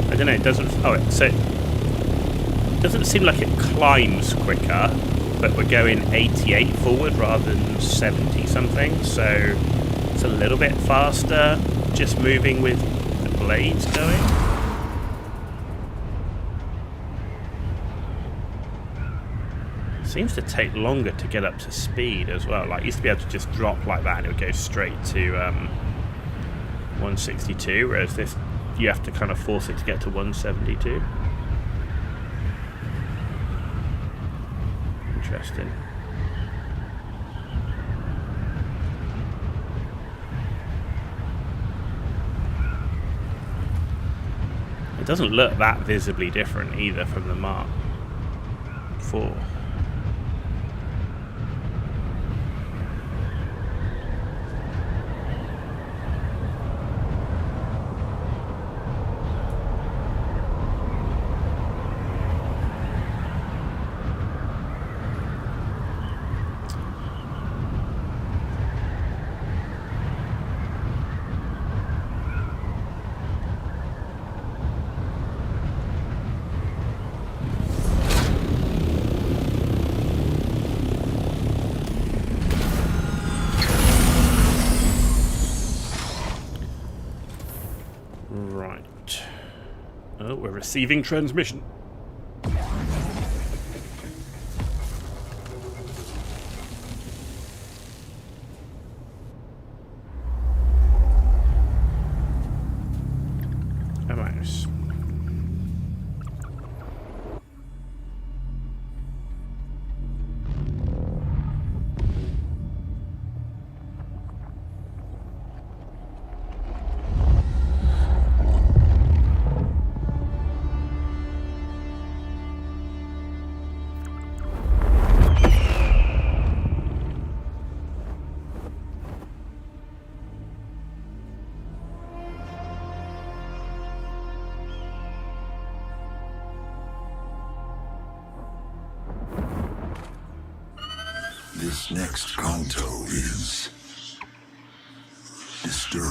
I don't know, it doesn't... Oh, so it doesn't seem like it climbs quicker, but we're going 88 forward rather than 70 something, so it's a little bit faster just moving with the blades going. Seems to take longer to get up to speed as well. Like, I used to be able to just drop like that and it would go straight to 162, whereas this, you have to kind of force it to get to 172. Interesting. It doesn't look that visibly different either from the Mark IV. Oh, we're receiving transmission. A mouse. This next canto is disturbing.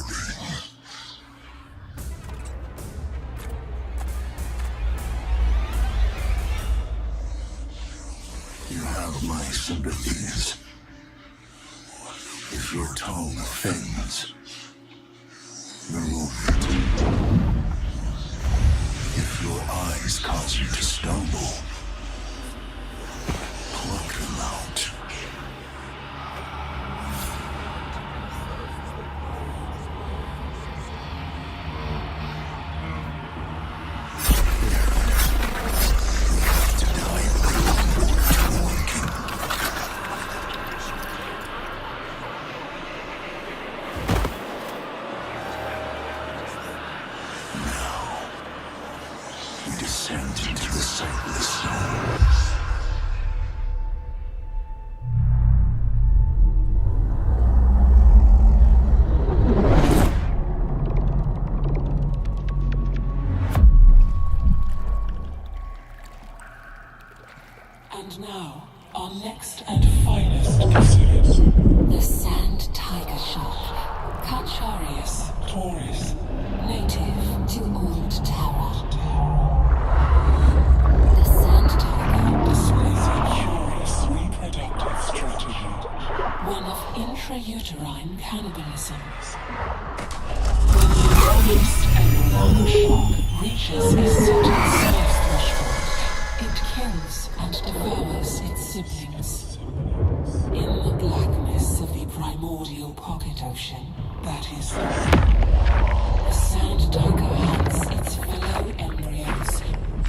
You have my sympathies. If your tongue offends, Remove it. If your eyes cause you to stumble, pluck them out. Descend into the sightless zone. And now, our next and finest destination. The Sand Tiger Shop. Cacharius Taurus. Native to Old Terra. The Sand Tiger Displays a curious reproductive strategy. One of intrauterine cannibalism. When the youngest embryonic shark reaches a certain size threshold, it kills and devours its siblings. In the blackness of the primordial pocket ocean, that is the sand tiger hunts its fellow embryos,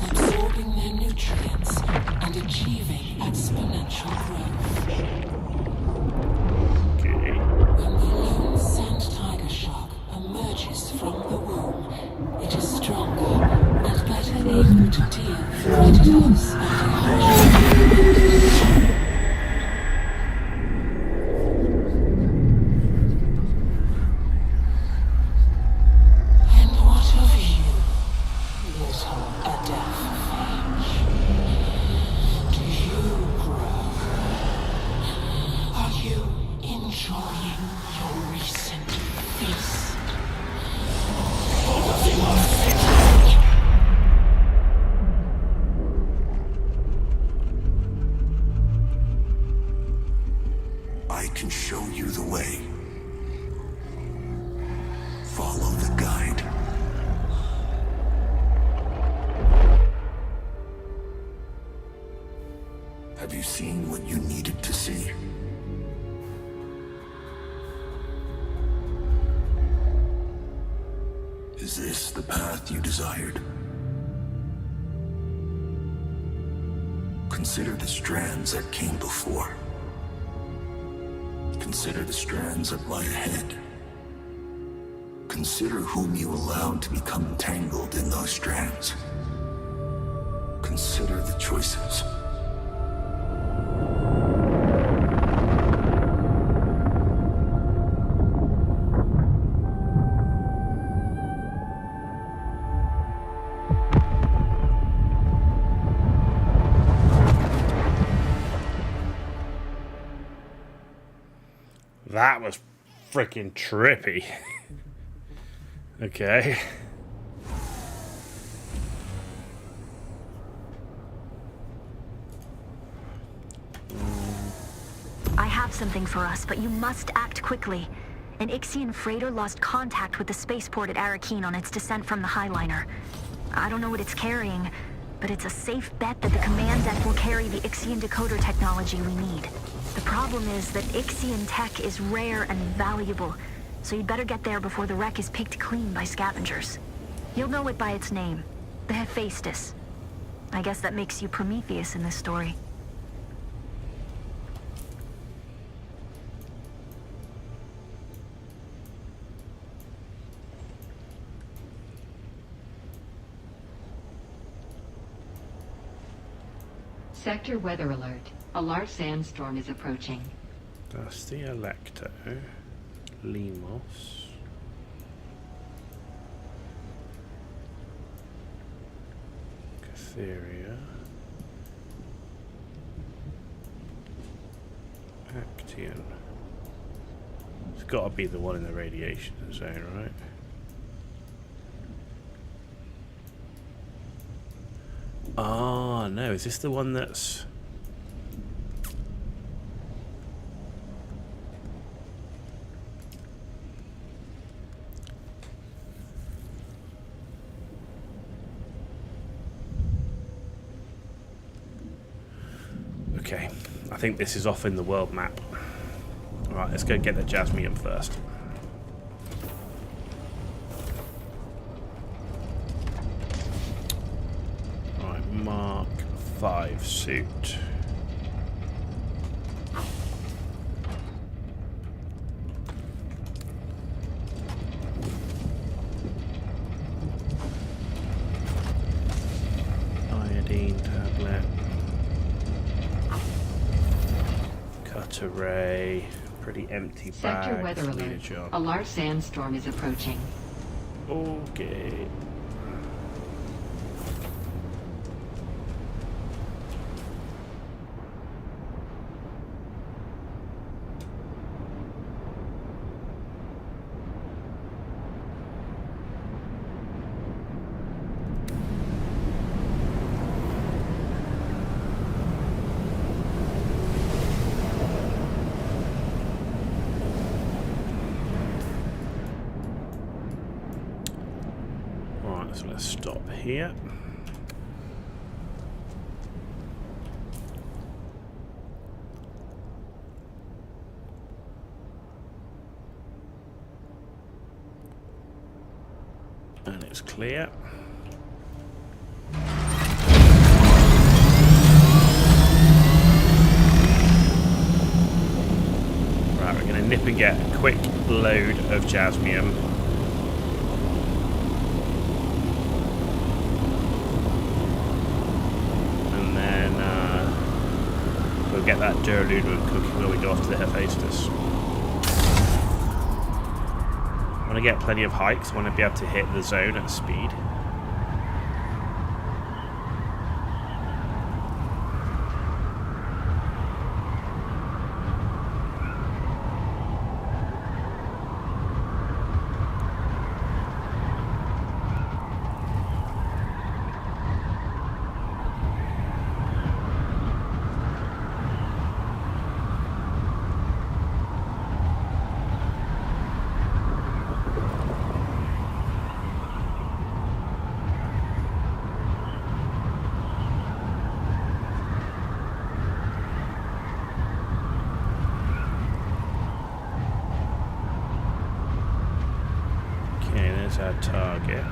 absorbing their nutrients and achieving exponential growth. When the lone sand tiger shark emerges from the womb, it is stronger and better able to deal with predators and their hatcheries. And what of you, little Adelphage? Do you grow? Are you enjoying your recent feast? Or does it not fit? I can show you the way. Follow the guide. Have you seen what you needed to see? Is this the path you desired? Consider the strands that came before. Consider the strands that lie ahead. Consider whom you allowed to become entangled in those strands. Consider the choices. That was freaking trippy. Okay. I have something for us, but you must act quickly. An Ixian freighter lost contact with the spaceport at Arakeen on its descent from the Highliner. I don't know what it's carrying, but it's a safe bet that the command deck will carry the Ixian decoder technology we need. The problem is that Ixian tech is rare and valuable, so you'd better get there before the wreck is picked clean by scavengers. You'll know it by its name, the Hephaestus. I guess that makes you Prometheus in this story. Sector weather alert. A large sandstorm is approaching. Dusty Electo. Limos. Catheria. Actian. It's got to be the one in the radiation zone, right? Ah, no. Is this the one that's... Okay, I think this is off in the world map. Alright, let's go get the Jasmium first. Alright, Mark 5 suit. Iodine tablet. Cut array. Pretty empty bag. Sector weather Need a alert. job. A large sandstorm is approaching. Okay. Alright, so let's stop here. And it's clear. Right, we're going to nip and get a quick load of Jasmium. And then we'll get that Duraludum cooking when we go off to the Hephaestus. I want to get plenty of hikes. I want to be able to hit the zone at speed. Okay, there's our target.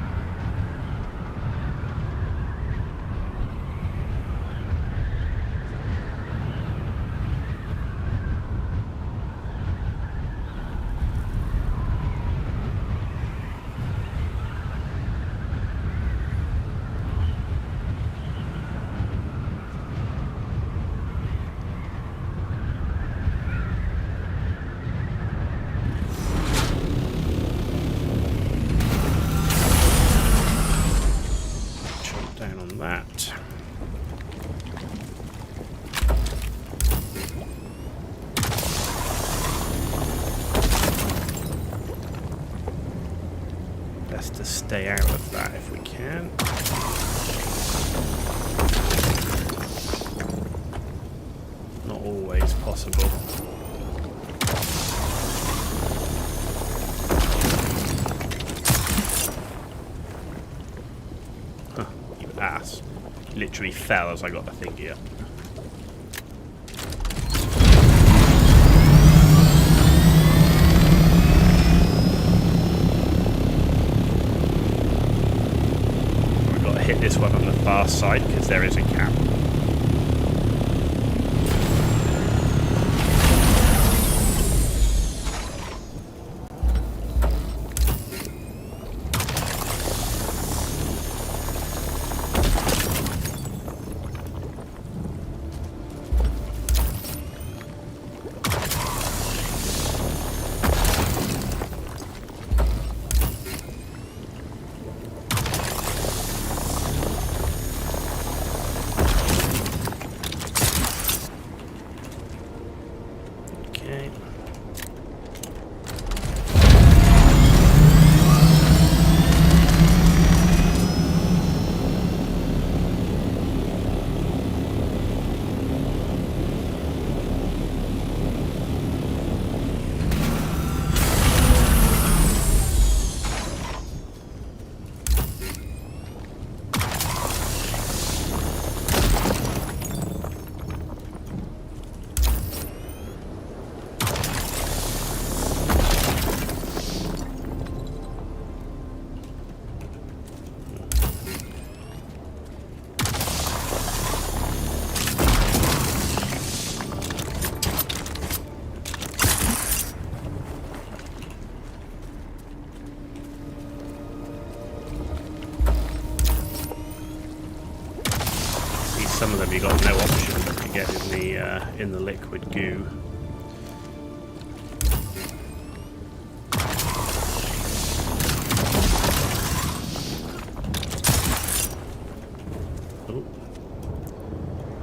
Chop down on that. Best to stay out of that if we can. Not always possible. Huh, you ass. Literally fell as I got the thingy up. We've got to hit this one on the far side because there is a camp. the liquid goo. Oh.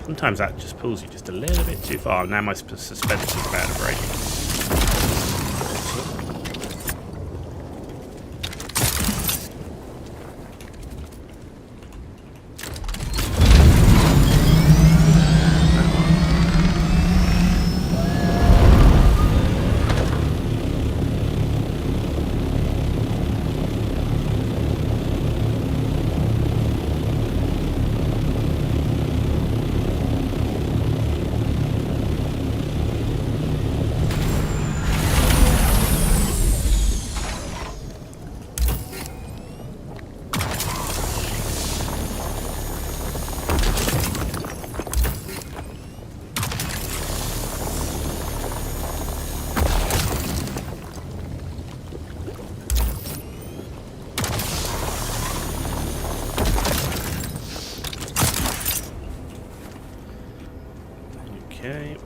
Sometimes that just pulls you just a little bit too far. Now my suspension's about to break. Okay.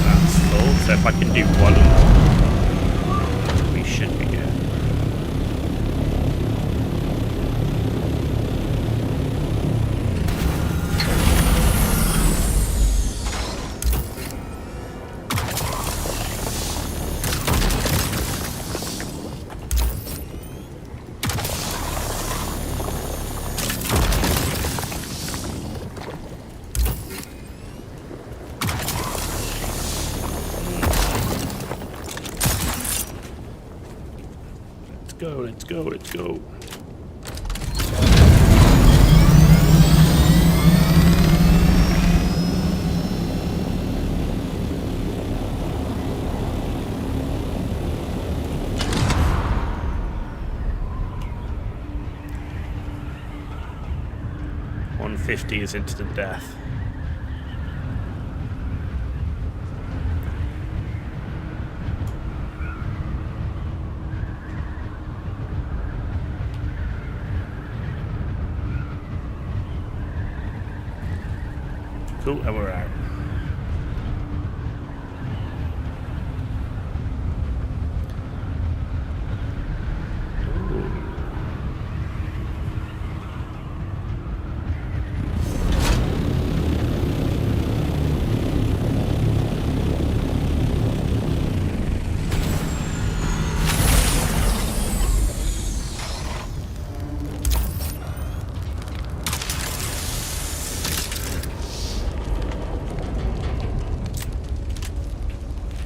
That's full, so if I can do one more, we should be good. Let's go, let's go. $150 is instant death. Cool, and we're out.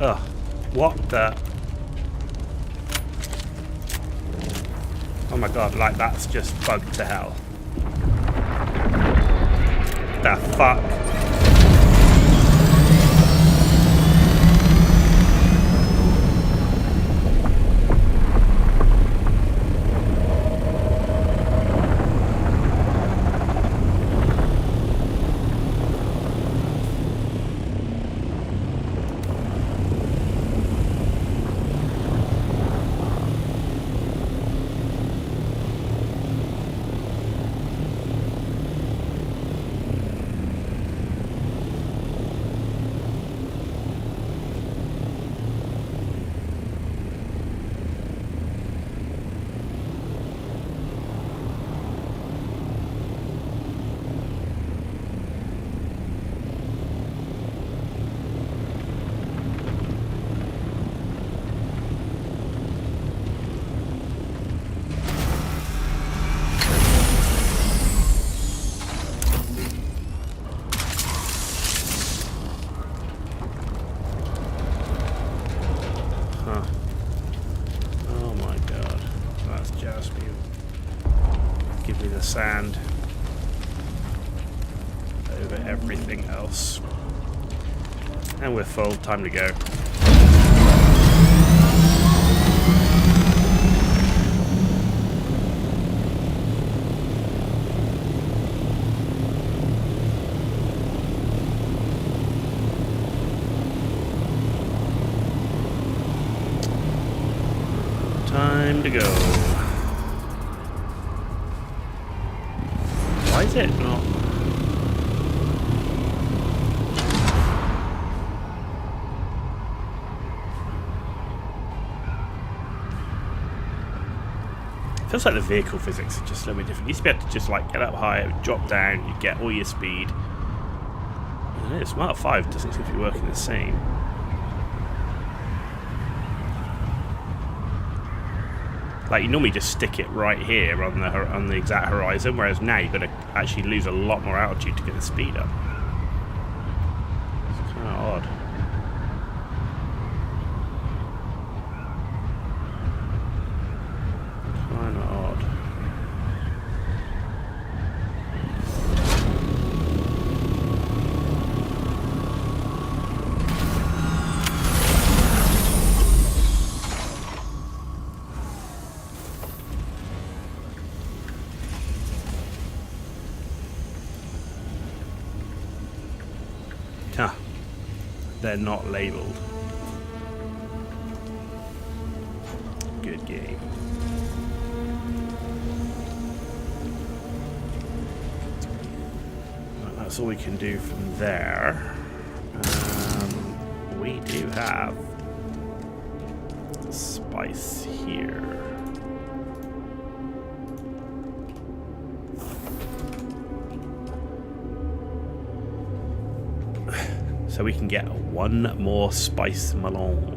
Ugh, what the? Oh my god, like that's just bugged to hell. The fuck? Sand over everything else, and we're full. Time to go. Time to go. Why is it not? Feels like the vehicle physics are just a little bit different. You used to be able to just like get up higher, drop down, you get all your speed. I don't know, Smart 5 doesn't seem to be working the same. Like you normally just stick it right here on the exact horizon, whereas now you've got to actually lose a lot more altitude to get the speed up. It's kind of odd. Kind of odd. They're not labeled. Good game. Well, that's all we can do from there. We do have spice here. So we can get one more spice melon.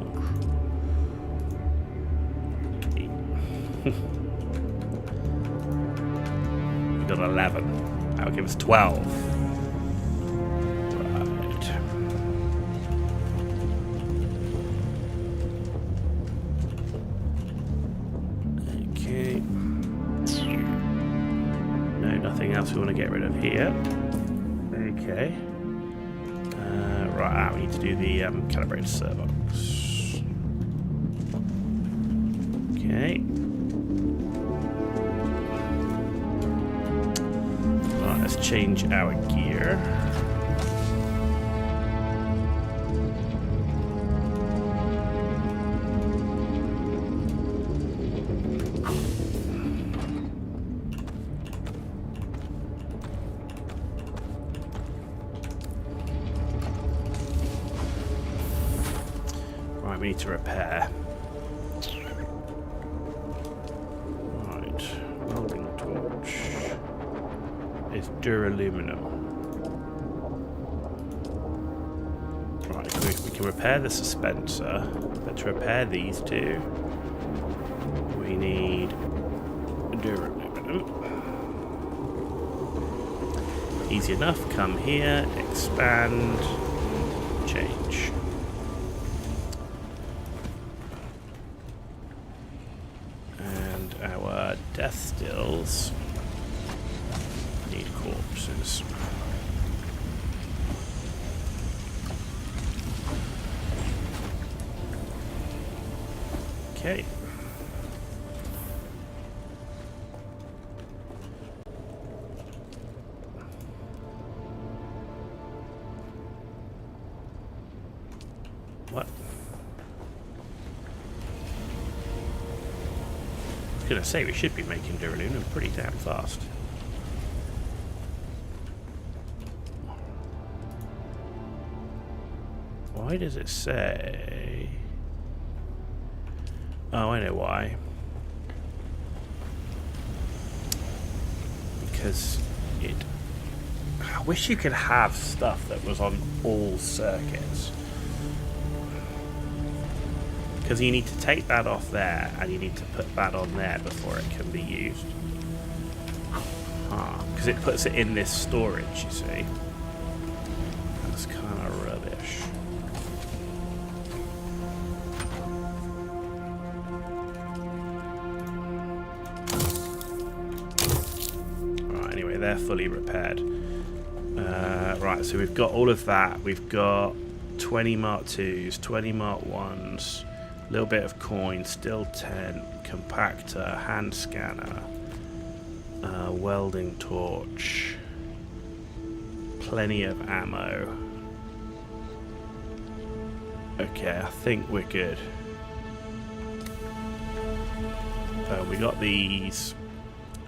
We got 11. That'll give us 12. Right. Okay. No, nothing else we want to get rid of here. Okay. Right, we need to do the calibrated servox. Okay. Right, let's change our gear. We need to repair. Right, welding torch is duraluminum. Right, we can repair the dispenser, but to repair these two, we need duraluminum. Easy enough. Come here, expand, change. Death stills need corpses. Okay. What? I was going to say, we should be making duraluminum pretty damn fast. Why does it say... Oh, I know why. Because it... I wish you could have stuff that was on all circuits. Because you need to take that off there, and you need to put that on there before it can be used. Because it puts it in this storage, you see. That's kind of rubbish. Right, anyway, they're fully repaired. Right, so we've got all of that. We've got 20 Mark 2s, 20 Mark 1s. Little bit of coin, still 10, compactor, hand scanner, welding torch, plenty of ammo. Okay, I think we're good. We got these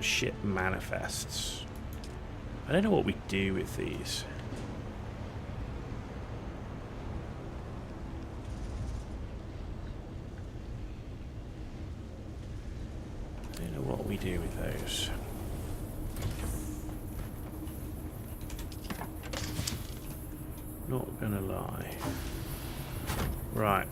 ship manifests. I don't know what we do with these. do with those? Not gonna lie. Right.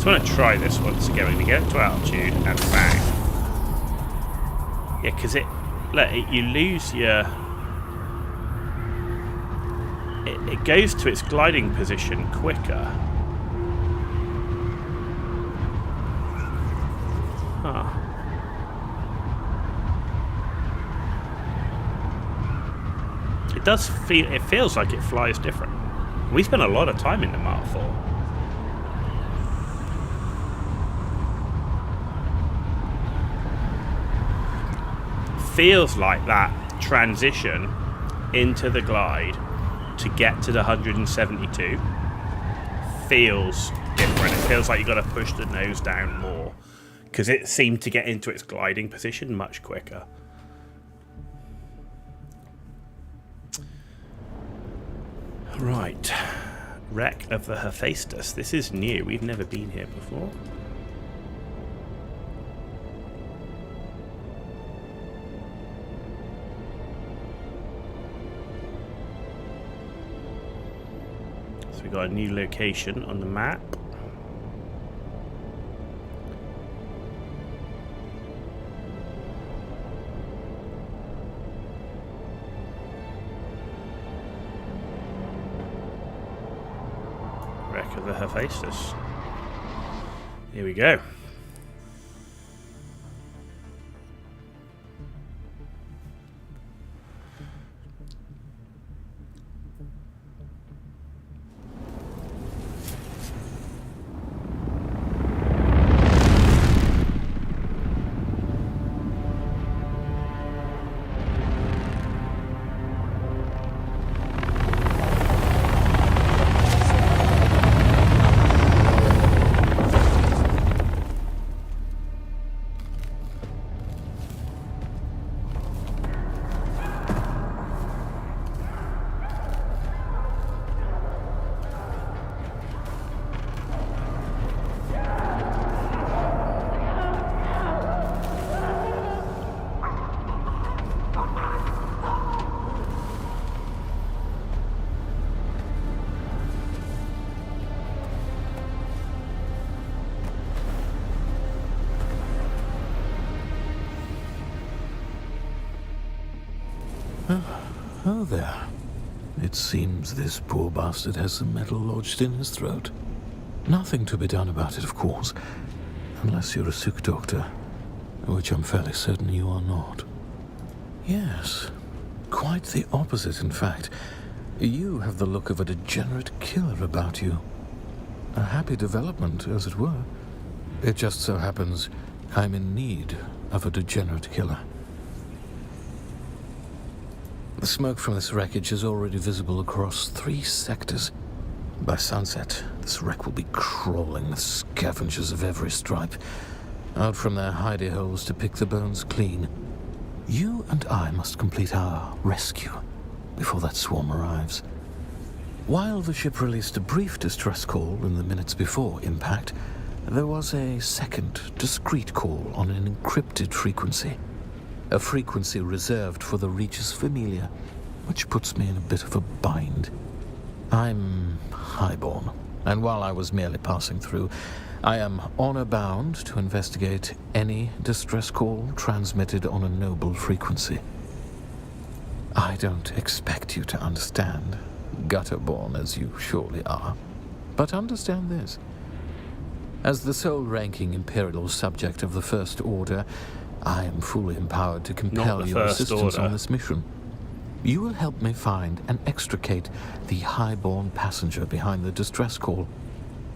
I want to try this once again to get to altitude and bang. Yeah, because you lose your. It goes to its gliding position quicker. Huh. It does feel. It feels like it flies different. We spent a lot of time in the Mark IV. Feels like that transition into the glide to get to the 172 feels different. It feels like you've got to push the nose down more because it seemed to get into its gliding position much quicker. Right, wreck of the Hephaestus. This is new. We've never been here before. So we got a new location on the map. Wreck of the Hephaestus. Here we go. Oh, there. It seems this poor bastard has some metal lodged in his throat. Nothing to be done about it, of course, unless you're a sick doctor, which I'm fairly certain you are not. Yes, quite the opposite, in fact. You have the look of a degenerate killer about you. A happy development, as it were. It just so happens I'm in need of a degenerate killer. The smoke from this wreckage is already visible across 3 sectors. By sunset, this wreck will be crawling with scavengers of every stripe, out from their hidey holes to pick the bones clean. You and I must complete our rescue before that swarm arrives. While the ship released a brief distress call in the minutes before impact, there was a second discreet call on an encrypted frequency. A frequency reserved for the Regis Familia, which puts me in a bit of a bind. I'm highborn, and while I was merely passing through, I am honor-bound to investigate any distress call transmitted on a noble frequency. I don't expect you to understand, gutter-born as you surely are, but understand this. As the sole-ranking Imperial subject of the First Order, I am fully empowered to compel your assistance on this mission. You will help me find and extricate the highborn passenger behind the distress call.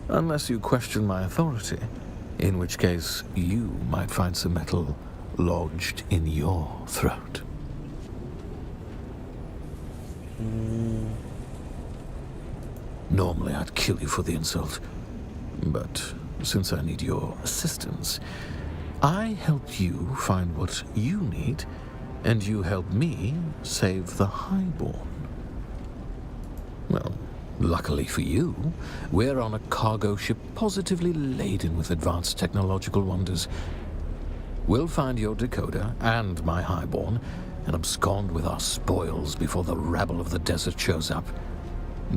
Unless you question my authority, in which case you might find some metal lodged in your throat. Normally I'd kill you for the insult. But since I need your assistance, I help you find what you need, and you help me save the Highborn. Well, luckily for you, we're on a cargo ship positively laden with advanced technological wonders. We'll find your decoder and my Highborn and abscond with our spoils before the rabble of the desert shows up.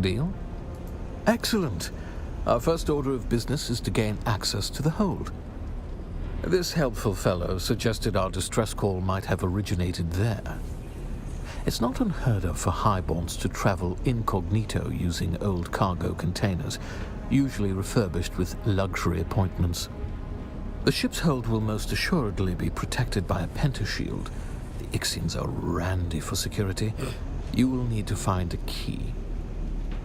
Deal? Excellent. Our first order of business is to gain access to the hold. This helpful fellow suggested our distress call might have originated there. It's not unheard of for Highborns to travel incognito using old cargo containers, usually refurbished with luxury appointments. The ship's hold will most assuredly be protected by a pentashield. The Ixians are randy for security. You will need to find a key.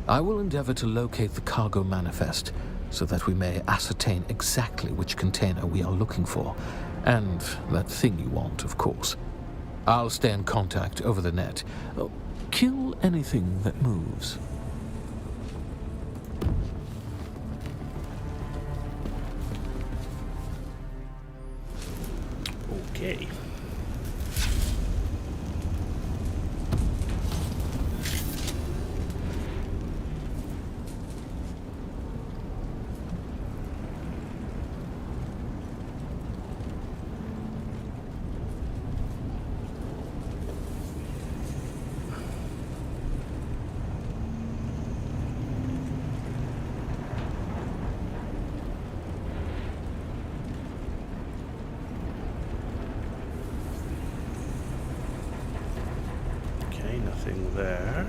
I will endeavor to locate the cargo manifest so that we may ascertain exactly which container we are looking for, and that thing you want, of course. I'll stay in contact over the net. Kill anything that moves. Okay. Nothing there.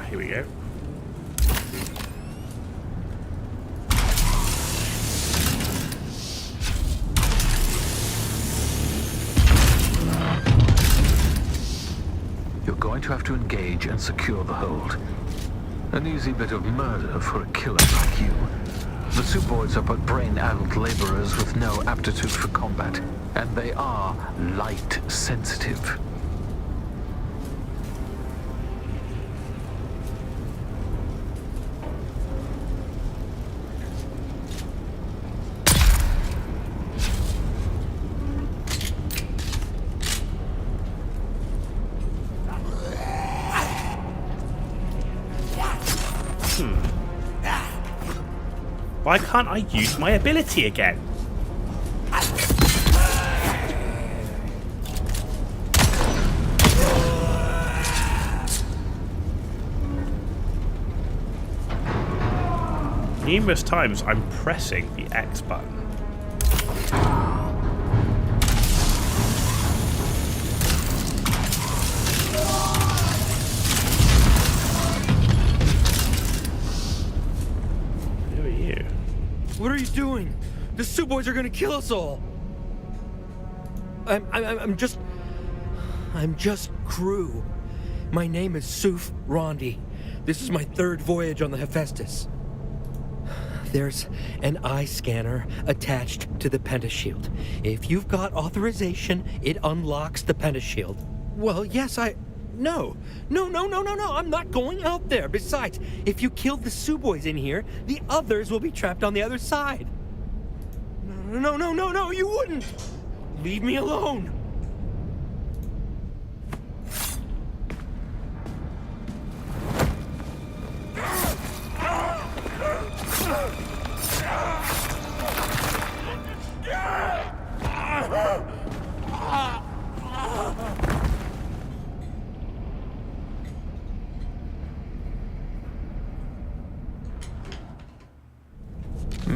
Here we go. You're going to have to engage and secure the hold. An easy bit of murder for a killer like you. The Suboids are but brain-addled laborers with no aptitude for combat, and they are light-sensitive. Why can't I use my ability again? Numerous times I'm pressing the X button. What are you doing? The Suboids are gonna kill us all. I'm just crew. My name is Suf Rondi. This is my third voyage on the Hephaestus. There's an eye scanner attached to the pentashield. If you've got authorization, it unlocks the pentashield. Well, yes, No, I'm not going out there. Besides, if you kill the Suboids in here, the others will be trapped on the other side. No, you wouldn't! Leave me alone!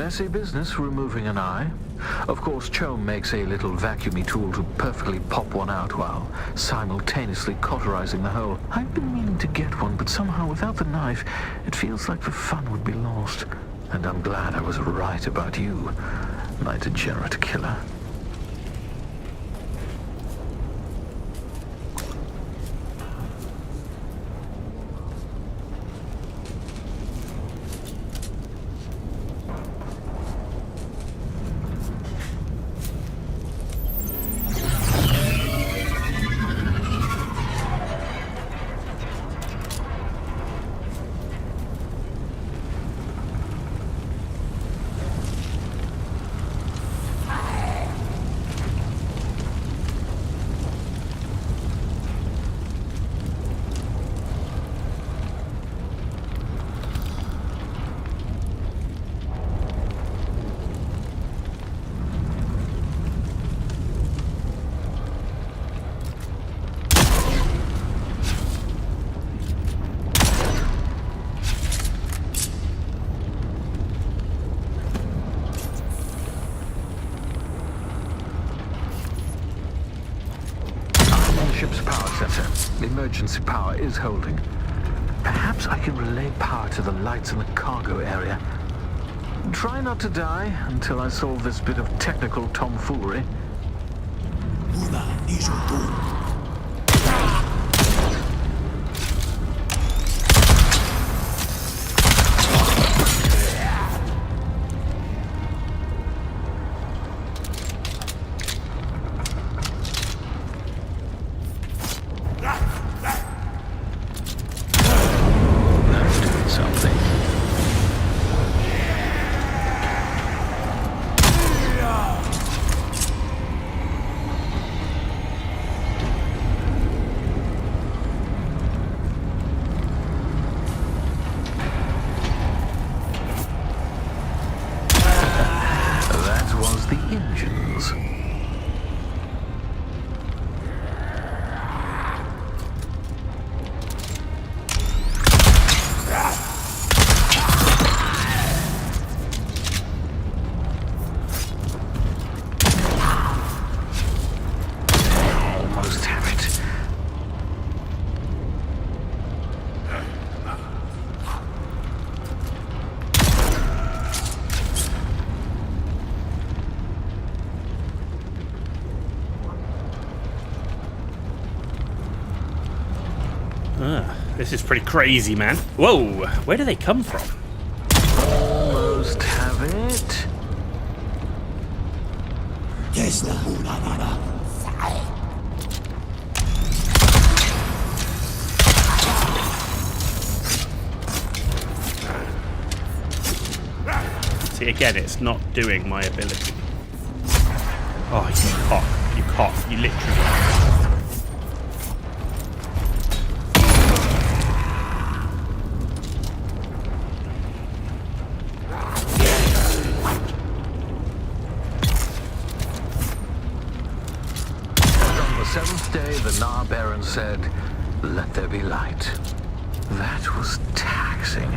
Messy business removing an eye. Of course, Chome makes a little vacuumy tool to perfectly pop one out while simultaneously cauterizing the hole. I've been meaning to get one, but somehow without the knife, it feels like the fun would be lost. And I'm glad I was right about you, my degenerate killer. Ship's power center. The emergency power is holding. Perhaps I can relay power to the lights in the cargo area. Try not to die until I solve this bit of technical tomfoolery. This is pretty crazy, man. Whoa, where do they come from? Almost have it. See, again, it's not doing my ability. Oh, you cock. You cock. You literally... Seventh day, the Nar Baron said, "Let there be light." That was taxing.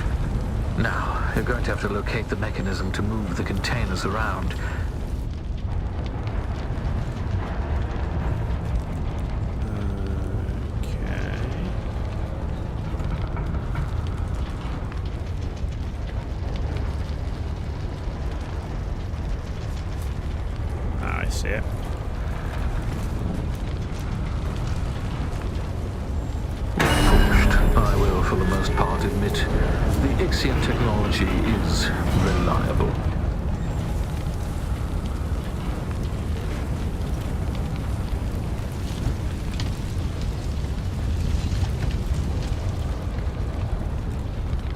Now, you're going to have to locate the mechanism to move the containers around. I see it. I will, for the most part, admit the Ixian technology is reliable.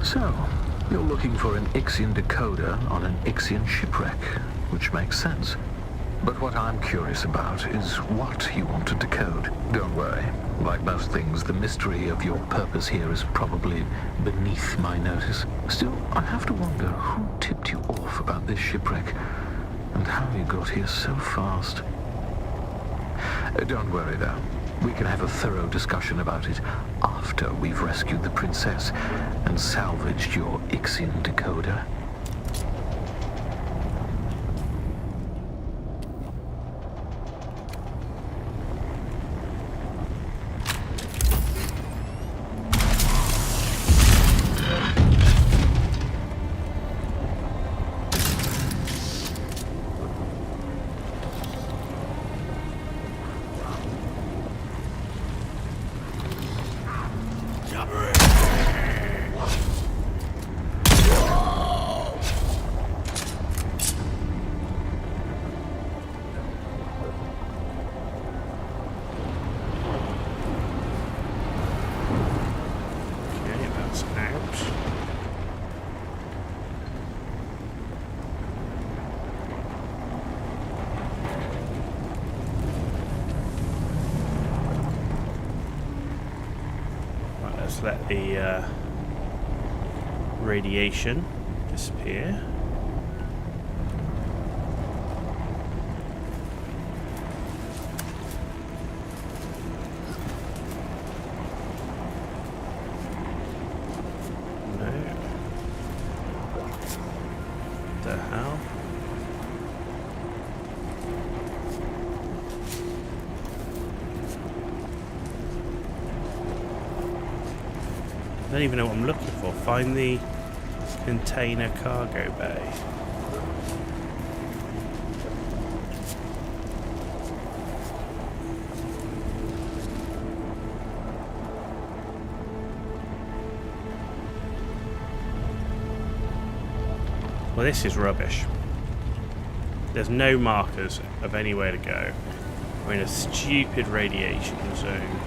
So, you're looking for an Ixian decoder on an Ixian shipwreck, which makes sense. But what I'm curious about is what you want to decode. Don't worry. Like most things, the mystery of your purpose here is probably beneath my notice. Still, I have to wonder who tipped you off about this shipwreck and how you got here so fast. Don't worry, though. We can have a thorough discussion about it after we've rescued the princess and salvaged your Ixian decoder. Okay, that's out. Right, let's let the radiation disappear. No. What the hell? I don't even know what I'm looking for. Find the container cargo bay. Well, this is rubbish. There's no markers of anywhere to go. We're in a stupid radiation zone.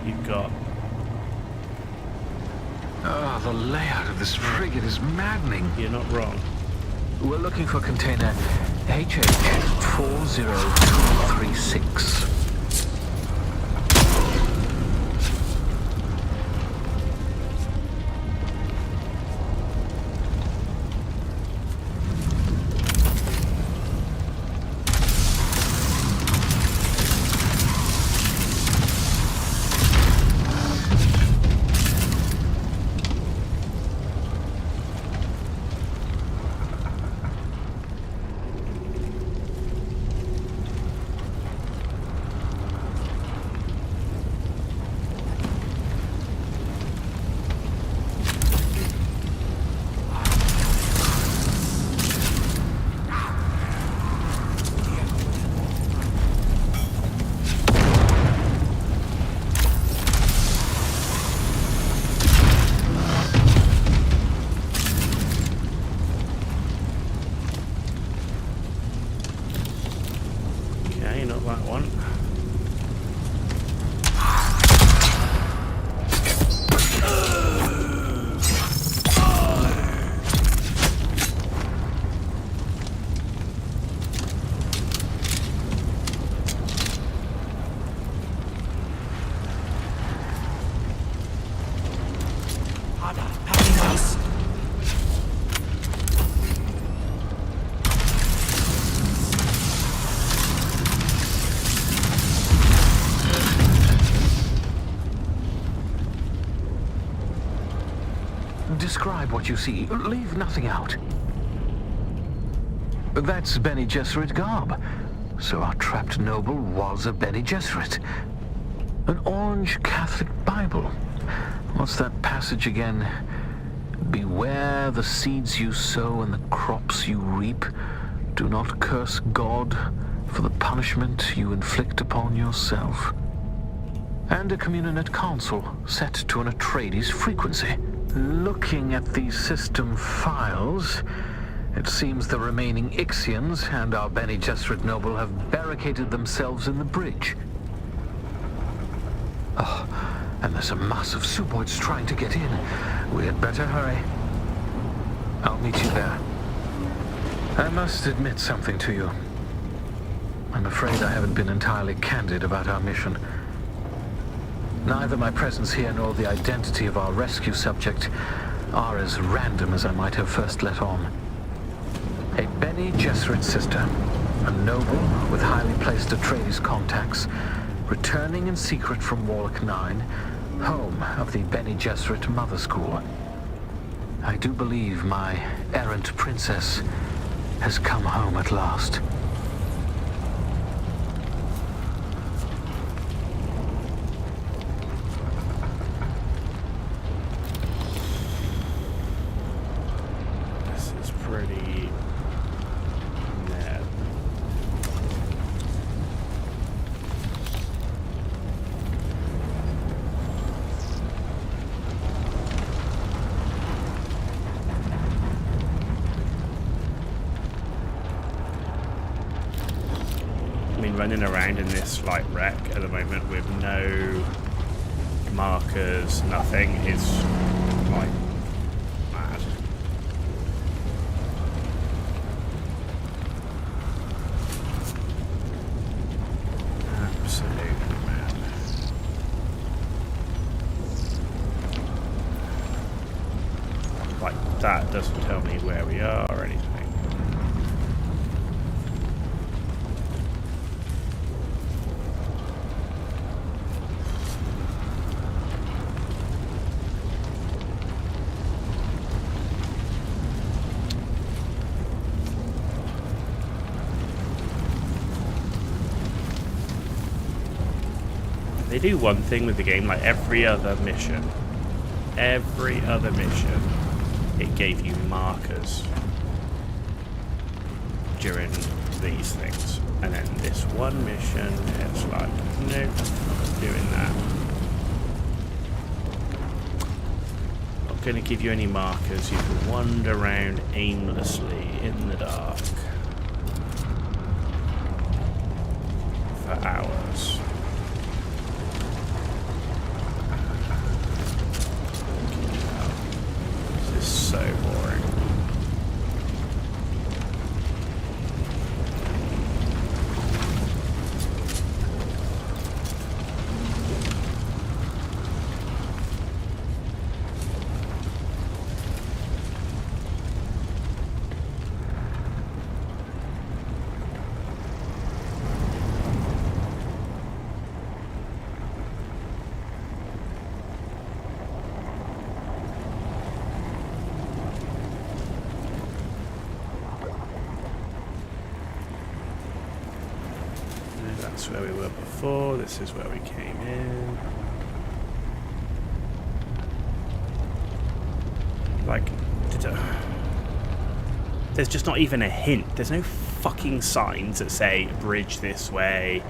You've got... Ah, the layout of this frigate is maddening. You're not wrong. We're looking for container HH40236. Okay, not that one. Describe what you see. Leave nothing out. That's Bene Gesserit garb. So our trapped noble was a Bene Gesserit. An orange Catholic Bible. What's that passage again? Beware the seeds you sow and the crops you reap. Do not curse God for the punishment you inflict upon yourself. And a communion council set to an Atreides frequency. Looking at the system files, it seems the remaining Ixians and our Bene Gesserit noble have barricaded themselves in the bridge. Oh, and there's a mass of Suboids trying to get in. We had better hurry. I'll meet you there. I must admit something to you. I'm afraid I haven't been entirely candid about our mission. Neither my presence here nor the identity of our rescue subject are as random as I might have first let on. A Bene Gesserit sister, a noble with highly placed Atreides contacts, returning in secret from Warlock 9, home of the Bene Gesserit Mother School. I do believe my errant princess has come home at last. running around in this like wreck at the moment with no markers, nothing, is like mad. Absolutely mad. Like that doesn't tell me where we are or anything. They do one thing with the game, like every other mission, it gave you markers during these things. And then this one mission, it's like, nope, not doing that. Not going to give you any markers, you can wander around aimlessly in the dark for hours. So boring. That's where we were before, this is where we came in. Like, there's just not even a hint. There's no fucking signs that say bridge this way.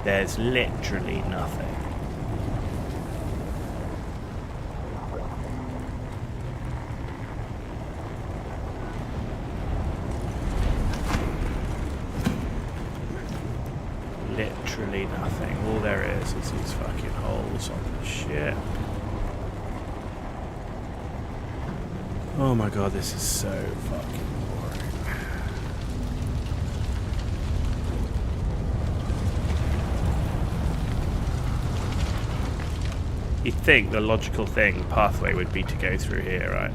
There's literally nothing. Literally nothing. All there is these fucking holes on the shit. Oh my god, this is so fucking boring. You'd think the logical pathway would be to go through here, right?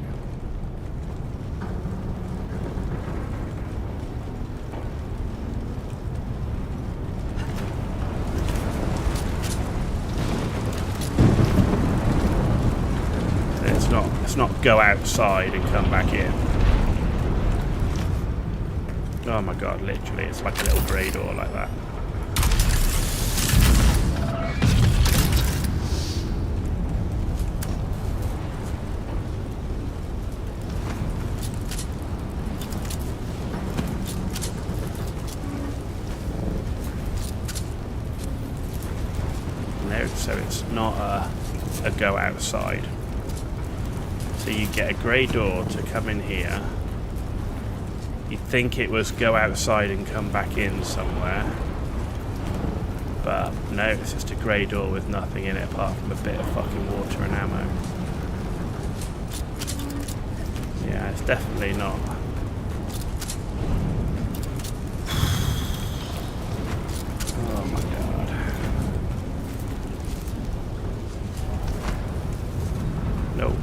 It's not go outside and come back in. Oh my god, literally, it's like a little grey door like that. No, so it's not a go outside. So you get a grey door to come in here. You'd think it was go outside and come back in somewhere. But no, it's just a grey door with nothing in it apart from a bit of fucking water and ammo. Yeah, it's definitely not. Oh my god. Nope.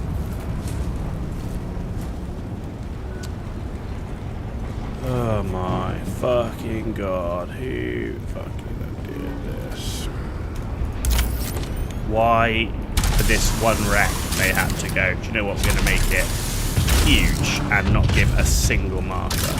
Oh my fucking god, who fucking did this? Why, for this one wreck, they had to go, do you know what, we're going to make it huge and not give a single marker.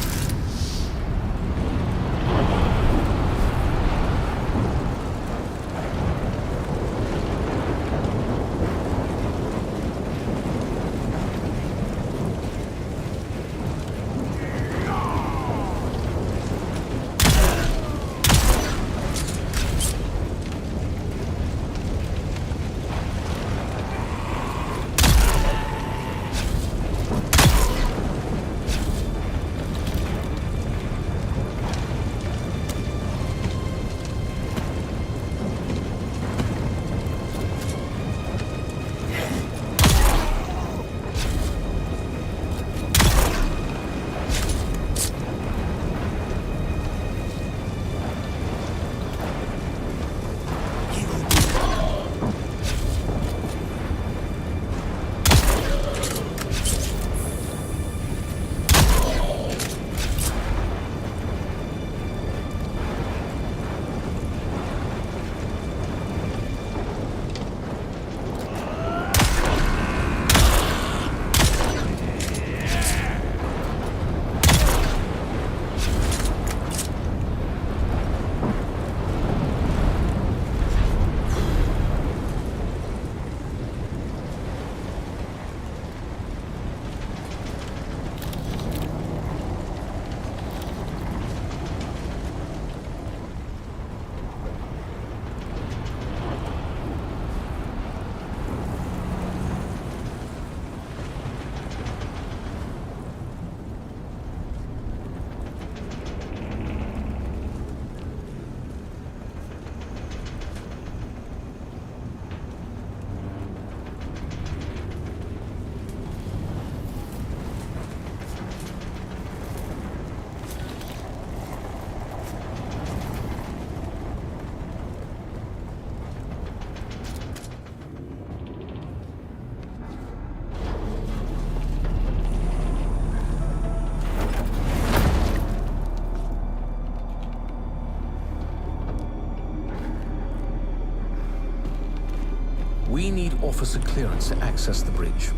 We need officer clearance to access the bridge.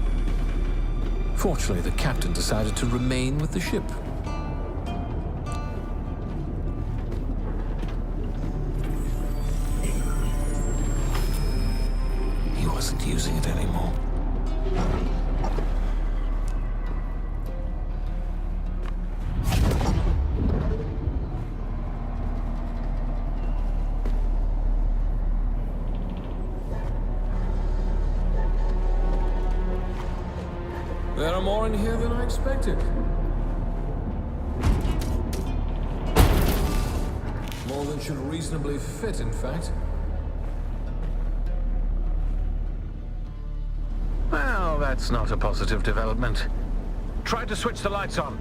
Fortunately, the captain decided to remain with the ship. He wasn't using it anymore. There are more in here than I expected. More than should reasonably fit, in fact. Well, that's not a positive development. Try to switch the lights on.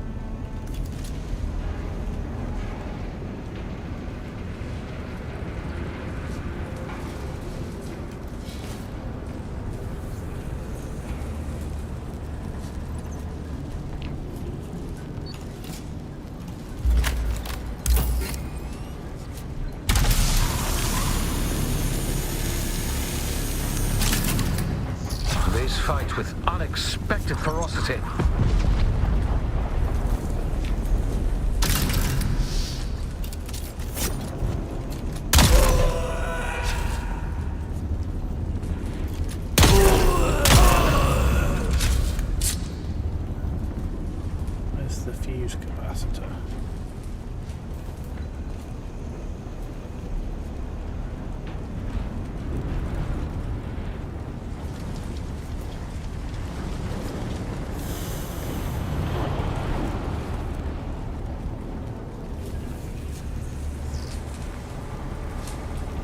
These fight with unexpected ferocity. Where's the fuse capacitor?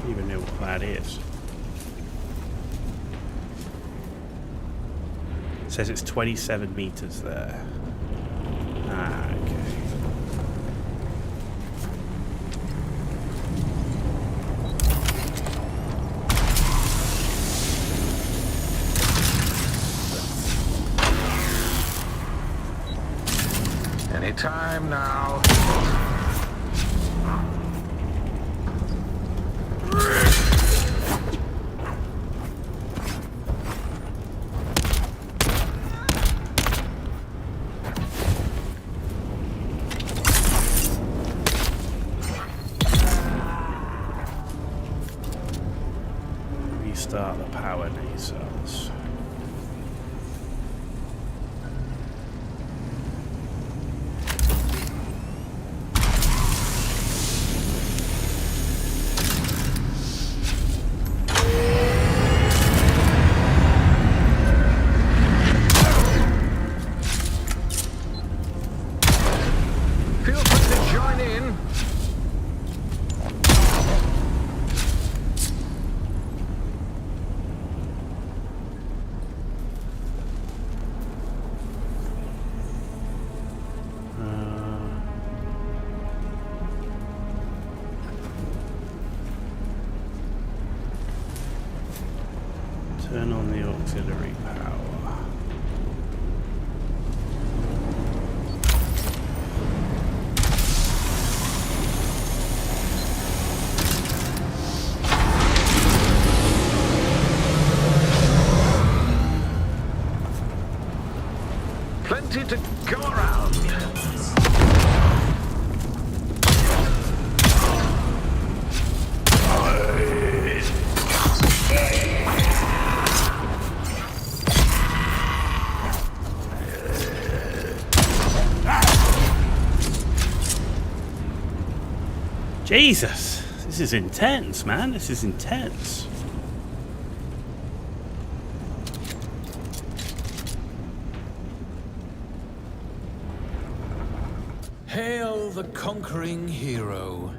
Even know what that is. It says it's 27 meters there. Ah, okay. Anytime now. Restart the power nacelles. Feel free to join in. Turn on the auxiliary power. Plenty to go around. Jesus, this is intense, man. This is intense. Hail the conquering hero.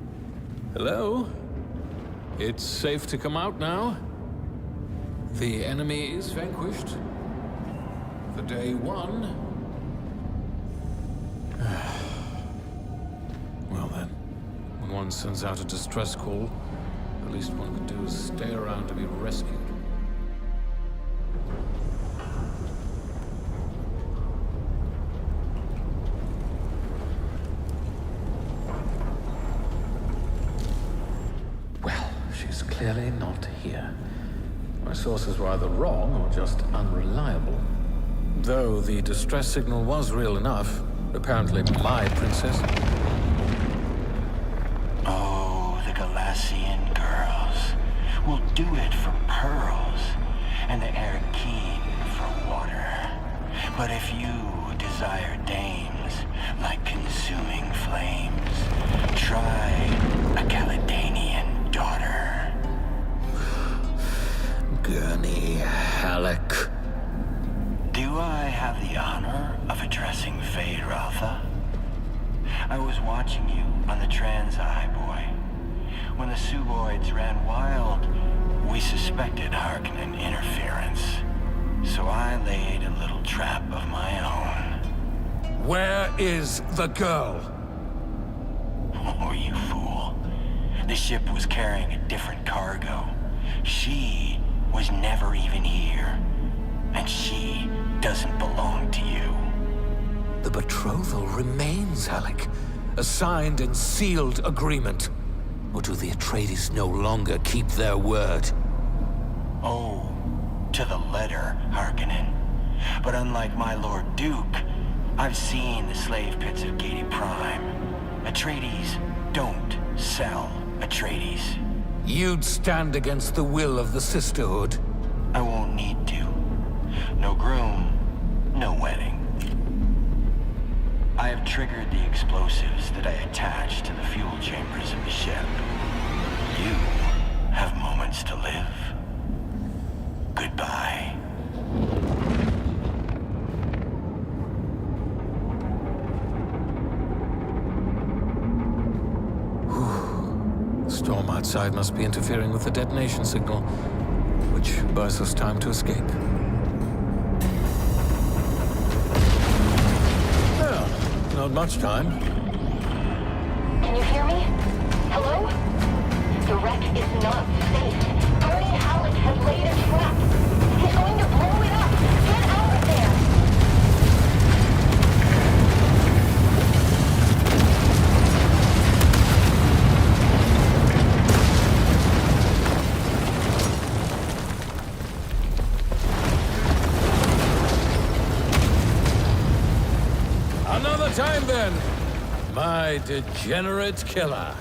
Hello? It's safe to come out now? The enemy is vanquished. For day one. Well then, when one sends out a distress call, the least one could do is stay around to be rescued. Well, she's clearly not here. My sources were either wrong or just unreliable. Though the distress signal was real enough, apparently my princess. Oh, the Galassian girls will do it for pearls, and the Arakeen for water. But if you desire dames like consuming flames, try a Caledonian daughter. Gurney Halleck. Do I have the honor of addressing Fade Rotha? I was watching you on the Trans-Eye, boy. When the Suboids ran wild, we suspected Harkonnen interference. So I laid a little trap of my own. Where is the girl? Oh, you fool. The ship was carrying a different cargo. She was never even here. And she doesn't belong to you. The betrothal remains, Halleck. A signed and sealed agreement. Or do the Atreides no longer keep their word? Oh, to the letter, Harkonnen. But unlike my Lord Duke, I've seen the slave pits of Gady Prime. Atreides don't sell Atreides. You'd stand against the will of the Sisterhood? I won't need to. No groom, no wedding. I have triggered the explosives that I attached to the fuel chambers of the ship. You have moments to live. Goodbye. The storm outside must be interfering with the detonation signal, which buys us time to escape. Well, not much time. Can you hear me? Hello? The wreck is not safe. Gurney Halleck has laid a trap. He's going to blow it up. Get out of there! Another time then, my degenerate killer.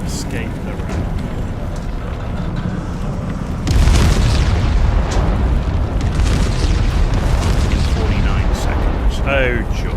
Escape the room. Oh, joy.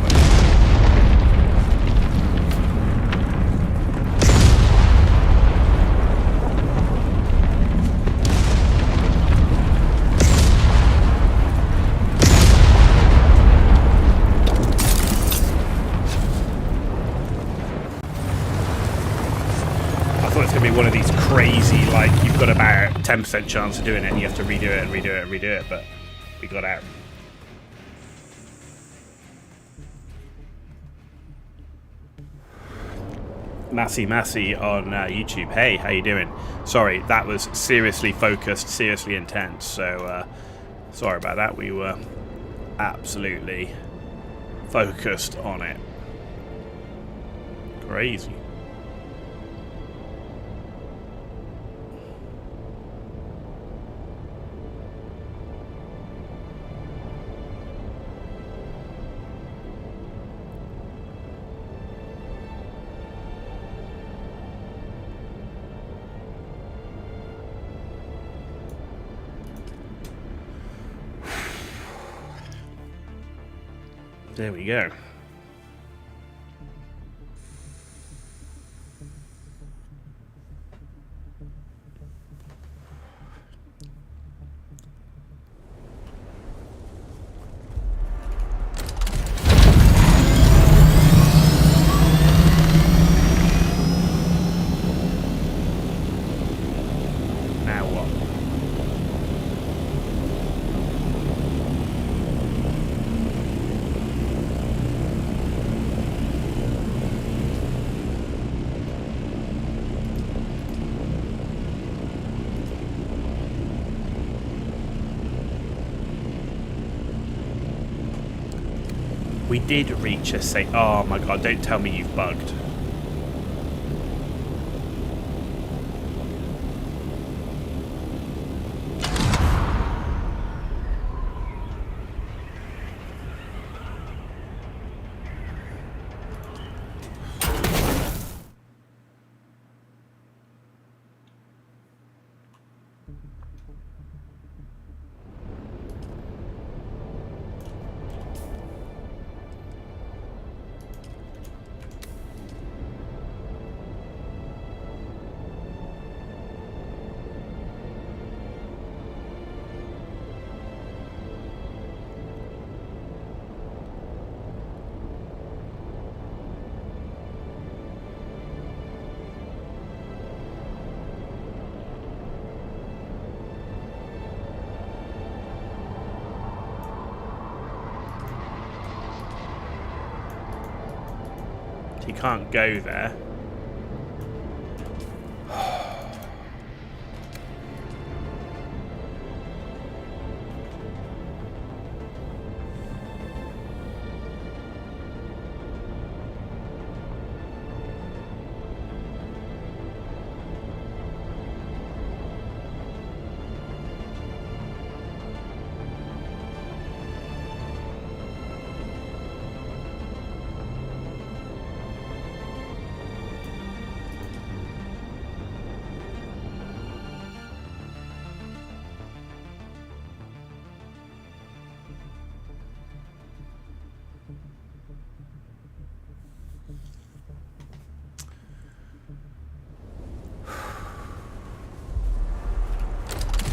One of these crazy, like, you've got about 10% chance of doing it and you have to redo it and redo it and redo it, but we got out. Massey on YouTube. Hey, how you doing? Sorry, that was seriously focused, seriously intense, so sorry about that. We were absolutely focused on it. Crazy. There we go. Now what? We did reach a safe... Oh my god, don't tell me you've bugged. You can't go there.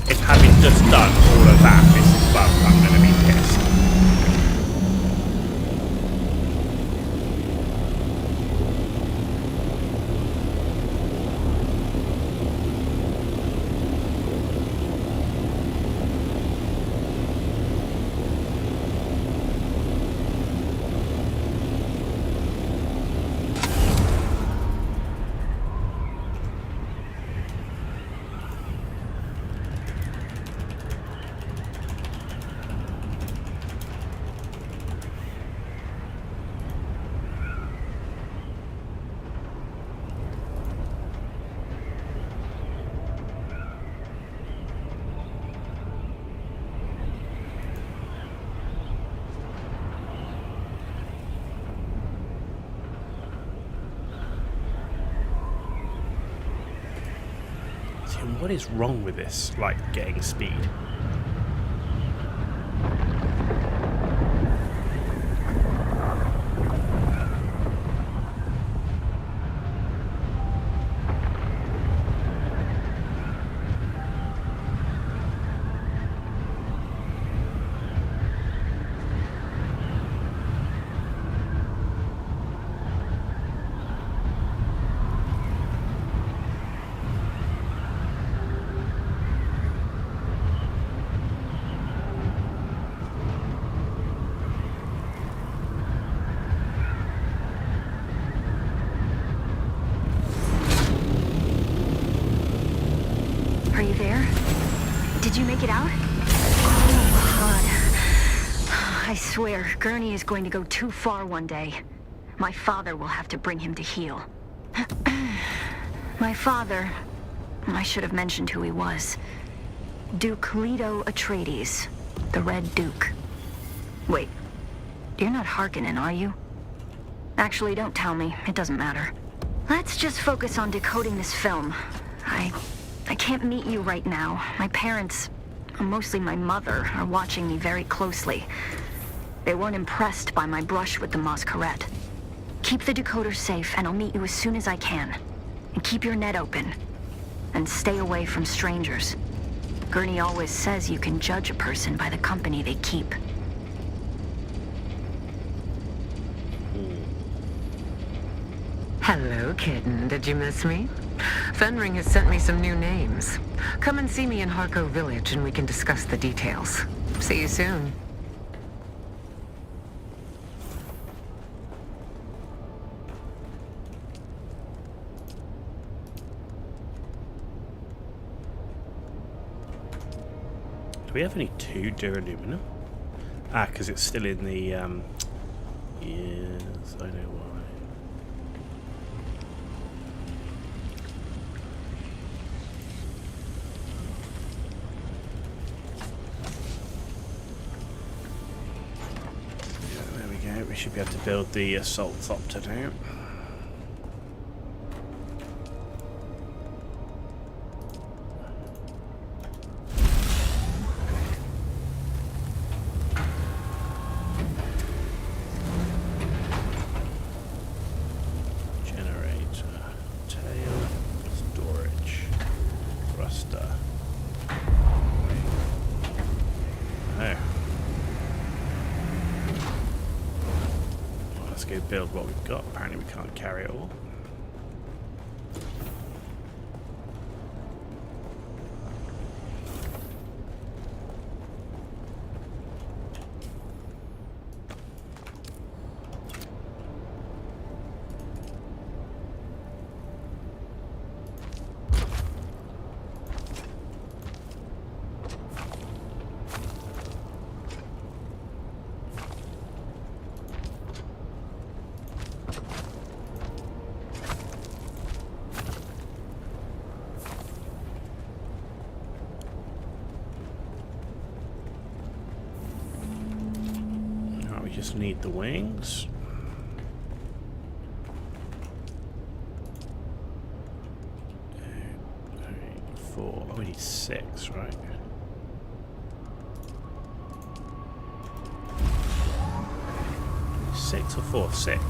If having just done all of that, this is bugged, I'm going to be pissed. What is wrong with this, like, getting speed? Are you there? Did you make it out? Oh, God. I swear, Gurney is going to go too far one day. My father will have to bring him to heel. My father... I should have mentioned who he was. Duke Leto Atreides, the Red Duke. Wait, you're not Harkonnen, are you? Actually, don't tell me. It doesn't matter. Let's just focus on decoding this film. I can't meet you right now. My parents, mostly my mother, are watching me very closely. They weren't impressed by my brush with the Masquerade. Keep the decoder safe, and I'll meet you as soon as I can. And keep your net open. And stay away from strangers. Gurney always says you can judge a person by the company they keep. Hello, kitten. Did you miss me? Fenring has sent me some new names. Come and see me in Harco Village and we can discuss the details. See you soon. Do we have only 2 duraluminum? Ah, because it's still in the Yes, I know why. Yeah, there we go. We should be able to build the assault thopter now. Build what we've got. Apparently we can't carry it all. Just need the wings. 4. Oh, we need 6, right? 6 or 4? 6.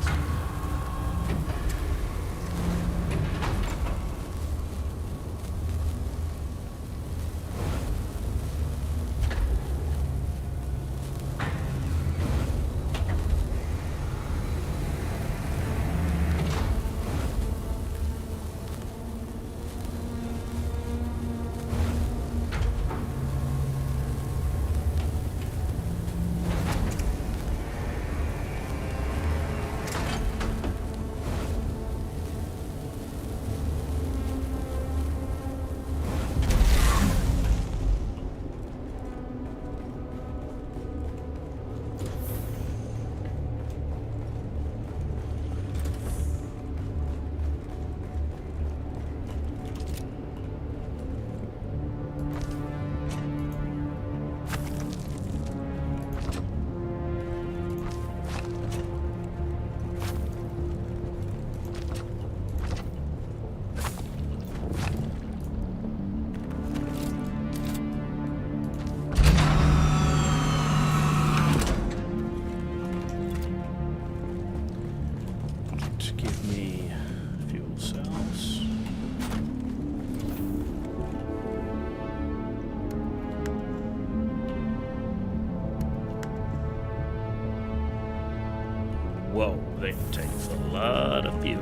Whoa, that takes a lot of fuel.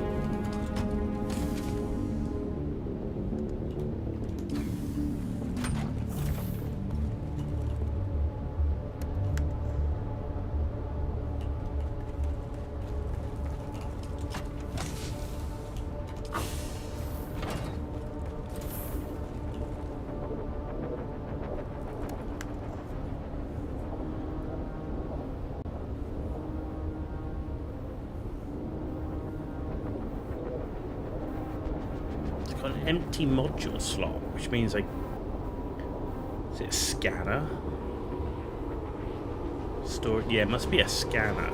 An empty module slot, which means is it a scanner? Storage, yeah, it must be a scanner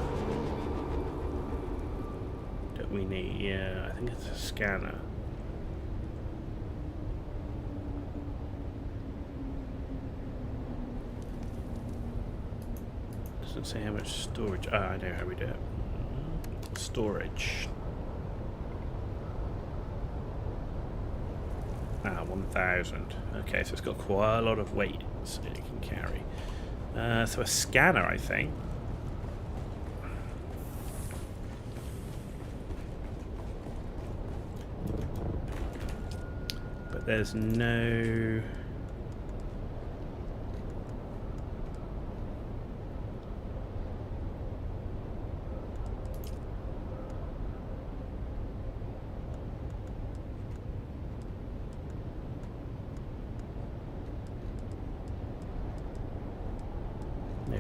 that we need. Yeah, I think it's a scanner. Doesn't say how much storage. I know how we do it. Storage. 1,000. Okay, so it's got quite a lot of weight so it can carry. So a scanner, I think. But there's no...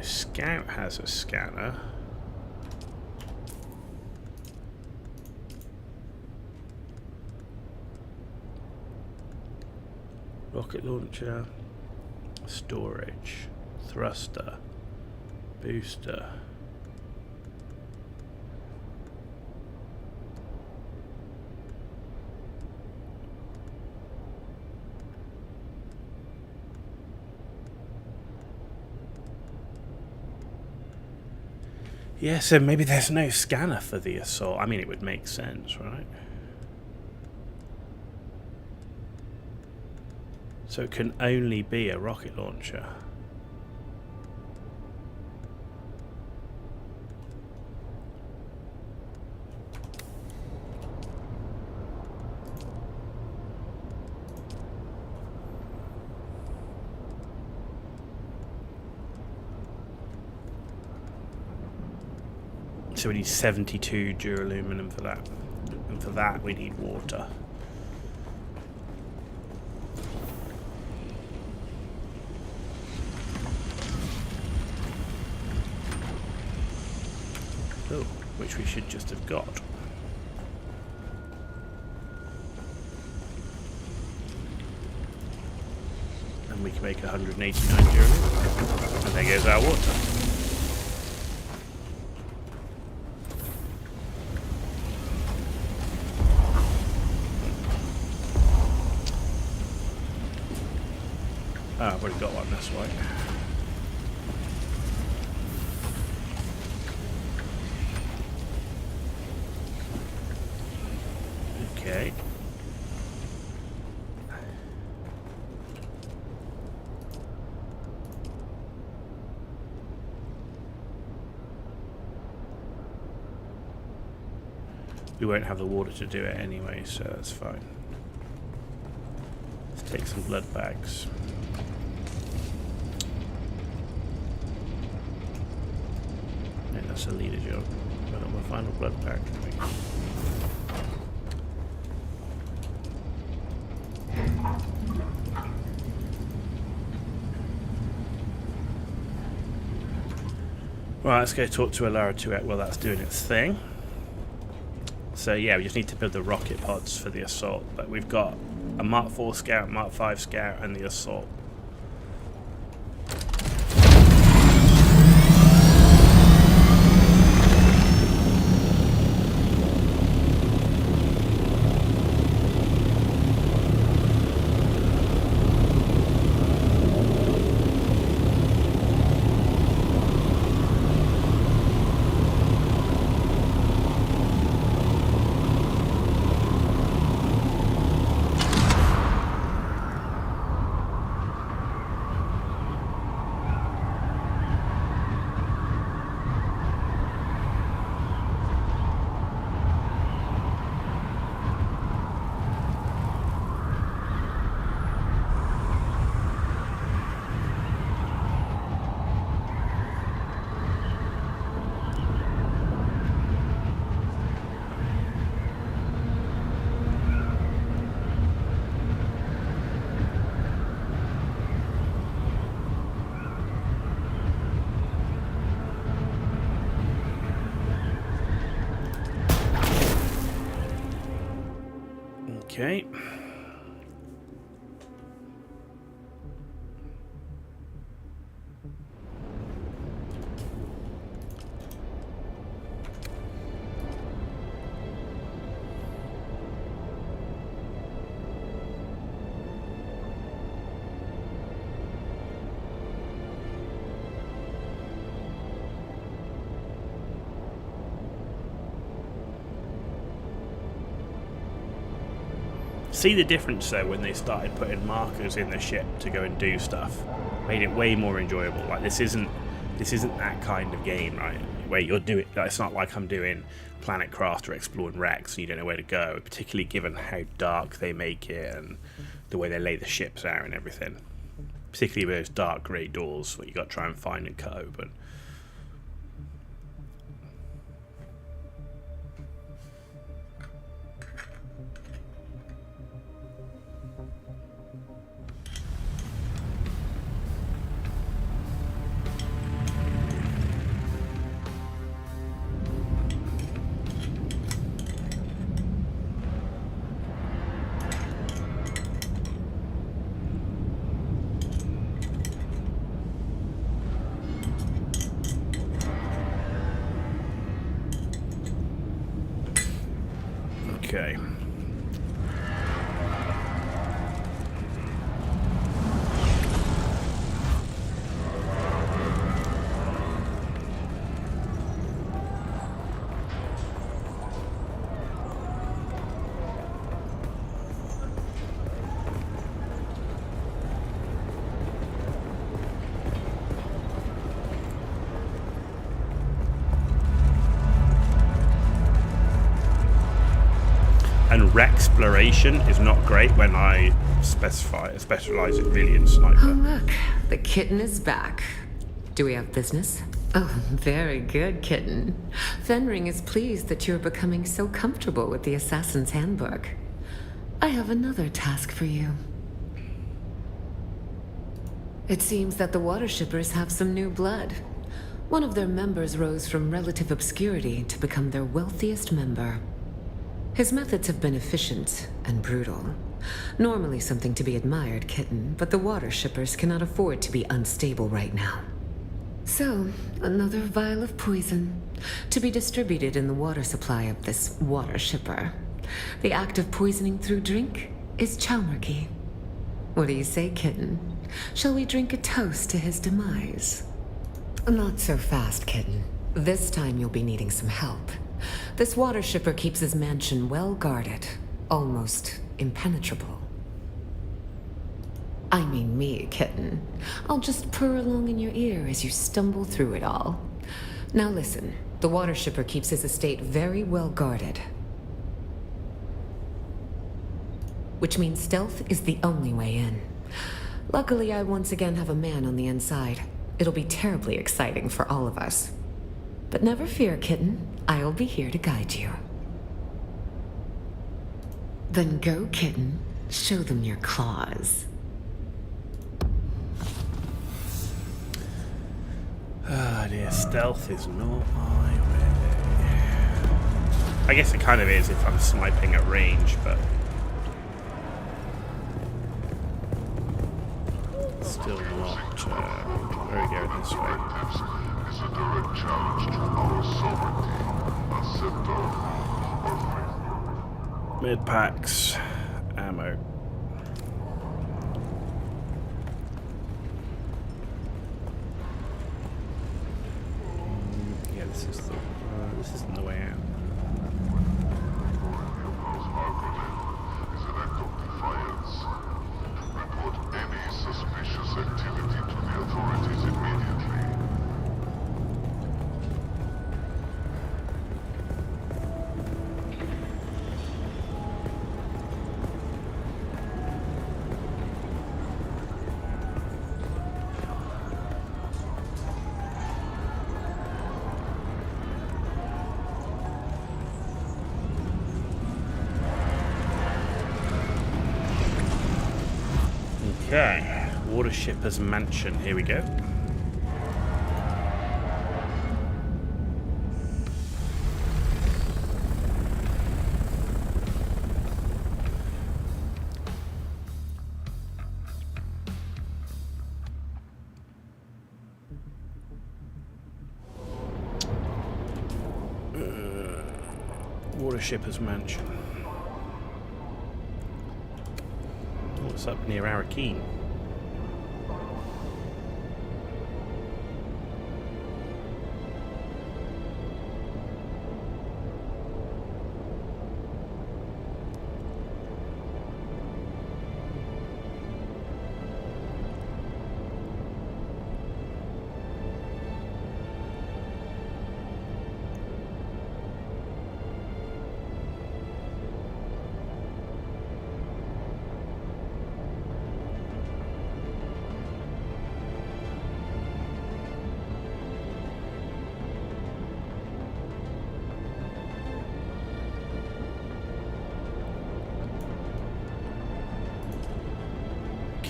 Scout has a scanner. Rocket launcher, storage, thruster, booster. Yeah, so maybe there's no scanner for the assault. I mean, it would make sense, right? So it can only be a rocket launcher. So we need 72 duraluminum for that. And for that we need water. Oh, which we should just have got. And we can make 189 duraluminum. And there goes our water. Oh, I've already got one, that's why. Okay. We won't have the water to do it anyway, so that's fine. Let's take some blood bags. No, that's a leader job. But on my final blood pack. Right, let's go talk to Alara 2 while that's doing its thing. So yeah, we just need to build the rocket pods for the assault. But we've got a Mark 4 Scout, Mark 5 Scout, and the assault. Okay. See the difference though when they started putting markers in the ship to go and do stuff. Made it way more enjoyable. Like this isn't that kind of game, right? Where you're doing, it's not like I'm doing Planet Craft or exploring wrecks and you don't know where to go. Particularly given how dark they make it and the way they lay the ships out and everything. Particularly with those dark grey doors that you got to try and find and cut open. Okay. And Rexploration is not great when I specialize it really in sniper. Oh, look. The kitten is back. Do we have business? Oh, very good, kitten. Fenring is pleased that you're becoming so comfortable with the Assassin's Handbook. I have another task for you. It seems that the water shippers have some new blood. One of their members rose from relative obscurity to become their wealthiest member. His methods have been efficient and brutal. Normally something to be admired, kitten, but the water shippers cannot afford to be unstable right now. So, another vial of poison, to be distributed in the water supply of this water shipper. The act of poisoning through drink is Chalmergy. What do you say, kitten? Shall we drink a toast to his demise? Not so fast, kitten. This time you'll be needing some help. This water shipper keeps his mansion well guarded, almost impenetrable. I mean me, kitten. I'll just purr along in your ear as you stumble through it all. Now listen, the water shipper keeps his estate very well guarded. Which means stealth is the only way in. Luckily, I once again have a man on the inside. It'll be terribly exciting for all of us. But never fear, kitten. I'll be here to guide you. Then go, kitten. Show them your claws. Ah, dear. Stealth is not my way. I guess it kind of is if I'm sniping at range, but... still not. Where are we going this way? Is a direct challenge to our sovereignty. Accept or Mid packs, ammo. Yeah, this isn't the way out. is an act of defiance. Report any suspicious activity to the authorities immediately. Okay, water shipper's mansion. Here we go. Water shipper's mansion. What's up near Arakeen?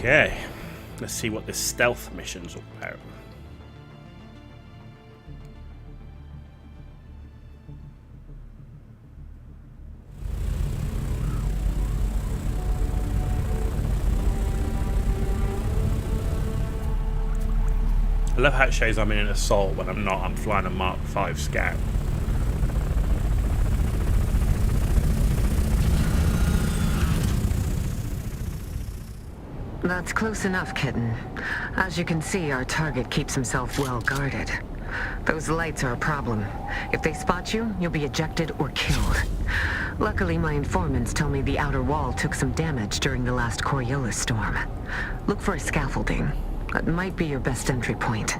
Okay, let's see what this stealth mission's all about. I love how it shows I'm in an assault when I'm not. I'm flying a Mark 5 scout. That's close enough, kitten. As you can see, our target keeps himself well guarded. Those lights are a problem. If they spot you, you'll be ejected or killed. Luckily, my informants tell me the outer wall took some damage during the last Coriolis storm. Look for a scaffolding. That might be your best entry point.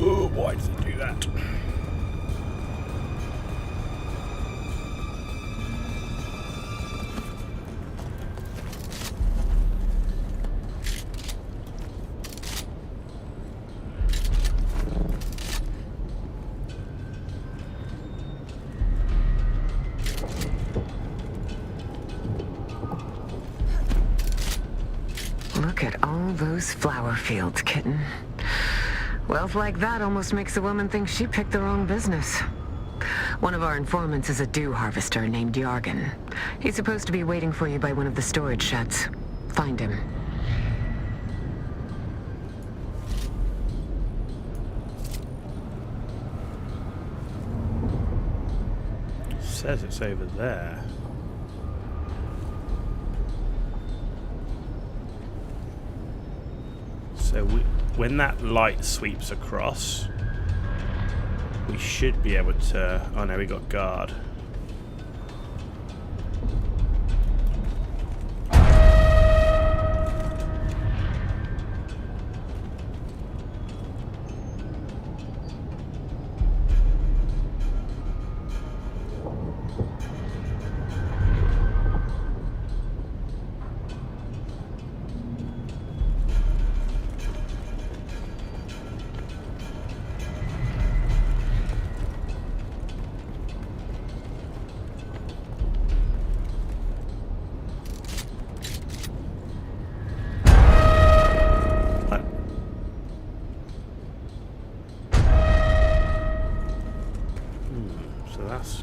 Oh, why does it do that? Look at all those flower fields, kitten. Wealth like that almost makes a woman think she picked the wrong business. One of our informants is a dew harvester named Yargan. He's supposed to be waiting for you by one of the storage sheds. Find him. Says it's over there. So when that light sweeps across, we should be able to... Oh no, we got guard.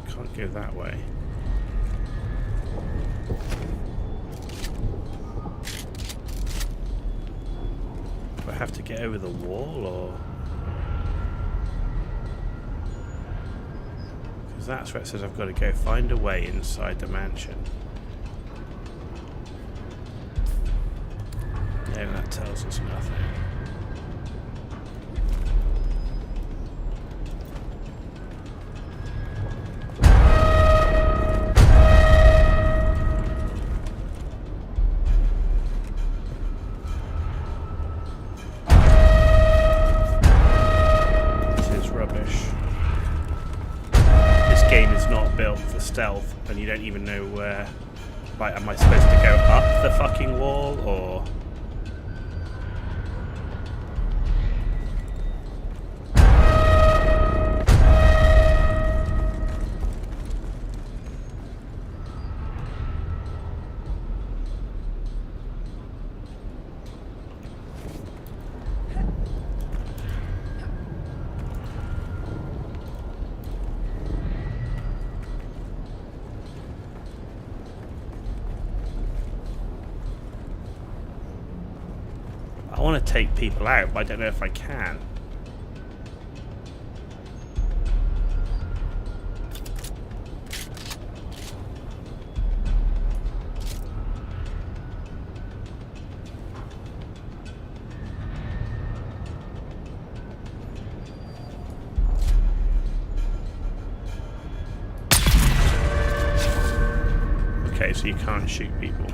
Can't go that way. Do I have to get over the wall, or...? Because that's where it says I've got to go find a way inside the mansion. No, that tells us nothing. Stealth, and you don't even know where. Like, am I supposed to go up the fucking wall, or? I want to take people out, but I don't know if I can. Okay, so you can't shoot people.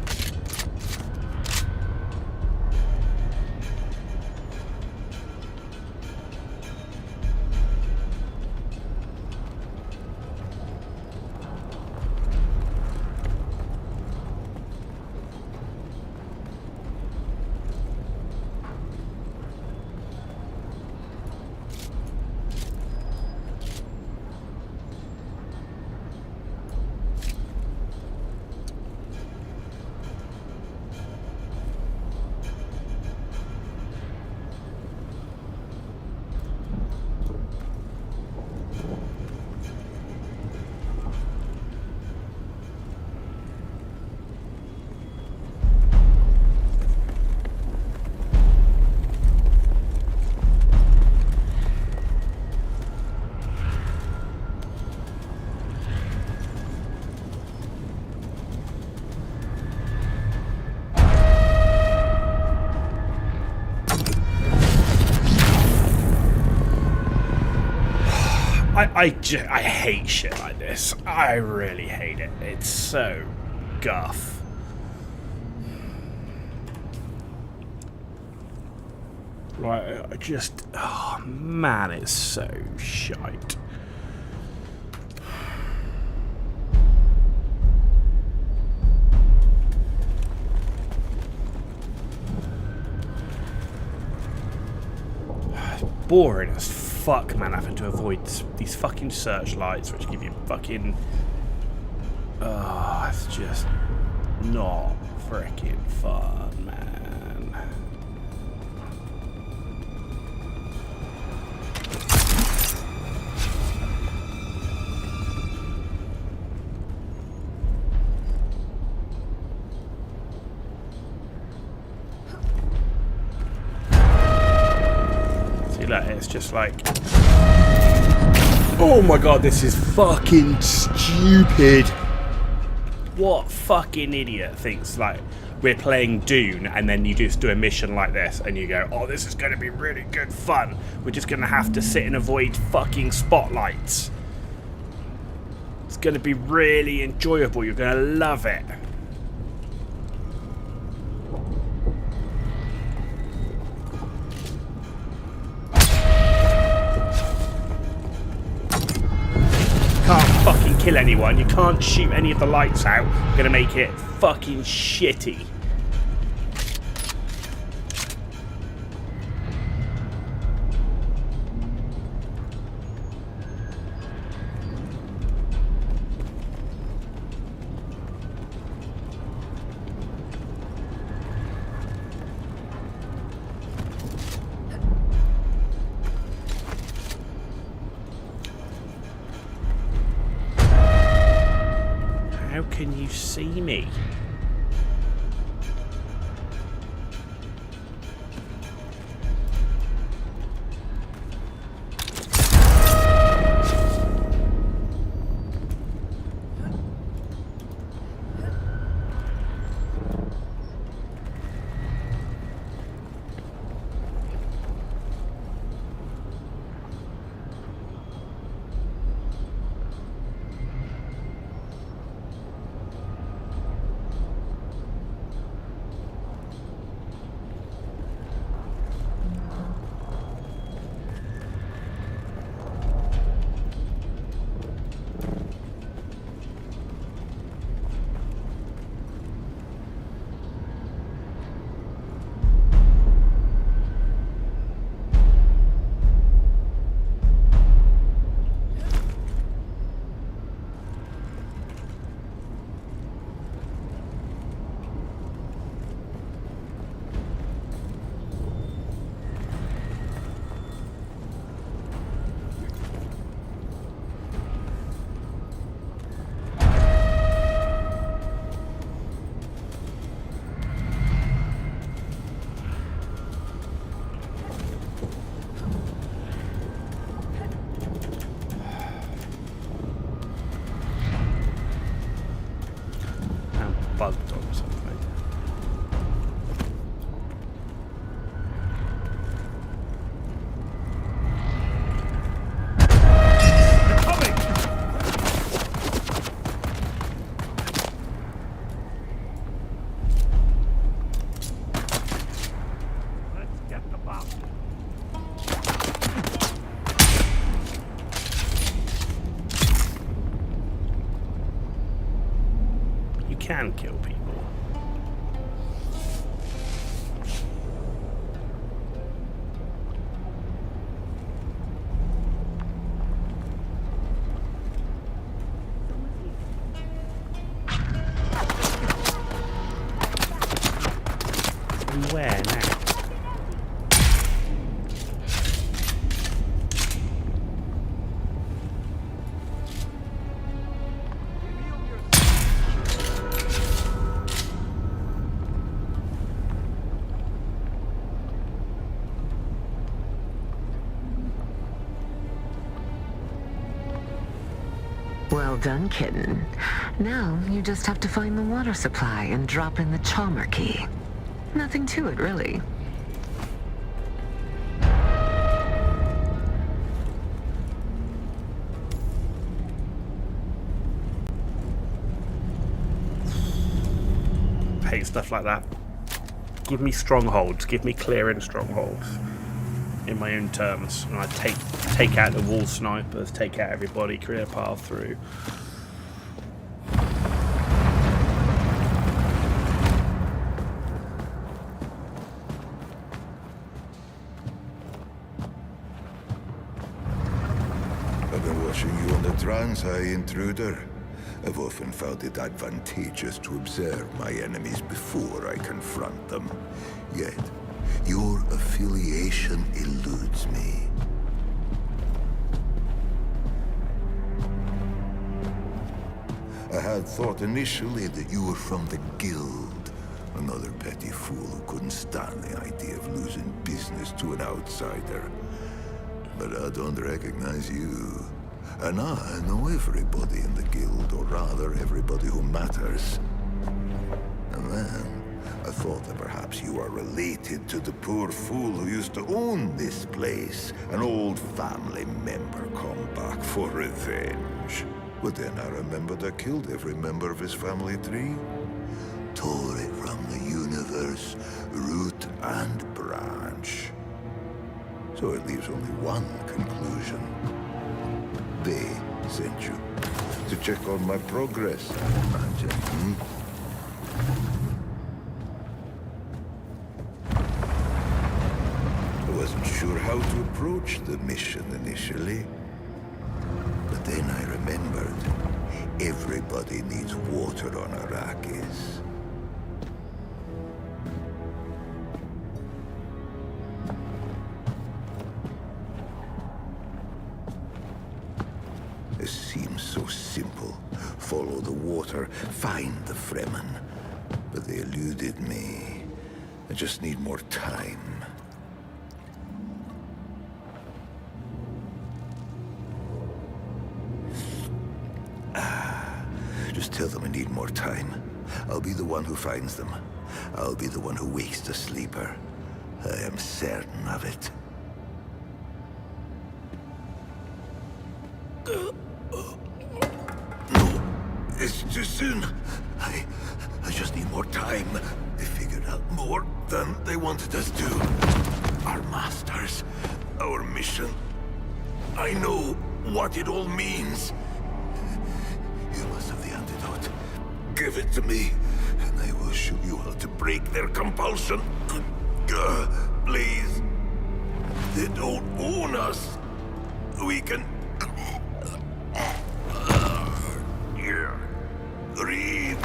I hate shit like this. I really hate it. It's so guff. Like, I just... Oh, man, it's so shite. Boring as fuck, man, having to avoid these fucking searchlights which give you fucking... Oh, it's just not freaking fun, man. It's just like, oh my god, this is fucking stupid. What fucking idiot thinks like we're playing Dune and then you just do a mission like this and you go, oh, this is going to be really good fun. We're just going to have to sit and avoid fucking spotlights. It's going to be really enjoyable. You're going to love it. Can't fucking kill anyone. You can't shoot any of the lights out. You're gonna make it fucking shitty. How can you see me? Bugged or something. Can kill people. And where now? Well done, kitten. Now you just have to find the water supply and drop in the Chalmer key. Nothing to it, really. hate stuff like that. Give me strongholds. Give me clearing strongholds in my own terms. And I take out the wall snipers, take out everybody, create a path through. I've been watching you on the Transai, intruder. I've often found it advantageous to observe my enemies before I confront them. Yet, your affiliation eludes me. I had thought initially that you were from the Guild. Another petty fool who couldn't stand the idea of losing business to an outsider. But I don't recognize you. And I know everybody in the Guild, or rather, everybody who matters. And then, I thought that perhaps you are related to the poor fool who used to own this place. An old family member come back for revenge. But then I remembered I killed every member of his family tree. Tore it from the universe, root and branch. So it leaves only one conclusion. They sent you to check on my progress, I imagine, I wasn't sure how to approach the mission initially. But then I remembered, everybody needs water on Arrakis. It seems so simple. Follow the water, find the Fremen. But they eluded me. I just need more time. Just tell them I need more time. I'll be the one who finds them. I'll be the one who wakes the sleeper. I am certain of it. No, it's too soon. I just need more time. They figured out more than they wanted us to. Our masters, our mission. I know what it all means. You must have the antidote. Give it to me, and I will show you how to break their compulsion. Please. They don't own us. We can... Breathe.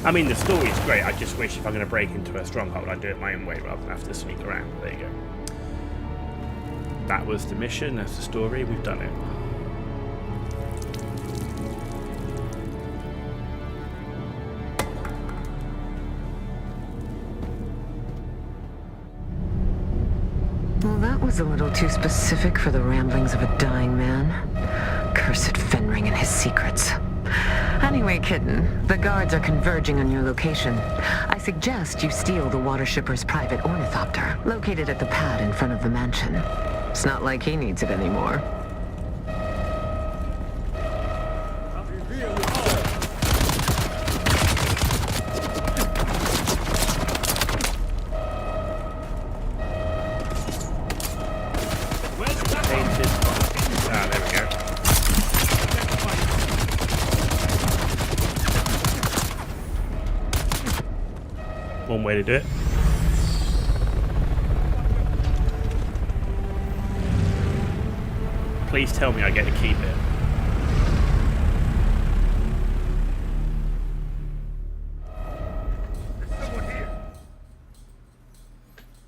I mean, the story's great. I just wish if I'm going to break into a stronghold, I'd do it my own way rather than have to sneak around. There you go. That was the mission. That's the story. We've done it. Well, that was a little too specific for the ramblings of a dying man. Cursed Fenring and his secrets. Anyway, kitten, the guards are converging on your location. I suggest you steal the watershipper's private ornithopter, located at the pad in front of the mansion. It's not like he needs it anymore. One way to do it. Please tell me I get to keep it.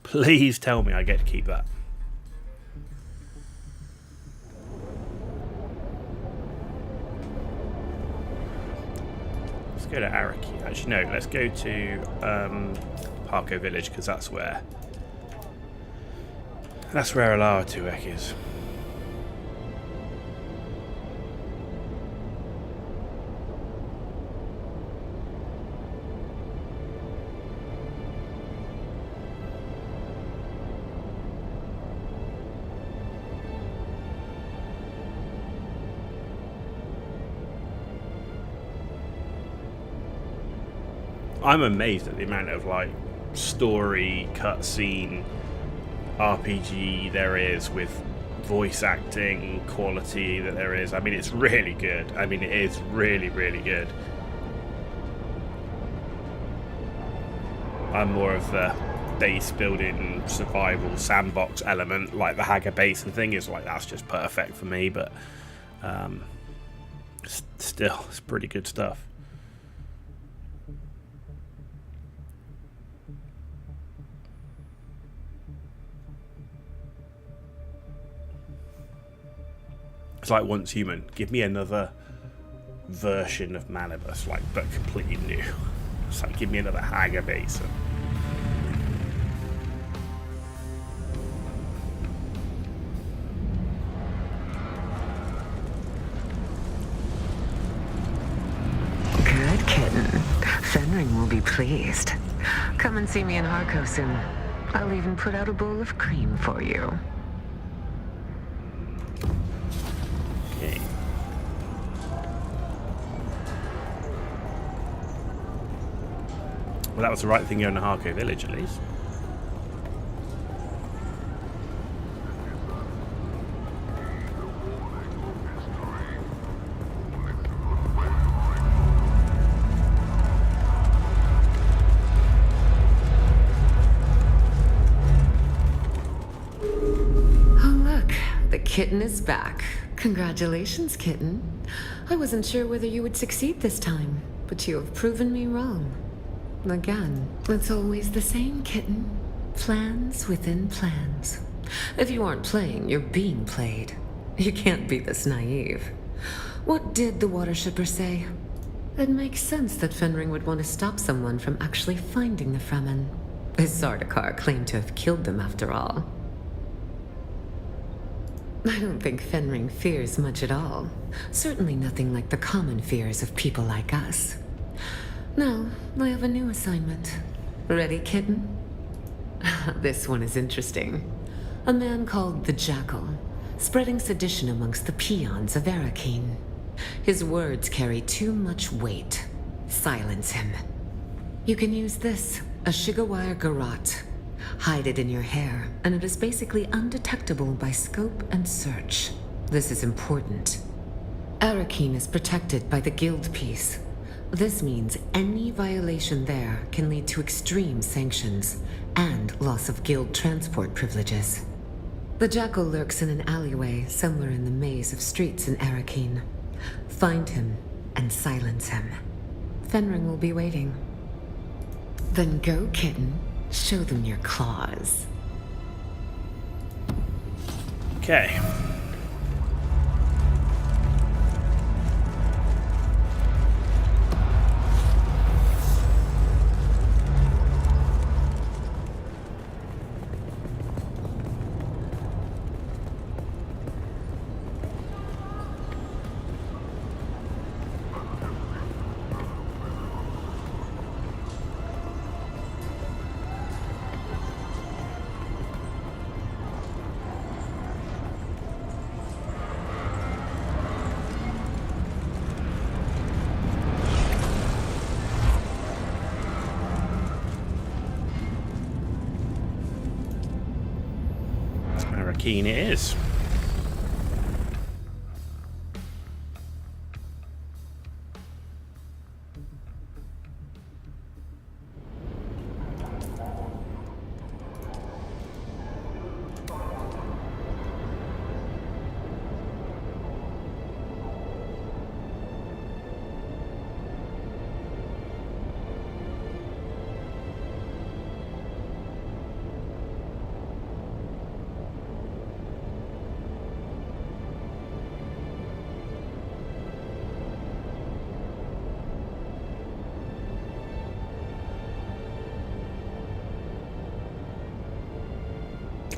Please tell me I get to keep that. Let's go to Araki. Actually, no. Let's go to Parko Village because that's where Alara Tuek is. I'm amazed at the amount of like story, cutscene, RPG there is with voice acting quality that there is. I mean, it's really good. I mean, it is really, really good. I'm more of the base building survival sandbox element, like the Hager Basin thing is like, that's just perfect for me, but still, it's pretty good stuff. It's like Once Human. Give me another version of Manibus, like, but completely new. It's like, give me another Hager Basin. Good kitten. Fenring will be pleased. Come and see me in Harco soon. I'll even put out a bowl of cream for you. Okay. Well, that was the right thing going to Harco Village, at least. Kitten is back. Congratulations, Kitten. I wasn't sure whether you would succeed this time, but you have proven me wrong. Again, it's always the same, Kitten. Plans within plans. If you aren't playing, you're being played. You can't be this naive. What did the Watershipper say? It makes sense that Fenring would want to stop someone from actually finding the Fremen. His Sardaukar claimed to have killed them after all. I don't think Fenring fears much at all. Certainly nothing like the common fears of people like us. Now, I have a new assignment. Ready, Kitten? This one is interesting. A man called the Jackal, spreading sedition amongst the peons of Arakeen. His words carry too much weight. Silence him. You can use this, a Shigawire Garrote. Hide it in your hair, and it is basically undetectable by scope and search. This is important. Arakeen is protected by the Guild Peace. This means any violation there can lead to extreme sanctions and loss of Guild transport privileges. The Jackal lurks in an alleyway somewhere in the maze of streets in Arakeen. Find him and silence him. Fenring will be waiting. Then go, Kitten. Show them your claws. Okay. Arakeen it is.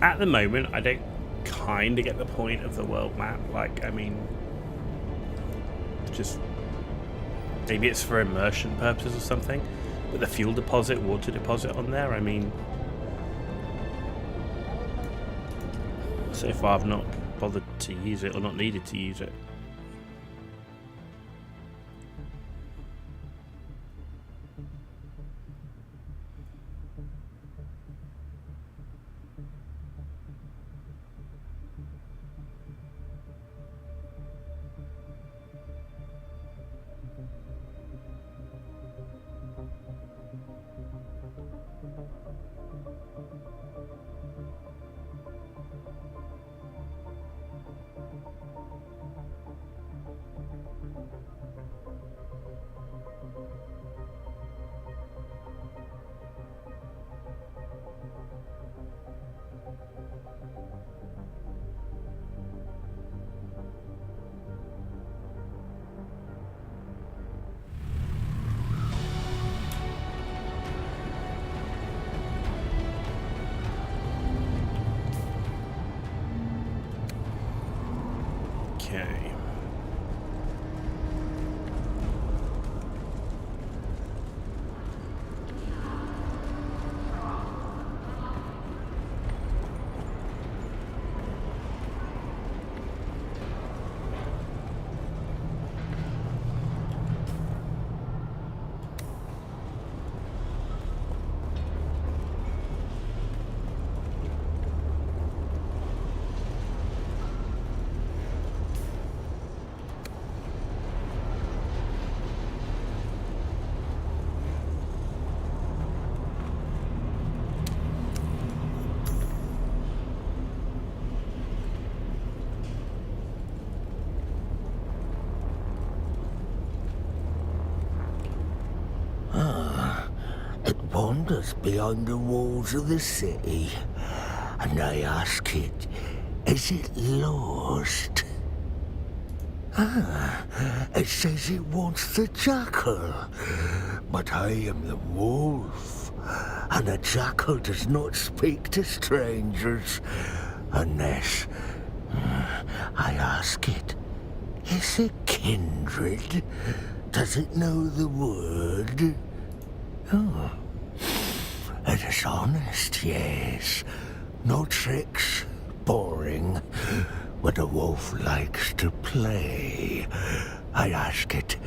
At the moment, I don't kind of get the point of the world map. Like, I mean, just maybe it's for immersion purposes or something. But the fuel deposit, water deposit on there, I mean, so far I've not bothered to use it or not needed to use it. It wanders beyond the walls of the city, and I ask it, is it lost? It says it wants the jackal, but I am the wolf, and a jackal does not speak to strangers unless I ask it, is it kindred? Does it know the word? Oh, it is honest, yes. No tricks, boring. But a wolf likes to play. I ask it,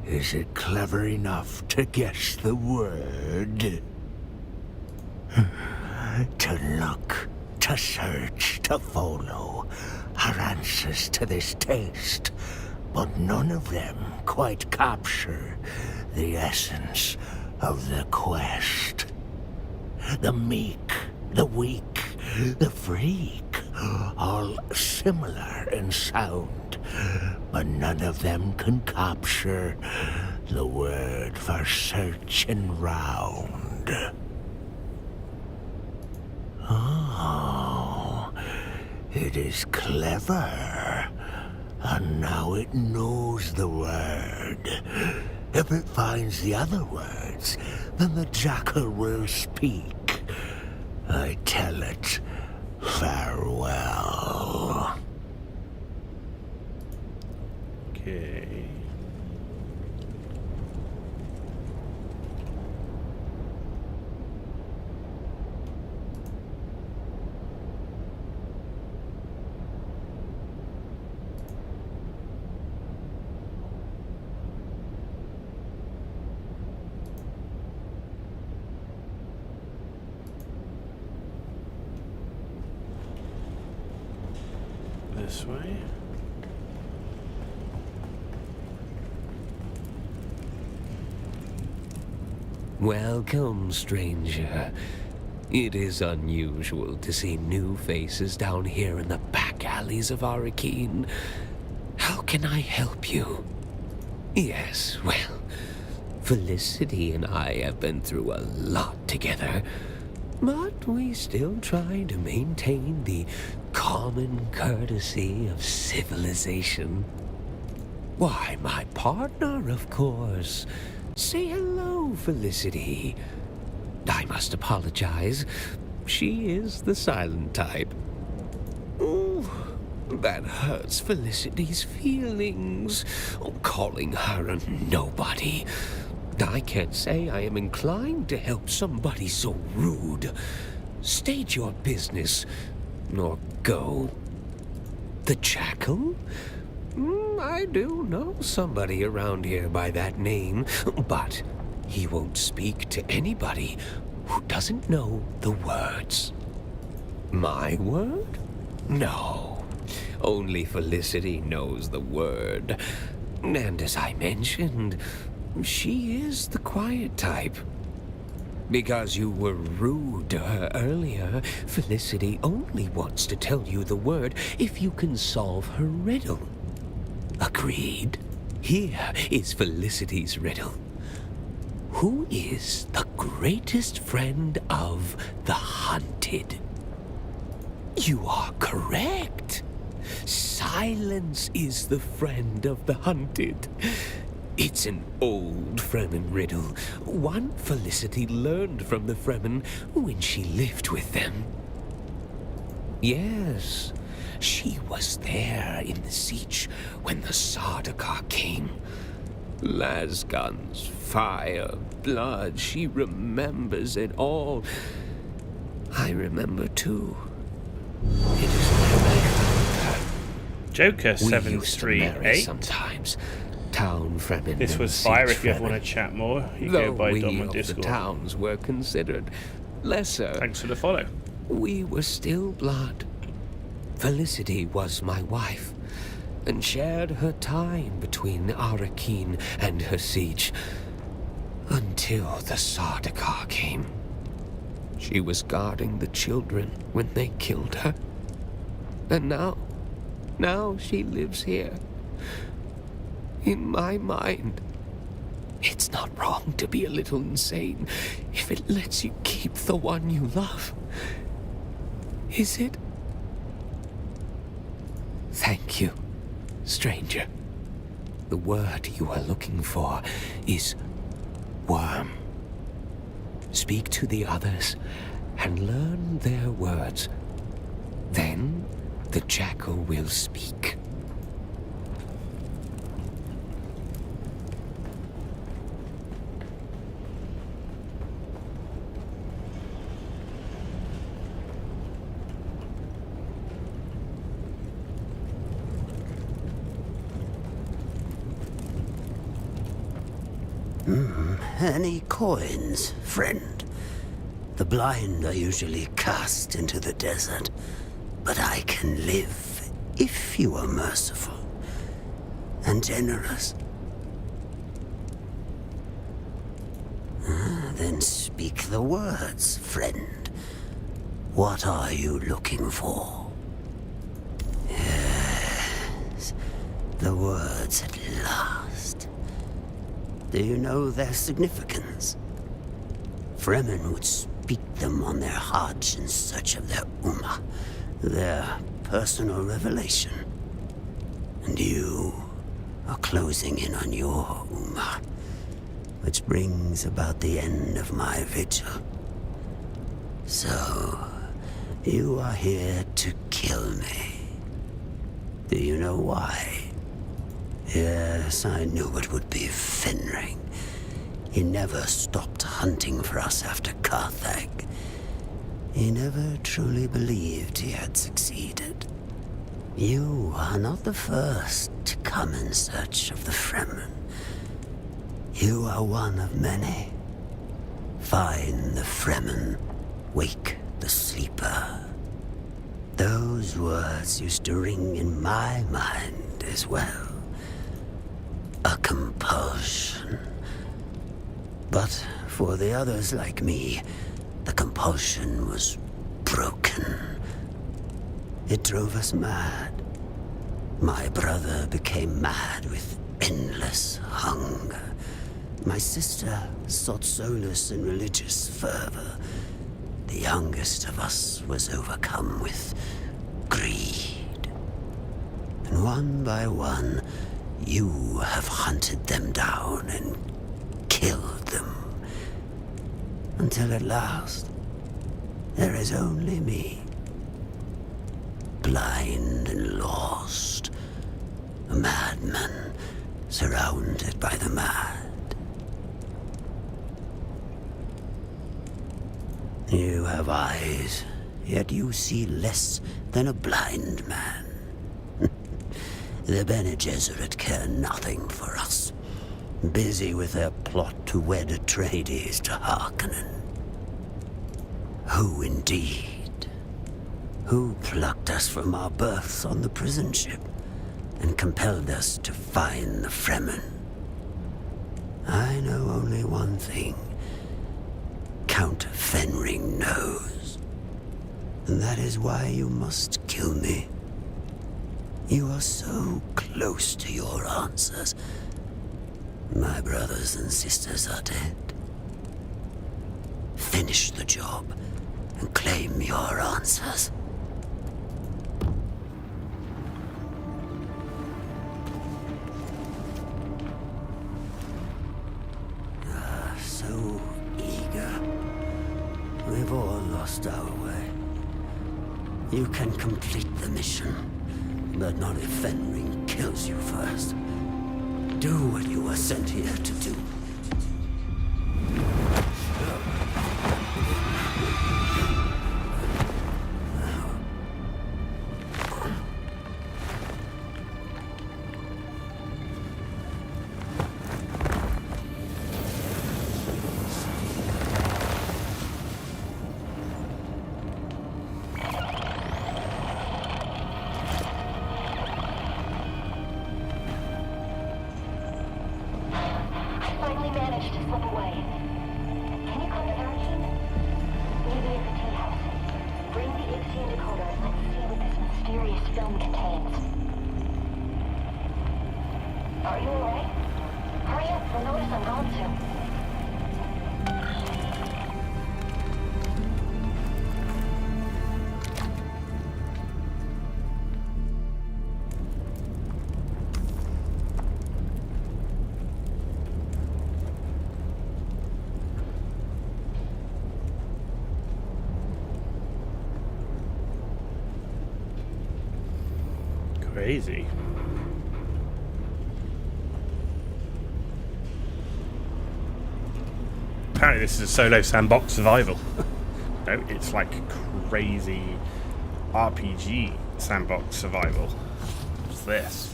is it clever enough to guess the word? To look, to search, to follow are answers to this test, but none of them quite capture the essence of the quest. The meek, the weak, the freak, all similar in sound, but none of them can capture the word for searching round. Oh, it is clever, and now it knows the word. If it finds the other words, then the jackal will speak. I tell it, farewell. Okay. This way. Welcome, stranger. It is unusual to see new faces down here in the back alleys of Arakeen. How can I help you? Yes, well, Felicity and I have been through a lot together, but we still try to maintain the common courtesy of civilization. Why, my partner, of course. Say hello, Felicity. I must apologize. She is the silent type. Ooh, that hurts Felicity's feelings. Calling her a nobody. I can't say I am inclined to help somebody so rude. State your business, or go. The jackal? I do know somebody around here by that name, but he won't speak to anybody who doesn't know the words. My word? No. Only Felicity knows the word. And as I mentioned, she is the quiet type. Because you were rude to her earlier, Felicity only wants to tell you the word if you can solve her riddle. Agreed? Here is Felicity's riddle. Who is the greatest friend of the hunted? You are correct. Silence is the friend of the hunted. It's an old Fremen riddle, one Felicity learned from the Fremen when she lived with them. Yes, she was there in the siege when the Sardaukar came. Lasguns, fire, blood, she remembers it all. I remember too. It is there I found her. Joker We used to marry 738. sometimes. Town Fremen. This and was siege fire. If you ever Fremen. want to chat more, you Though go by we Dom on of the Discord. towns were considered lesser. Thanks for the follow. We were still blood. Felicity was my wife, and shared her time between Arakeen and her siege, until the Sardaukar came. She was guarding the children when they killed her. And now she lives here. In my mind. It's not wrong to be a little insane if it lets you keep the one you love. Is it? Thank you, stranger. The word you are looking for is worm. Speak to the others and learn their words. Then the jackal will speak. Any coins, friend? The blind are usually cast into the desert, but I can live if you are merciful and generous. Then speak the words, friend. What are you looking for? Yes, the words at last. Do you know their significance? Fremen would speak them on their Hajj in search of their Ummah, their personal revelation. And you are closing in on your Ummah, which brings about the end of my vigil. So, you are here to kill me. Do you know why? Yes, I knew it would be Fenring. He never stopped hunting for us after Carthag. He never truly believed he had succeeded. You are not the first to come in search of the Fremen. You are one of many. Find the Fremen, wake the sleeper. Those words used to ring in my mind as well. A compulsion. But for the others like me, the compulsion was broken. It drove us mad. My brother became mad with endless hunger. My sister sought solace in religious fervor. The youngest of us was overcome with greed. And one by one, you have hunted them down and killed them. Until at last, there is only me. Blind and lost. A madman surrounded by the mad. You have eyes, yet you see less than a blind man. The Bene Gesserit care nothing for us. Busy with their plot to wed Atreides to Harkonnen. Who indeed? Who plucked us from our berths on the prison ship and compelled us to find the Fremen? I know only one thing. Count Fenring knows. And that is why you must kill me. You are so close to your answers. My brothers and sisters are dead. Finish the job and claim your answers. So eager. We've all lost our way. You can complete the mission, but not if Fenring kills you first. Do what you were sent here to do. Hurry up, they'll notice I'm gone soon. Crazy. Apparently this is a solo sandbox survival. No, it's like crazy RPG sandbox survival. What's this?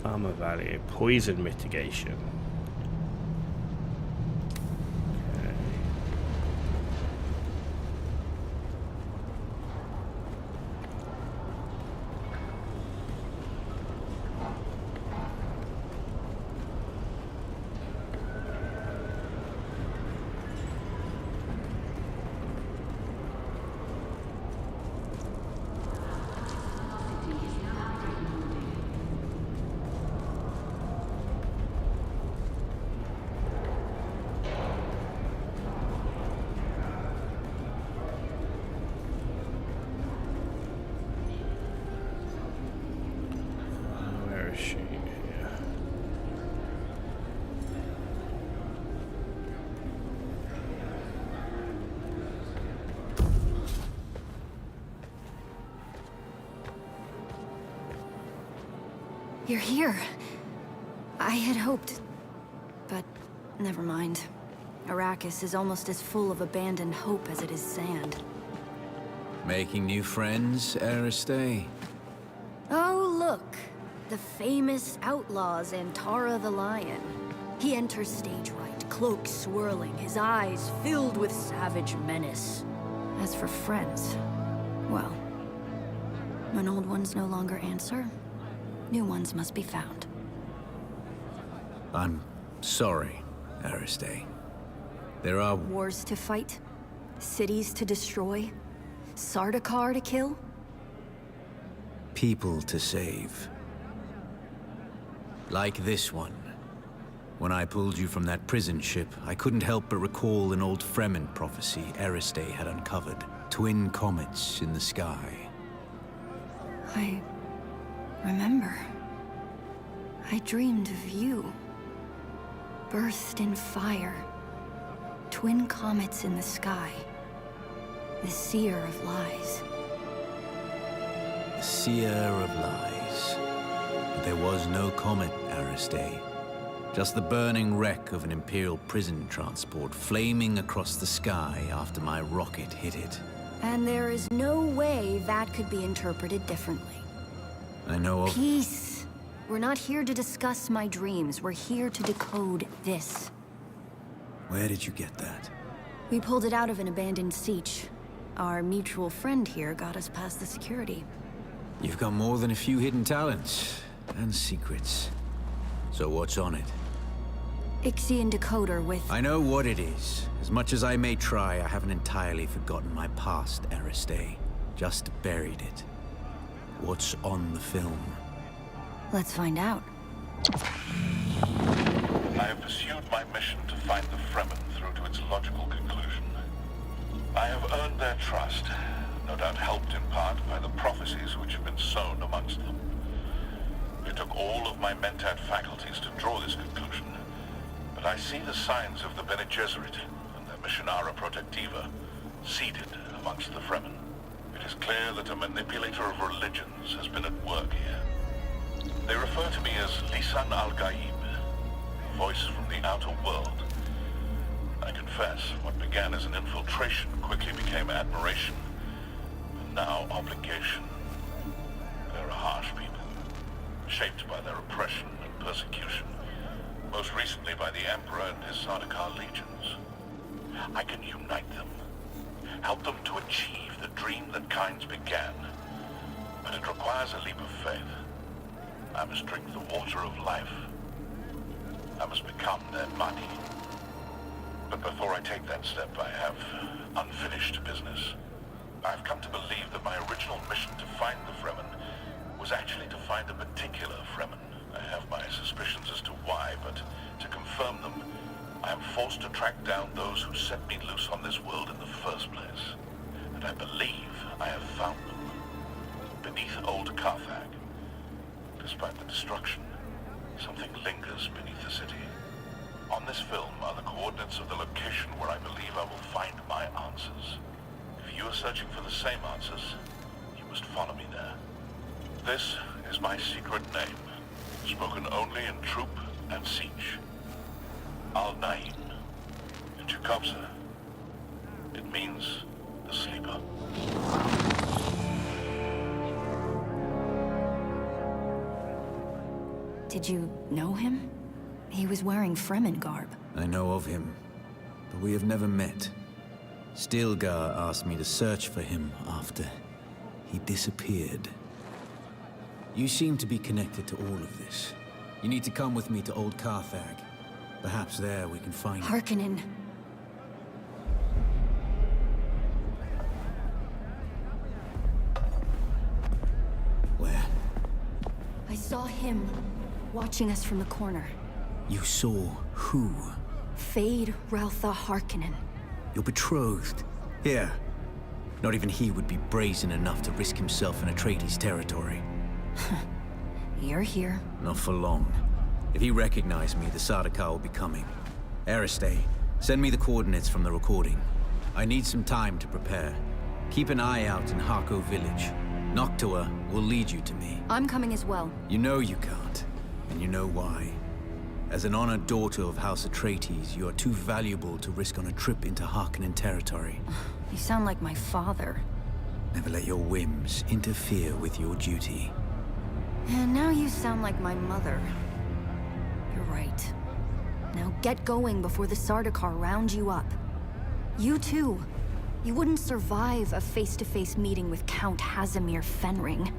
Armor value, poison mitigation. Okay. Where is she? Yeah. You're here. I had hoped, but never mind. Arrakis is almost as full of abandoned hope as it is sand. Making new friends, Aristay? Oh, look. The famous outlaw Zantara the Lion. He enters stage right, cloak swirling, his eyes filled with savage menace. As for friends, well, when old ones no longer answer, new ones must be found. I'm sorry, Aristay. There are Wars to fight, cities to destroy, Sardaukar to kill. people to save. Like this one. When I pulled you from that prison ship, I couldn't help but recall an old Fremen prophecy Aristay had uncovered. Twin comets in the sky. I remember. I dreamed of you. Birthed in fire. Twin comets in the sky. The seer of lies. The seer of lies. But there was no comet, Aristay. Just the burning wreck of an Imperial prison transport flaming across the sky after my rocket hit it. And there is no way that could be interpreted differently. I know of... Peace. We're not here to discuss my dreams. We're here to decode this. Where did you get that? We pulled it out of an abandoned siege. Our mutual friend here got us past the security. You've got more than a few hidden talents and secrets. So what's on it? Ixian decoder with... I know what it is. As much as I may try, I haven't entirely forgotten my past, Aristay. Just buried it. What's on the film? Let's find out. I have pursued my mission to find the Fremen through to its logical conclusion. I have earned their trust, no doubt helped in part by the prophecies which have been sown amongst them. It took all of my Mentat faculties to draw this conclusion, but I see the signs of the Bene Gesserit and their Missionara Protectiva seated amongst the Fremen. It is clear that a manipulator of religions has been at work here. They refer to me as Lisan al-Gaib, a voice from the outer world. I confess, what began as an infiltration quickly became admiration, and now obligation. They're a harsh people, shaped by their oppression and persecution, most recently by the Emperor and his Sardaukar legions. I can unite them, help them to achieve the dream that kinds began, but it requires a leap of faith. I must drink the water of life. I must become their body. But before I take that step, I have unfinished business. I've come to believe that my original mission to find the Fremen was actually to find a particular Fremen. I have my suspicions as to why, but To confirm them, I am forced to track down those who set me loose on this world in the first place. And I believe I have found them. Beneath old Carthag. Despite the destruction, something lingers beneath the city. On this film are the coordinates of the location where I believe I will find my answers. If you are searching for the same answers, you must follow me there. This is my secret name, spoken only in troop and siege. Al-Naim. In Tecumseh, it means the sleeper. Did you know him? He was wearing Fremen garb. I know of him, but we have never met. Stilgar asked me to search for him after he disappeared. You seem to be connected to all of this. You need to come with me to Old Carthag. Perhaps there we can find him. Harkonnen. Where? I saw him watching us from the corner. You saw who? Fade Raltha Harkonnen. Your betrothed. Here. Not even he would be brazen enough to risk himself in Atreides territory. You're here. Not for long. If he recognized me, the Sardaukar will be coming. Aristay, send me the coordinates from the recording. I need some time to prepare. Keep an eye out in Harko village. Noctua will lead you to me. I'm coming as well. You know you can't, and you know why. As an honored daughter of House Atreides, you are too valuable to risk on a trip into Harkonnen territory. You sound like my father. Never let your whims interfere with your duty. And now you sound like my mother. You're right. Now get going before the Sardaukar round you up. You too. You wouldn't survive a face-to-face meeting with Count Hazimir Fenring.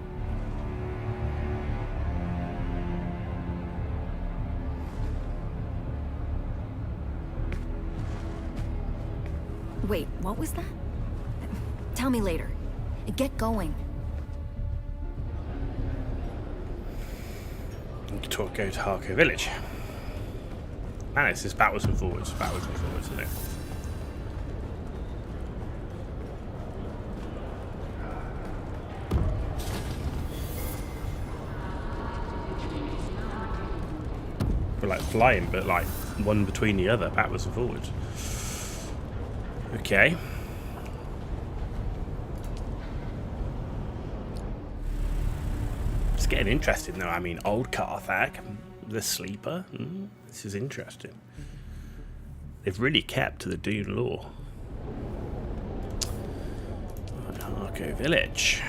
Wait, what was that? Tell me later. Get going. Go to Harko village. Man, it's just backwards and forwards, isn't it? We're like flying, but like one between the other, backwards and forwards. Okay. It's getting interesting though. I mean, Old Carthag, the sleeper. This is interesting. They've really kept to the Dune lore. Harko village.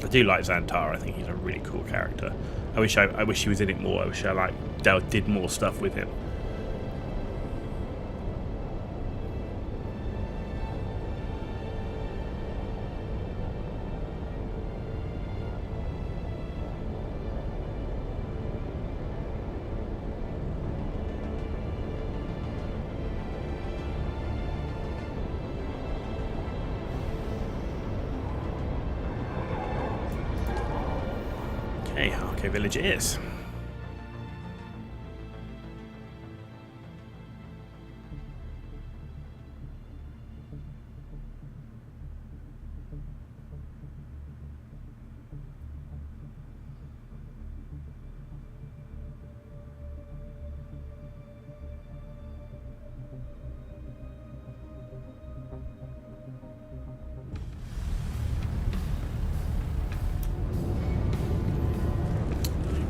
I do like Xantar. I think he's a really cool character. I wish he was in it more. I wish I did more stuff with him. Okay, Harko village it is.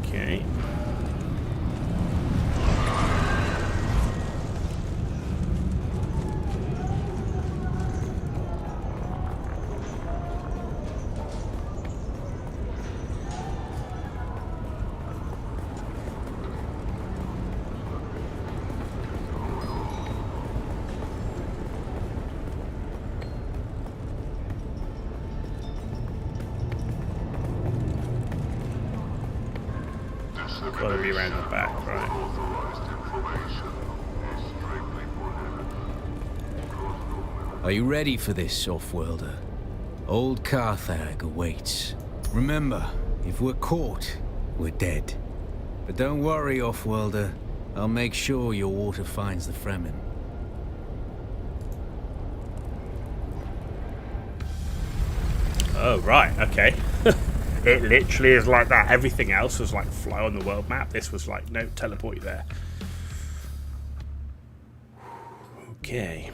Okay. Got to be around the back, right? Are you ready for this, Offworlder? Old Carthag awaits. Remember, if we're caught, we're dead. But don't worry, Offworlder. I'll make sure your water finds the Fremen. Oh, right, okay. It literally is like that. Everything else was like fly on the world map. This was like, no, teleport you there. Okay.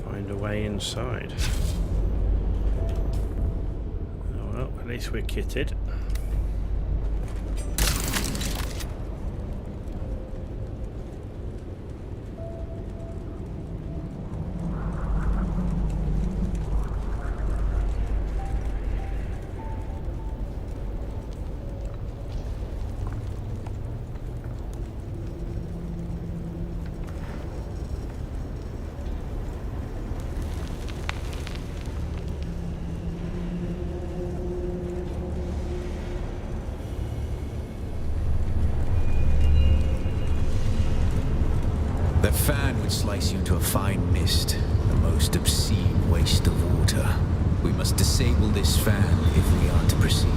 Find a way inside. Oh well, at least we're kitted. That fan would slice you into a fine mist, a most obscene waste of water. We must disable this fan if we are to proceed.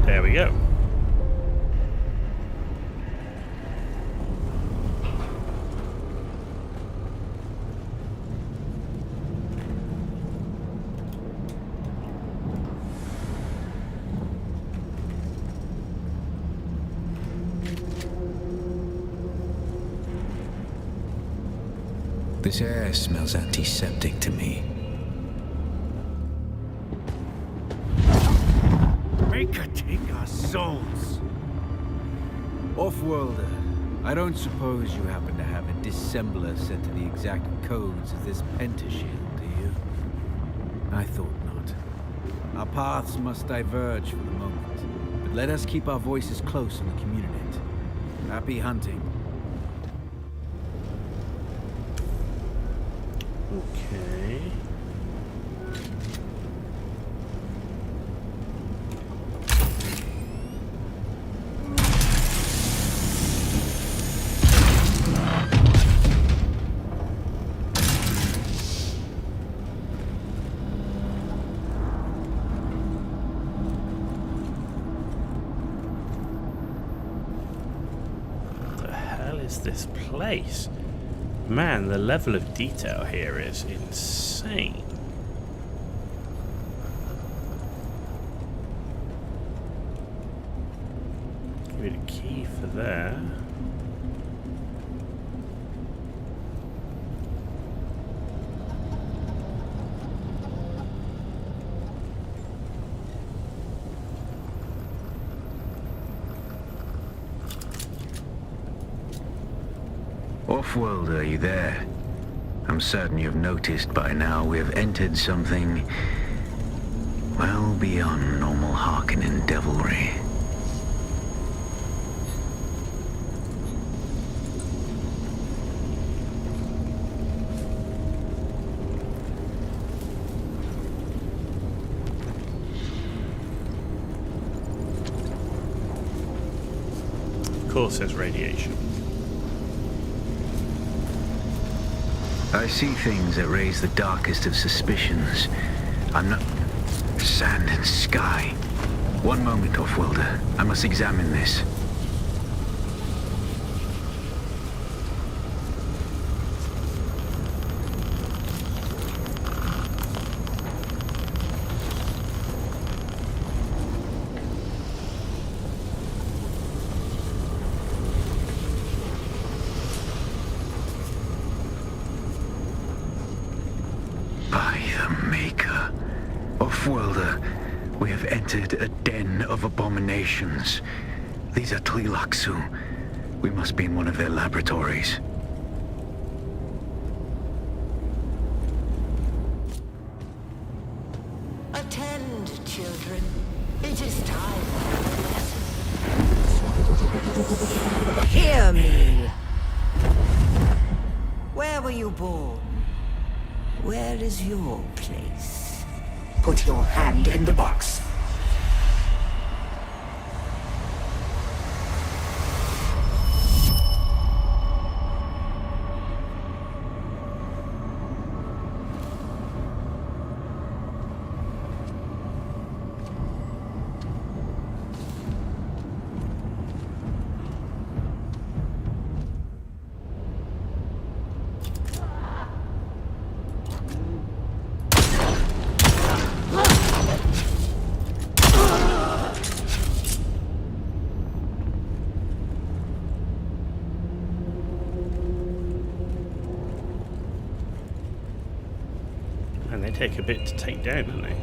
There we go. This air smells antiseptic to me. Make her take our souls. Offworlder, I don't suppose you happen to have a dissembler set to the exact codes of this pentashield, do you? I thought not. Our paths must diverge for the moment, but let us keep our voices close on the community. Happy hunting. Okay. What the hell is this place? Man, the level of detail here is insane. Give me the key for there. Offworlder, are you there? I'm certain you've noticed by now we have entered something well beyond normal Harkonnen devilry. Of course there's radiation. I see things that raise the darkest of suspicions. I'm not... sand and sky. One moment, Offworlder. I must examine this. By the Maker. Offworlder, we have entered a den of abominations. These are Tleilaxu. We must be in one of their laboratories. Attend, children. It is time for a lesson. Hear me. Where were you born? Where is your place? Put your hand in the box. And they take a bit to take down, don't they?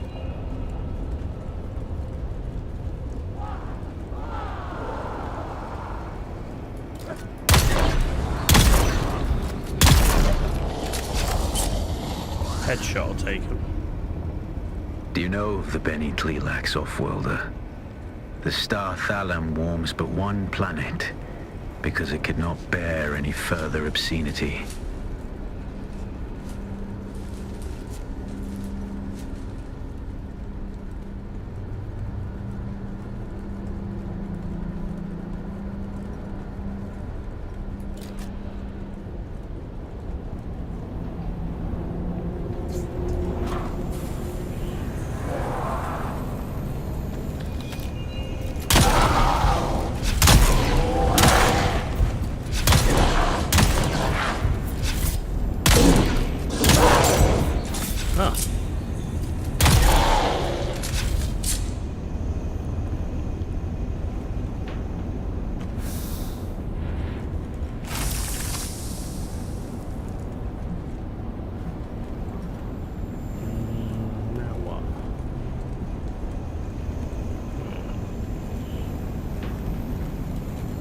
Headshot will take him. Do you know of the Bene Tleilax, Offworlder? The star Thalam warms but one planet because it could not bear any further obscenity.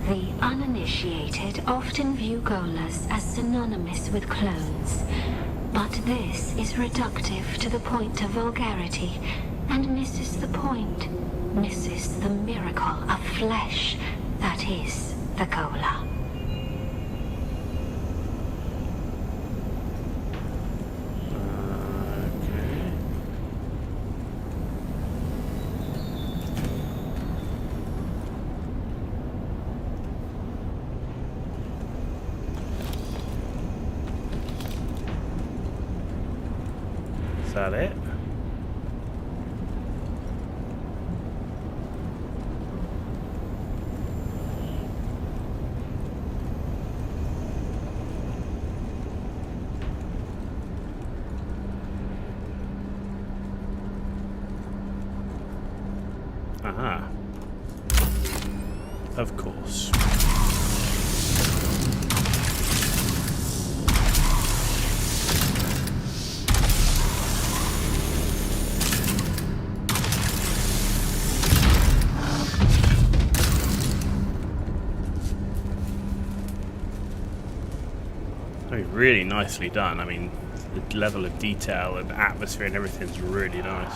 The uninitiated often view Golas as synonymous with clones, but this is reductive to the point of vulgarity and misses the point, misses the miracle of flesh that is the Gola. Is that it? Aha. Of course. Really nicely done. I mean, the level of detail and atmosphere and everything's really nice.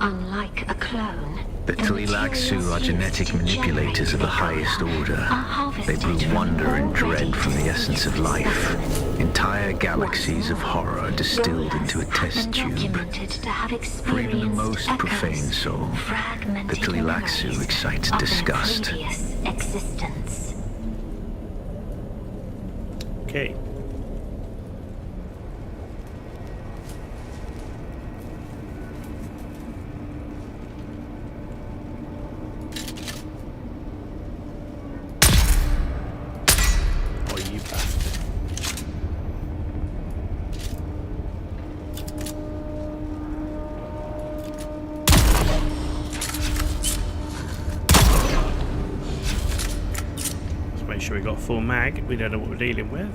unlike a clone, The Tlilaxu are genetic manipulators of the highest order. They brew wonder and dread from the essence of life. Entire galaxies of horror distilled into a test tube. For even the most profane soul, the Tlilaxu excites disgust. Existence. Okay. Oh, you bastard. Let's make sure we got full mag. We don't know what we're dealing with.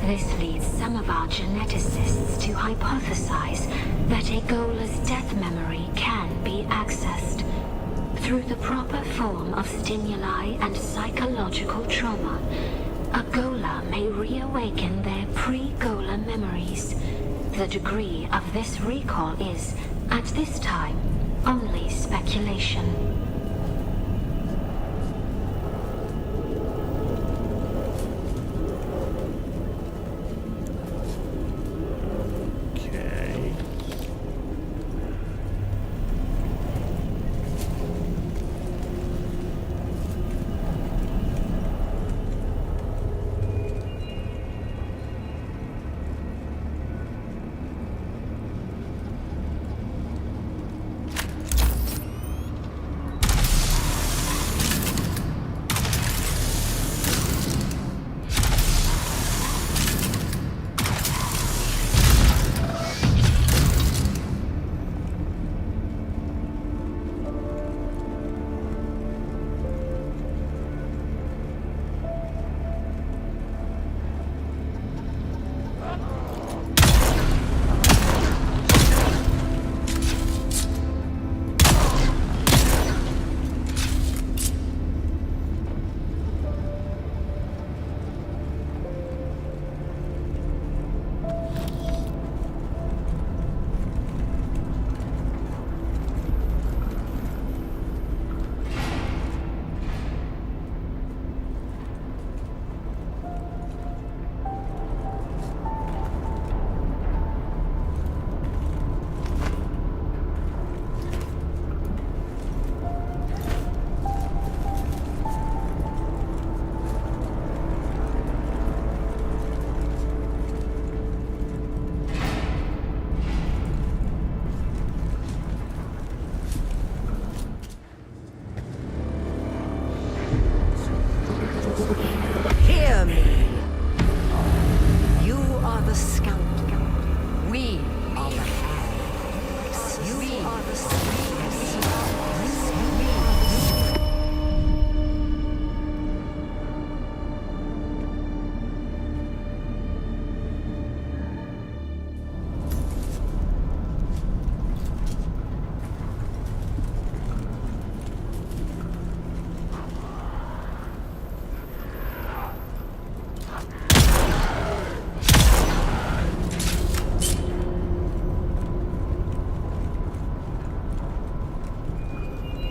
This leads some of our geneticists to hypothesize that a Gola's death memory can be accessed through the proper form of stimuli and psychological trauma. A Gola may reawaken their pre-Gola memories. The degree of this recall is, at this time, only speculation. Okay. Hear me. You are the scoundrel. We are the hands. You are the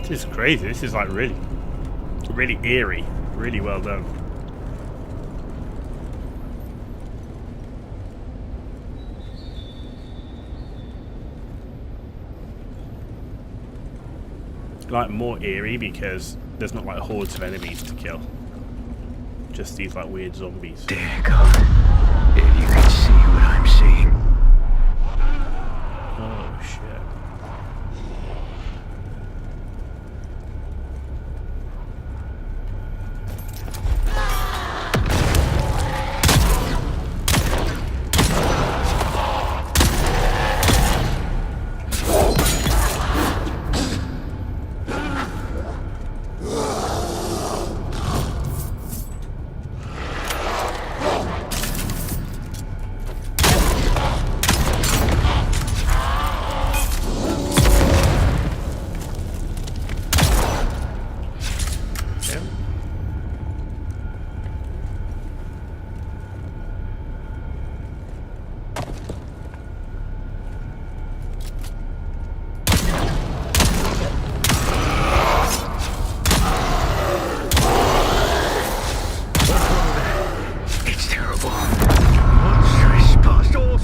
This is crazy. This is like really, really eerie. Really well done. Like more eerie because there's not like hordes of enemies to kill. Just these like weird zombies. Dear God, if you could see what I'm seeing. Oh shit.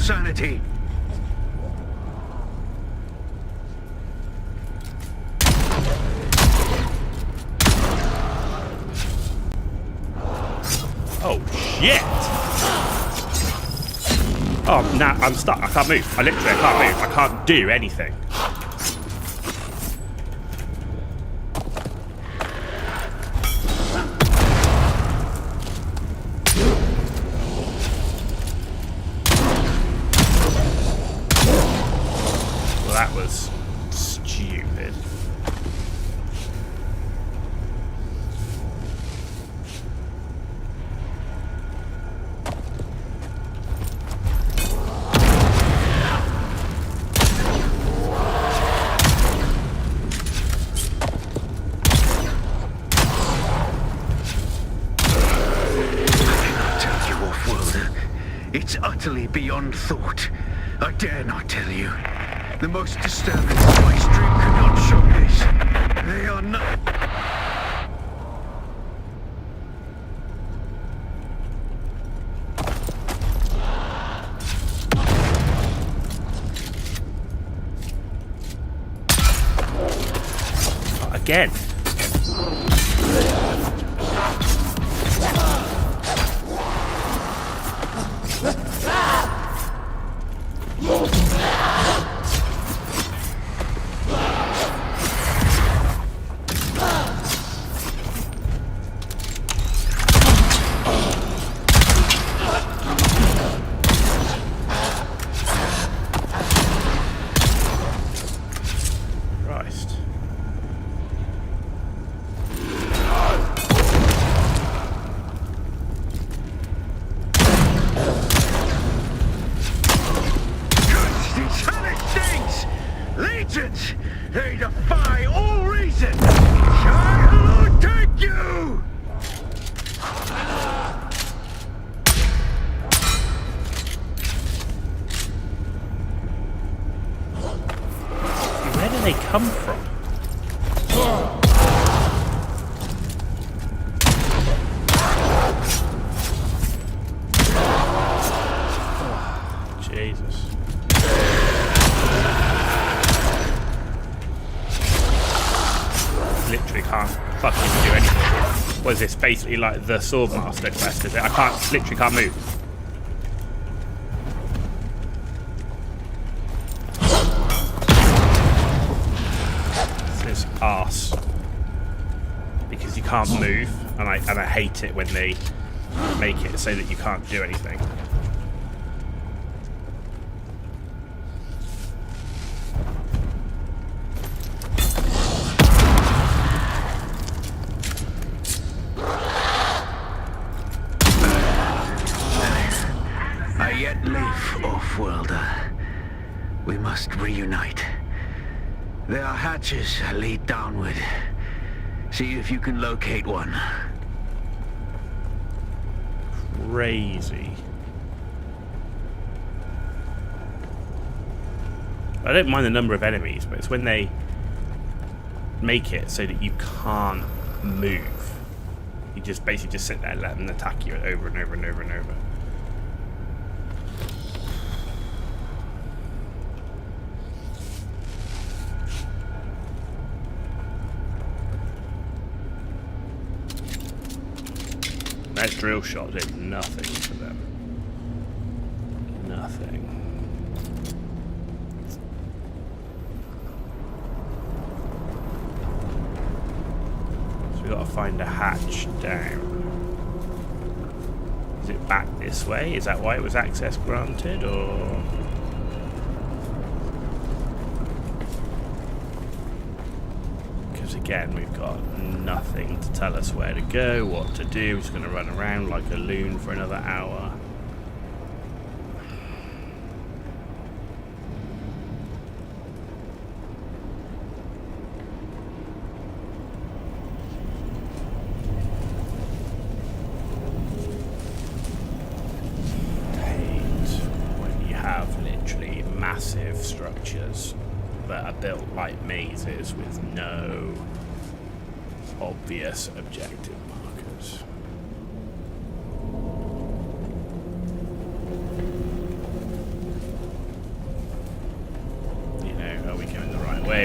sanity. Oh, shit! Oh, now I'm stuck. I can't move. I can't move. I can't do anything. Well, that was stupid. It's utterly beyond thought. I dare not tell you. The most disturbing of my stream could not show this. They are not... Again. Christ. These hellish things! Legions! They defy all reason! I will take you! Where do they come from? Oh, Jesus. Literally can't fucking do anything. What is this? Basically like the Swordmaster quest, is it? I can't, literally can't move. Arse, because you can't move, and I hate it when they make it so that you can't do anything. I yet live, off-worlder. We must reunite. There are hatches that lead downward. See if you can locate one. Crazy. I don't mind the number of enemies, but it's when they make it so that you can't move. You just basically just sit there and let them attack you over and over and over and over. That drill shot did nothing for them. Nothing. So we gotta find a hatch down. Is it back this way? Is that why it was access granted, or...? Because again, we've got nothing to tell us where to go, what to do. We're just going to run around like a loon for another hour. Hate when you have literally massive structures that are built like mazes with no obvious objective markers.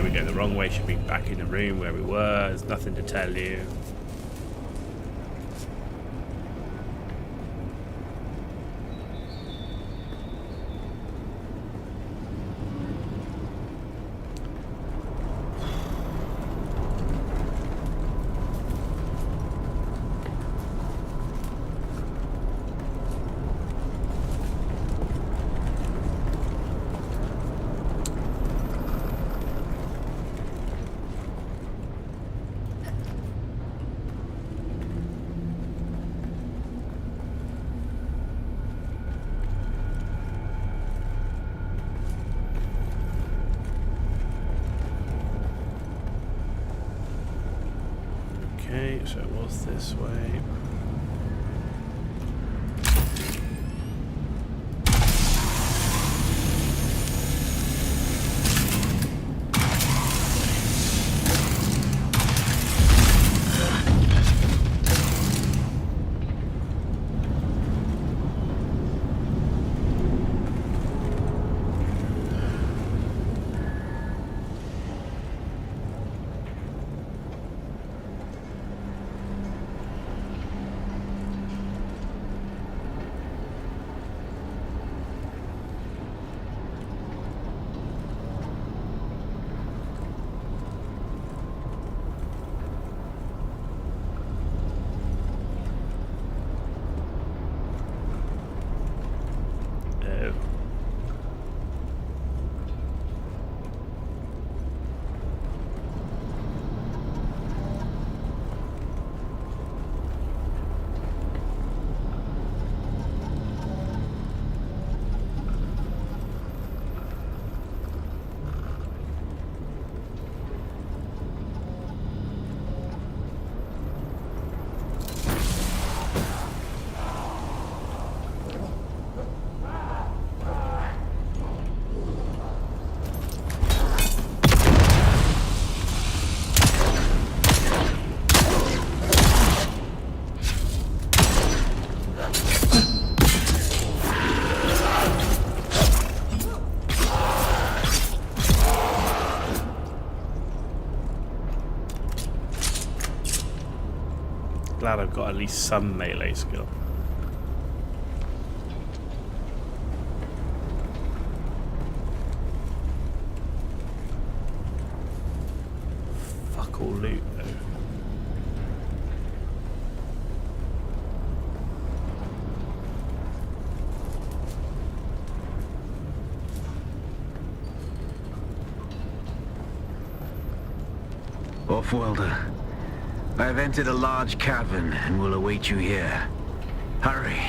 way, we're going the wrong way, should be back in the room where we were, there's nothing to tell you. Okay, so it was this way. Glad I've got at least some melee skill. Fuck all loot though. Off-worlder, I've entered a large cavern and will await you here. Hurry.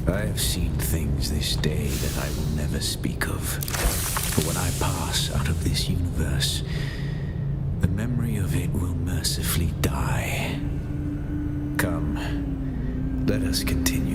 I have seen things this day that I will never speak of. For when I pass out of this universe, the memory of it will mercifully die. Come, let us continue.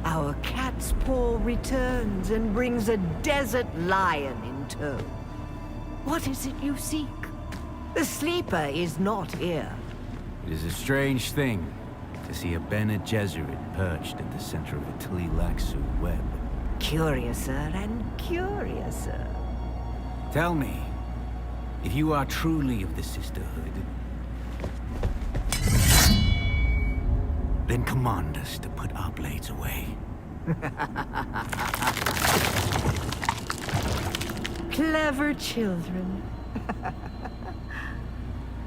Our cat's paw returns and brings a desert lion in tow. What is it you seek? The sleeper is not here. It is a strange thing to see a Bene Gesserit perched at the center of a Tleilaxu web. Curiouser and curiouser. Tell me, if you are truly of the Sisterhood, then command us to put our blades away. Clever children.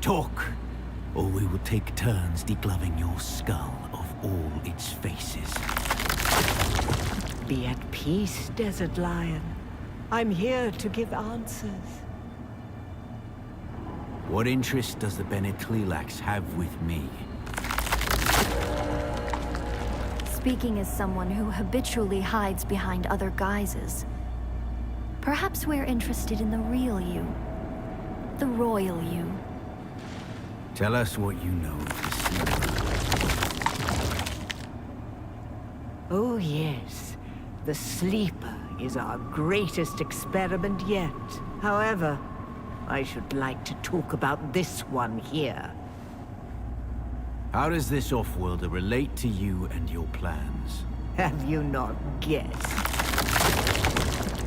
Talk, or we will take turns degloving your skull of all its faces. Be at peace, Desert Lion. I'm here to give answers. What interest does the Bene Tleilax have with me? Speaking as someone who habitually hides behind other guises, perhaps we're interested in the real you. The royal you. Tell us what you know of the Sleeper. Oh yes, the Sleeper is our greatest experiment yet. However, I should like to talk about this one here. How does this off-worlder relate to you and your plans? Have you not guessed?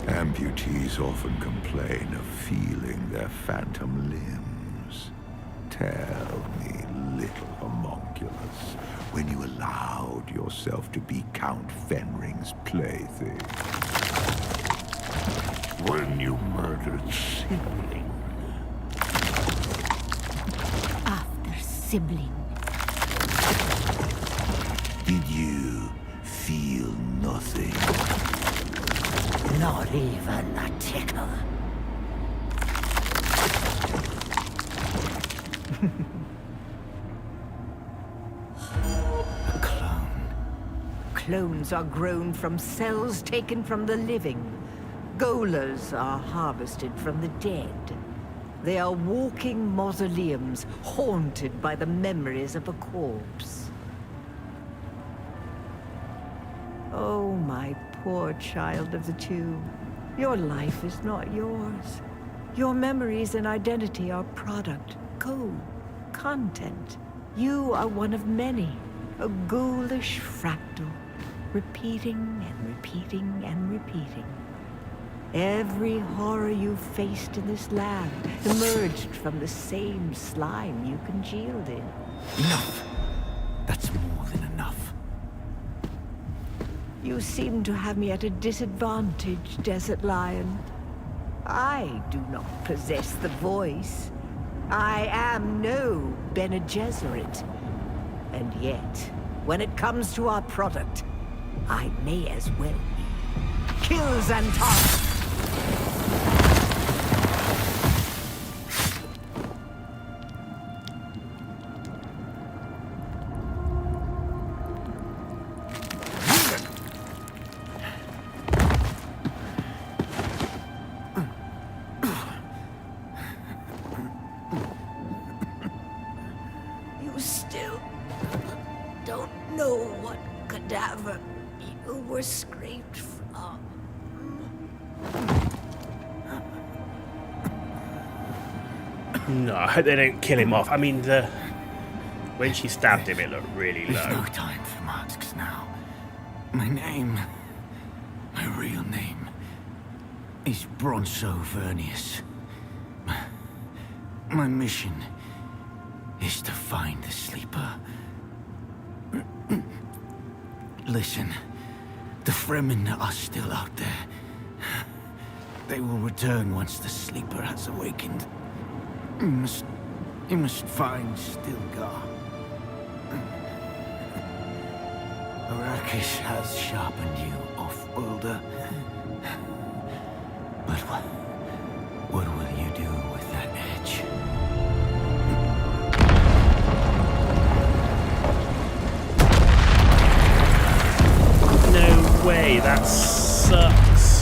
Amputees often complain of feeling their phantom limbs. Tell me, little homunculus, when you allowed yourself to be Count Fenring's plaything. When you murdered sibling. After sibling. Did you feel nothing? Not even a tickle. A clone. Clones are grown from cells taken from the living. Golas are harvested from the dead. They are walking mausoleums, haunted by the memories of a corpse. Oh, my poor child of the two. Your life is not yours. Your memories and identity are product, code, content. You are one of many, a ghoulish fractal, repeating and repeating and repeating. Every horror you faced in this lab emerged from the same slime you congealed in. Enough! That's more than enough. You seem to have me at a disadvantage, Desert Lion. I do not possess the voice. I am no Bene Gesserit. And yet, when it comes to our product, I may as well be. Kill Xantar! You still don't know what cadaver you were scraped from. No, I hope they don't kill him off. I mean, when she stabbed him, it looked really low. There's no time for masks now. My name, my real name, is Bronzo Vernius. My mission is to find the Sleeper. Listen, the Fremen are still out there. They will return once the Sleeper has awakened. You must find Stilgar. Arrakis has sharpened you, off-worlder. But what will you do with that edge? No way, that sucks.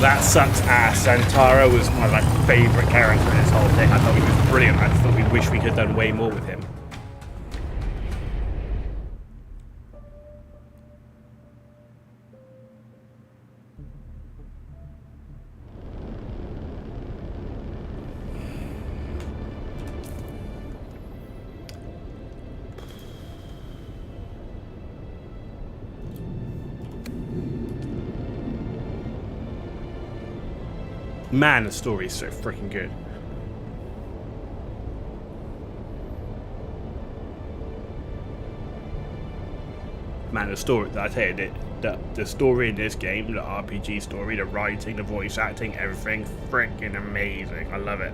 that sucks ass. Zantara was my favourite character in this whole thing. I thought he was brilliant. I thought we wish we could have done way more with him. Man, the story is so freaking good. Man, the story, I tell you, the story in this game, the RPG story, the writing, the voice acting, everything, freaking amazing. I love it.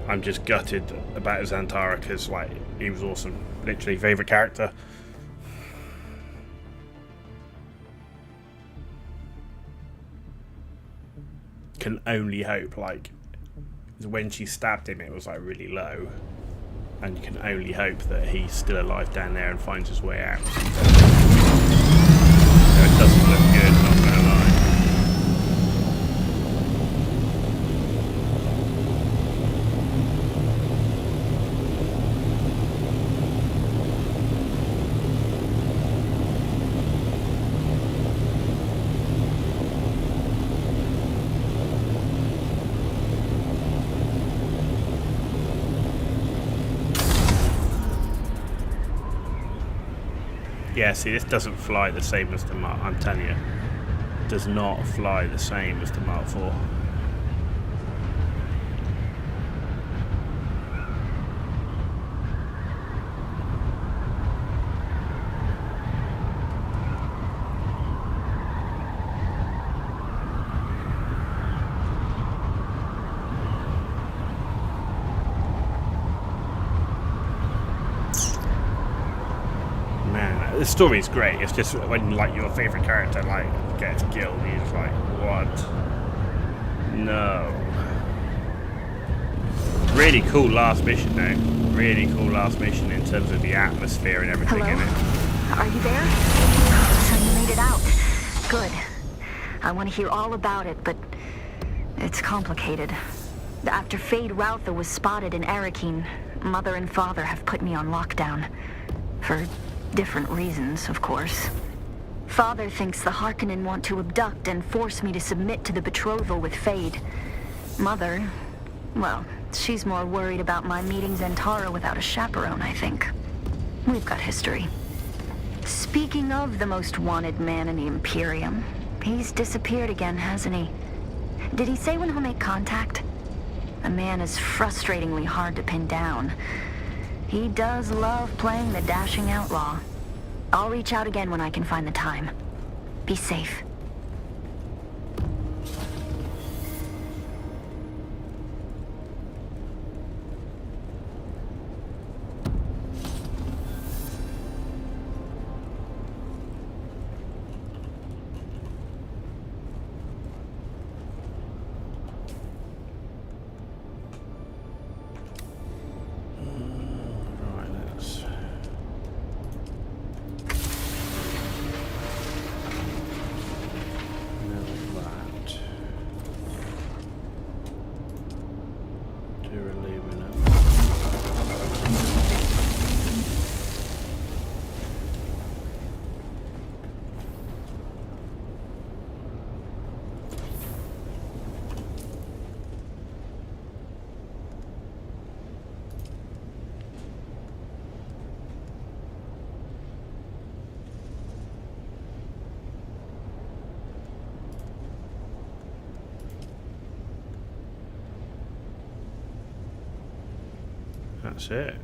I'm just gutted about Zantara because, he was awesome. Literally, favourite character. Can only hope, when she stabbed him, it was really low, and you can only hope that he's still alive down there and finds his way out. So it doesn't look good, not gonna lie. Yeah, see, this doesn't fly the same as the Mark. I'm telling you, it does not fly the same as the Mark IV. The story's great. It's just when your favorite character gets killed, you're just what? No. Really cool last mission though. Really cool last mission in terms of the atmosphere and everything in it. Are you there? So you made it out. Good. I want to hear all about it, but it's complicated. After Fade Routha was spotted in Arakeen, Mother and Father have put me on lockdown. For different reasons, of course. Father thinks the Harkonnen want to abduct and force me to submit to the betrothal with Fade. Mother, well, she's more worried about my meeting Zantara without a chaperone, I think. We've got history. Speaking of the most wanted man in the Imperium, he's disappeared again, hasn't he? Did he say when he'll make contact? The man is frustratingly hard to pin down. He does love playing the dashing outlaw. I'll reach out again when I can find the time. Be safe. That's it.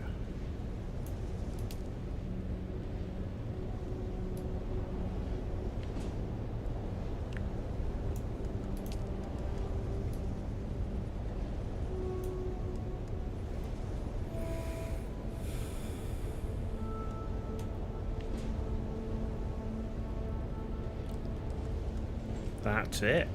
That's it.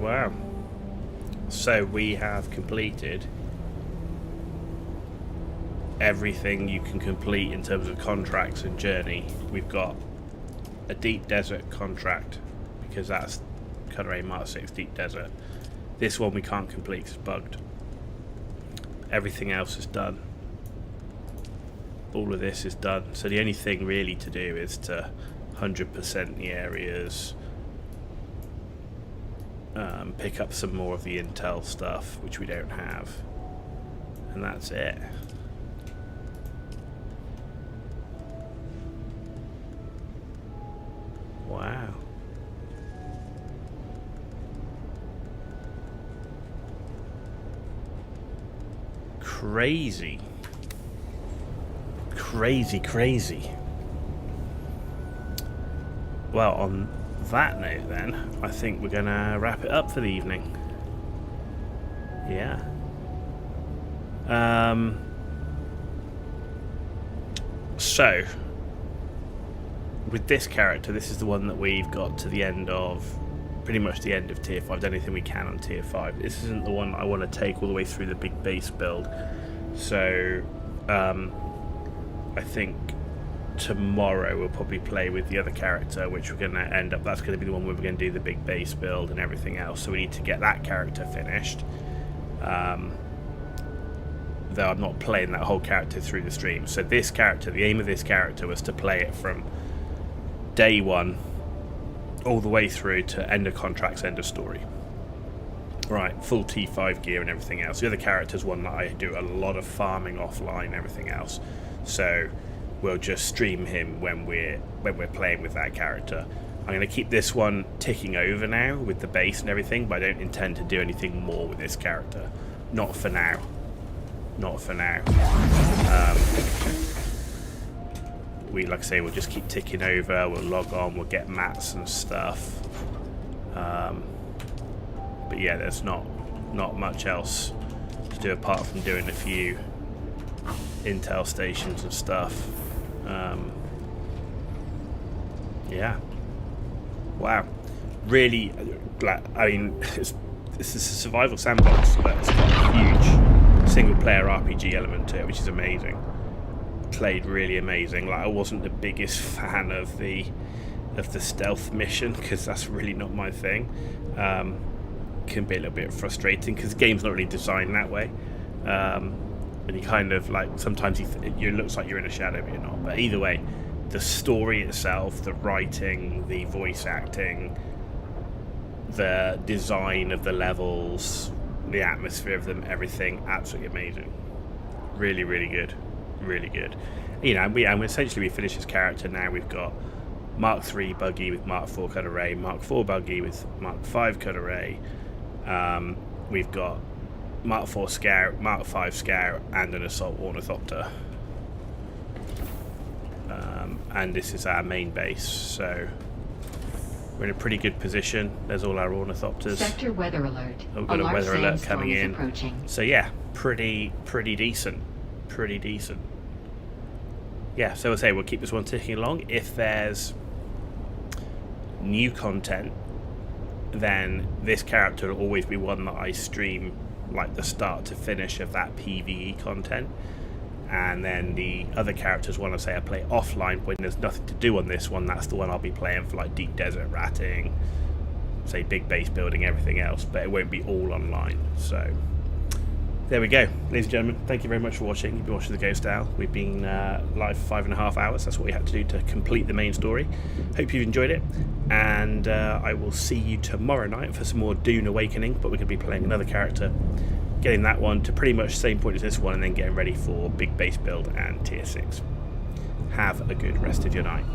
Wow. So we have completed everything you can complete in terms of contracts and journey. We've got a deep desert contract, because that's Cutter Mark 6 Deep Desert. This one we can't complete because it's bugged. Everything else is done. All of this is done. So the only thing really to do is to 100% the areas, pick up some more of the intel stuff, which we don't have, and that's it. Wow. Crazy. Crazy. Well, on that note then, I think we're gonna wrap it up for the evening. Yeah. So with this character, this is the one that we've got to the end of, pretty much the end of tier 5, done anything we can on tier 5. This isn't the one I want to take all the way through the big base build. So I think tomorrow we'll probably play with the other character, which we're going to end up, that's going to be the one where we're going to do the big base build and everything else. So we need to get that character finished. Though I'm not playing that whole character through the stream. So this character, the aim of this character was to play it from day 1 all the way through to end of contracts, end of story. Right, full T5 gear and everything else. The other character's one that I do a lot of farming offline and everything else. So we'll just stream him when we're playing with that character. I'm going to keep this one ticking over now with the base and everything, but I don't intend to do anything more with this character. Not for now. Not for now. Like I say, we'll just keep ticking over, we'll log on, we'll get mats and stuff. But yeah, there's not much else to do apart from doing a few intel stations and stuff. Yeah. Wow. Really, I mean, it's a survival sandbox, but it's got a huge single-player RPG element to it, which is amazing. Played really amazing. Like, I wasn't the biggest fan of the stealth mission, because that's really not my thing. Can be a little bit frustrating because the game's not really designed that way, and you kind of like sometimes you looks like you're in a shadow but you're not. But either way, the story itself, the writing, the voice acting, the design of the levels, the atmosphere of them, everything absolutely amazing. Really good. Really good. You know, we finished his character now. We've got Mark 3 buggy with Mark 4 cut array, Mark 4 buggy with Mark 5 cut array. We've got Mark 4 scout, Mark 5 scout, and an assault ornithopter. And this is our main base, so we're in a pretty good position. There's all our ornithopters. Sector weather alert. We've got a weather alert coming in. Approaching. So yeah, pretty decent. Pretty decent. Yeah, so we'll say we'll keep this one ticking along. If there's new content, then this character will always be one that I stream like the start to finish of that PvE content. And then the other characters, one I say I play offline when there's nothing to do on this one, that's the one I'll be playing for like deep desert ratting, say big base building, everything else, but it won't be all online. So there we go, ladies and gentlemen. Thank you very much for watching. You've been watching The Ghost Owl. We've been live for 5.5 hours. That's what we had to do to complete the main story. Hope you've enjoyed it, and I will see you tomorrow night for some more Dune Awakening, but we're going to be playing another character, getting that one to pretty much the same point as this one, and then getting ready for big base build and tier 6. Have a good rest of your night.